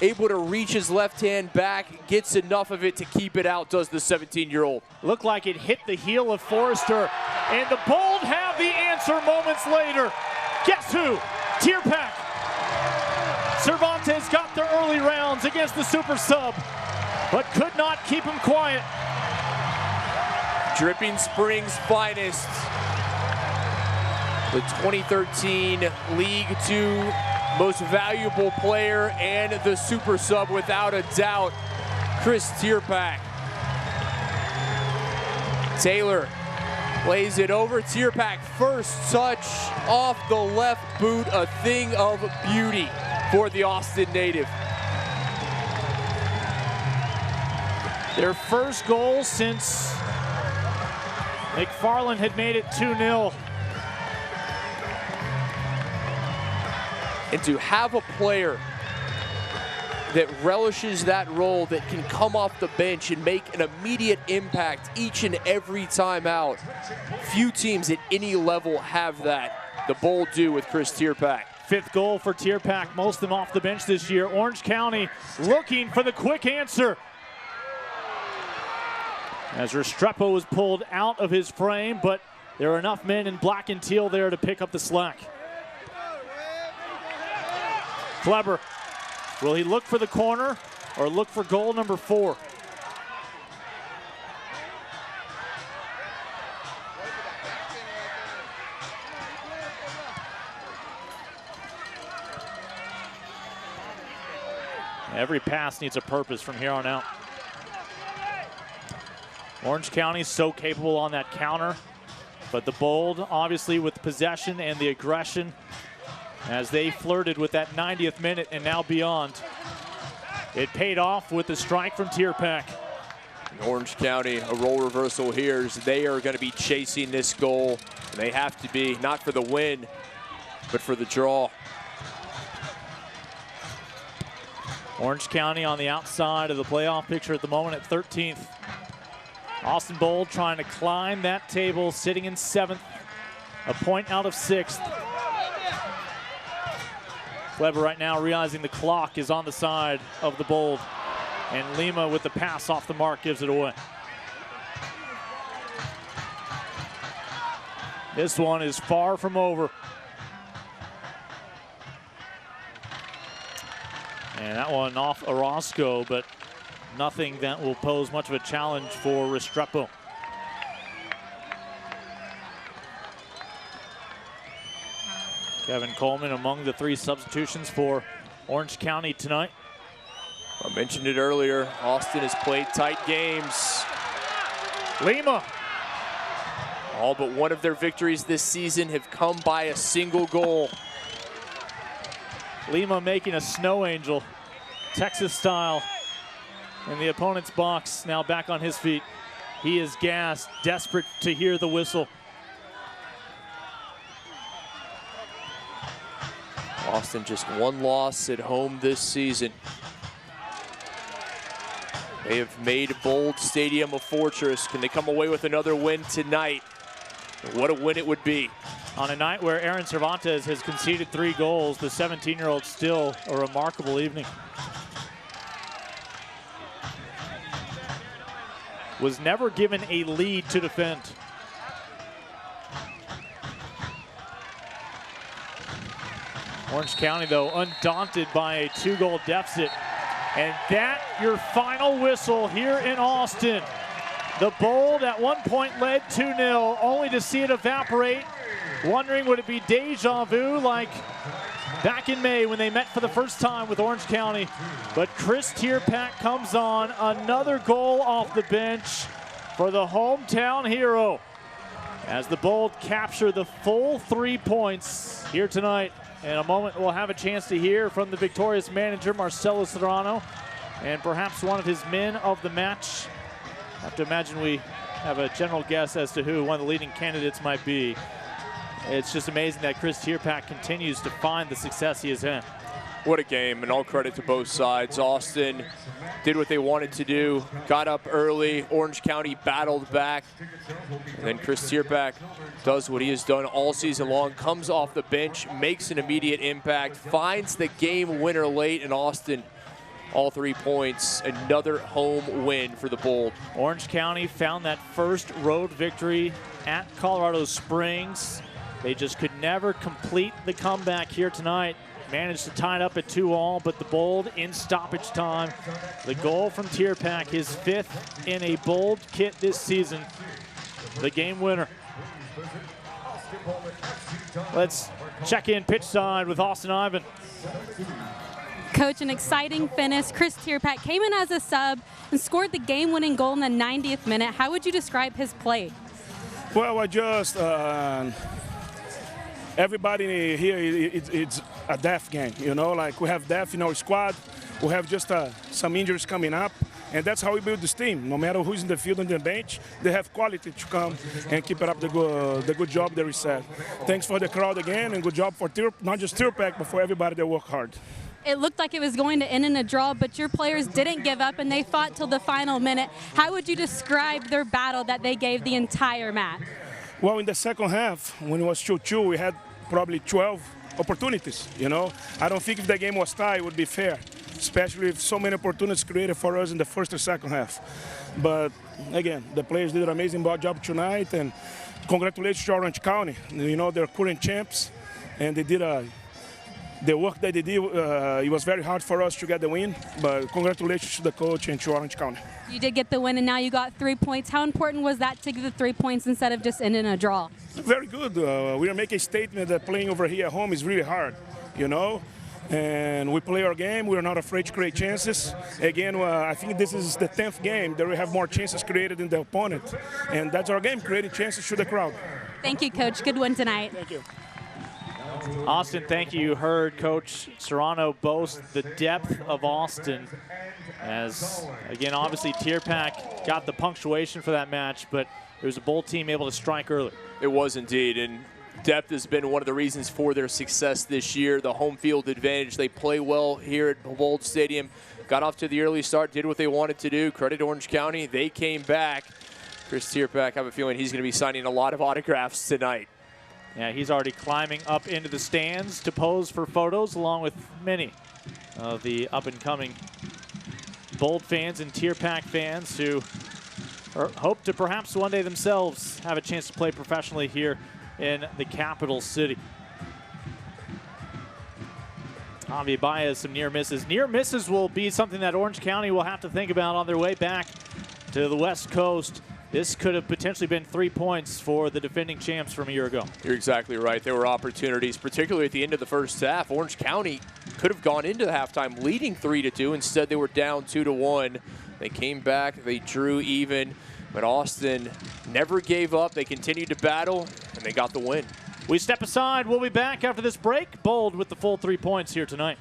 able to reach his left hand back, gets enough of it to keep it out, does the 17-year-old. Looked like it hit the heel of Forrester, and the Bold have the answer moments later. Guess who? Tierpak. Cervantes got the early rounds against the super sub, but could not keep him quiet. Dripping Springs finest. The 2013 League Two most valuable player and the super sub without a doubt, Chris Tierpak. Taylor plays it over. Tierpak first touch off the left boot, a thing of beauty for the Austin native. Their first goal since McFarland had made it 2-0. And to have a player that relishes that role, that can come off the bench and make an immediate impact each and every time out. Few teams at any level have that. The Bold do with Chris Tierpak. Fifth goal for Tierpak, most of them off the bench this year. Orange County looking for the quick answer. As Restrepo was pulled out of his frame, but there are enough men in black and teal there to pick up the slack. Kleber, will he look for the corner or look for goal number 4? Every pass needs a purpose from here on out. Orange County so capable on that counter, but the Bold obviously with possession and the aggression as they flirted with that 90th minute and now beyond. It paid off with the strike from Tierpak. Orange County, a role reversal here as they are going to be chasing this goal. They have to be, not for the win, but for the draw. Orange County on the outside of the playoff picture at the moment at 13th. Austin Bold trying to climb that table, sitting in 7th, a point out of 6th. Kleber right now realizing the clock is on the side of the Bold, and Lima with the pass off the mark gives it away. This one is far from over. And that one off Orozco, but nothing that will pose much of a challenge for Restrepo. Kevin Coleman among the 3 substitutions for Orange County tonight. I mentioned it earlier, Austin has played tight games. Lima. All but one of their victories this season have come by a single goal. Lima making a snow angel, Texas style, in the opponent's box, now back on his feet. He is gassed, desperate to hear the whistle. Austin just one loss at home this season. They have made Bold Stadium a fortress. Can they come away with another win tonight? What a win it would be. On a night where Aaron Cervantes has conceded 3 goals, the 17-year-old still a remarkable evening. Was never given a lead to defend. Orange County, though, undaunted by a 2-goal deficit. And that, your final whistle here in Austin. The Bold at one point led 2-0, only to see it evaporate. Wondering, would it be deja vu like back in May when they met for the first time with Orange County? But Chris Tierpak comes on, another goal off the bench for the hometown hero. As the Bold capture the full 3 points here tonight. In a moment, we'll have a chance to hear from the victorious manager, Marcelo Serrano, and perhaps one of his men of the match. I have to imagine we have a general guess as to who one of the leading candidates might be. It's just amazing that Chris Tierpak continues to find the success he has had. What a game, and all credit to both sides. Austin did what they wanted to do, got up early. Orange County battled back. And then Chris Tierpak does what he has done all season long, comes off the bench, makes an immediate impact, finds the game winner late, and Austin all 3 points. Another home win for the Bold. Orange County found that first road victory at Colorado Springs. They just could never complete the comeback here tonight. Managed to tie it up at 2-all, but the Bold in stoppage time. The goal from Tierpak, his 5th in a Bold kit this season. The game winner. Let's check in pitch side with Austin Ivan. Coach, an exciting finish. Chris Tierpak came in as a sub and scored the game-winning goal in the 90th minute. How would you describe his play? Well, I just everybody here, it's a depth game, you know, like we have depth in our squad. We have just some injuries coming up, and that's how we build this team. No matter who's in the field and the bench, they have quality to come and keep it up the good job that we said. Thanks for the crowd again, and good job for not just Tierpak, but for everybody that worked hard. It looked like it was going to end in a draw, but your players didn't give up, and they fought till the final minute. How would you describe their battle that they gave the entire match? Well, in the second half, when it was 2-2, we had probably 12 opportunities, you know. I don't think if the game was tied, it would be fair, especially with so many opportunities created for us in the first or second half. But again, the players did an amazing job tonight, and congratulations to Orange County. You know, they're current champs, and they did the work that they did. It was very hard for us to get the win, but congratulations to the coach and to Orange County. You did get the win, and now you got 3 points. How important was that to get the 3 points instead of just ending a draw? Very good. We are making a statement that playing over here at home is really hard, you know. And we play our game. We are not afraid to create chances. Again, I think this is the 10th game that we have more chances created than the opponent. And that's our game, creating chances to the crowd. Thank you, Coach. Good win tonight. Thank you. Austin, thank you. You heard Coach Serrano boast the depth of Austin. As, again, obviously Tierpak got the punctuation for that match, but it was a Bold team able to strike early. It was indeed, and depth has been one of the reasons for their success this year. The home field advantage. They play well here at Bold Stadium. Got off to the early start, did what they wanted to do. Credit Orange County. They came back. Chris Tierpak, I have a feeling he's going to be signing a lot of autographs tonight. Yeah, he's already climbing up into the stands to pose for photos, along with many of the up-and-coming Bold fans and Tierpak fans who hope to perhaps one day themselves have a chance to play professionally here in the capital city. Javi Baez, some near misses. Near misses will be something that Orange County will have to think about on their way back to the West Coast. This could have potentially been 3 points for the defending champs from a year ago. You're exactly right. There were opportunities, particularly at the end of the first half. Orange County could have gone into the halftime leading 3-2. Instead, they were down 2-1. They came back, they drew even, but Austin never gave up. They continued to battle, and they got the win. We step aside. We'll be back after this break. Bold with the full 3 points here tonight.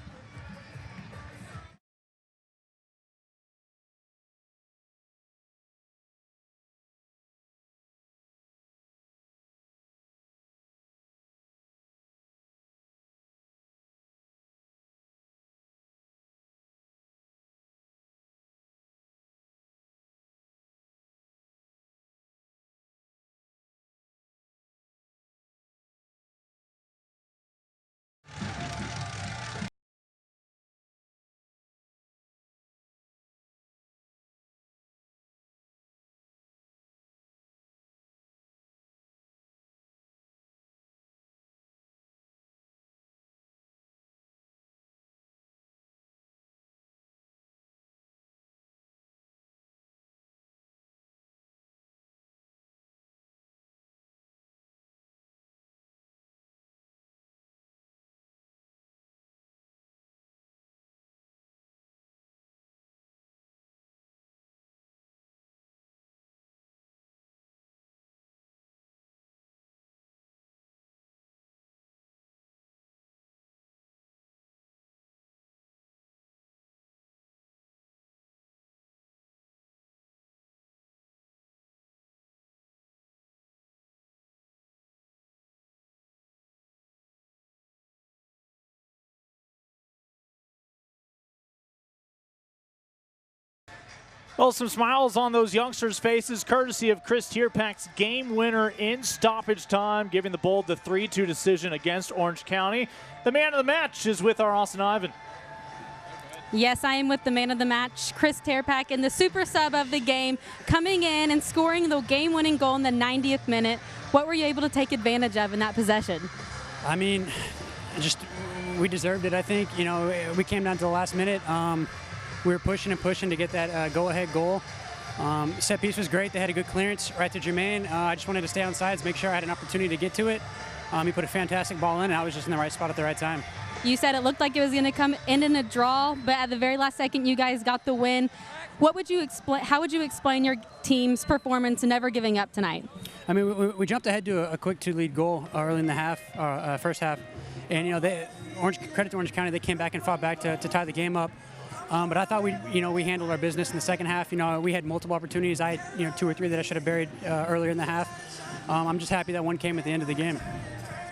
Well, some smiles on those youngsters' faces, courtesy of Chris Tierpak's game winner in stoppage time, giving the Bold the 3-2 decision against Orange County. The man of the match is with our Austin Ivan. Yes, I am with the man of the match, Chris Tierpak, and the super sub of the game, coming in and scoring the game-winning goal in the 90th minute. What were you able to take advantage of in that possession? I mean, we deserved it, I think. You know, we came down to the last minute. We were pushing and pushing to get that go-ahead goal. Set piece was great. They had a good clearance right to Jermaine. I just wanted to stay on sides, make sure I had an opportunity to get to it. He put a fantastic ball in, and I was just in the right spot at the right time. You said it looked like it was going to come in a draw, but at the very last second, you guys got the win. What would you explain? How would you explain your team's performance and never giving up tonight? I mean, we jumped ahead to a quick 2-lead goal early in the first half, and you know, credit to Orange County, they came back and fought back to tie the game up. But I thought we handled our business in the second half. You know, we had multiple opportunities. I had 2 or 3 that I should have buried earlier in the half. I'm just happy that one came at the end of the game.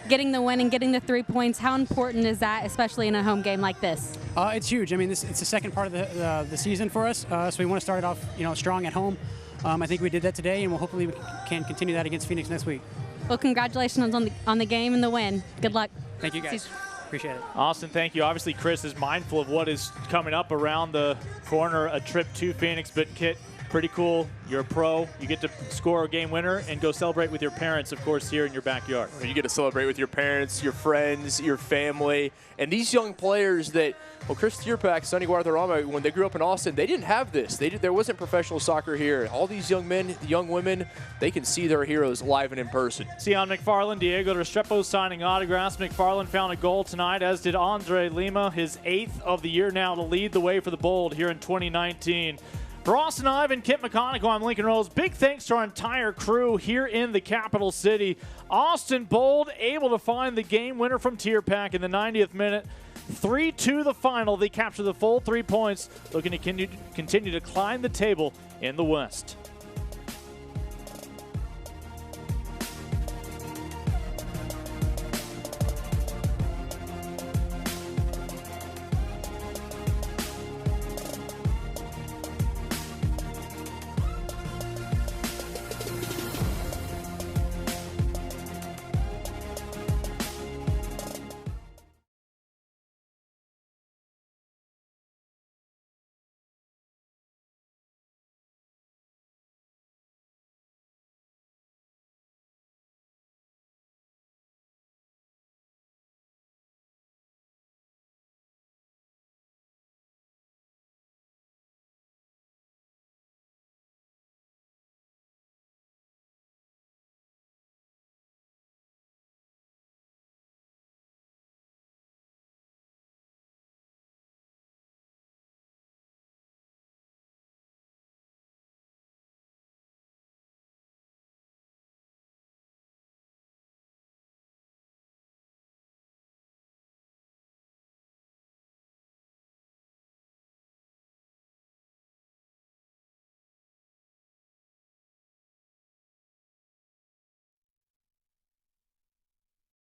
Getting the win and getting the 3 points, how important is that, especially in a home game like this? It's huge. I mean, it's the second part of the season for us, so we want to start it off strong at home. I think we did that today, and hopefully we can continue that against Phoenix next week. Well, congratulations on the game and the win. Good luck. Thank you, guys. Appreciate it. Austin, thank you. Obviously, Chris is mindful of what is coming up around the corner, a trip to Phoenix, but Kit, pretty cool. You're a pro. You get to score a game winner and go celebrate with your parents, of course, here in your backyard. You get to celebrate with your parents, your friends, your family, and these young players that, well, Chris Tierpak, Sonny Guadarrama, when they grew up in Austin, they didn't have this. There wasn't professional soccer here. All these young men, young women, they can see their heroes live and in person. Sion McFarland, Diego Restrepo signing autographs. McFarland found a goal tonight, as did Andre Lima, his 8th of the year now to lead the way for the Bold here in 2019. For Austin Ivan, Kit McConicle, I'm Lincoln Rose. Big thanks to our entire crew here in the capital city. Austin Bold able to find the game winner from Tierpak in the 90th minute. 3-2 the final. They capture the full 3 points, looking to continue to climb the table in the West.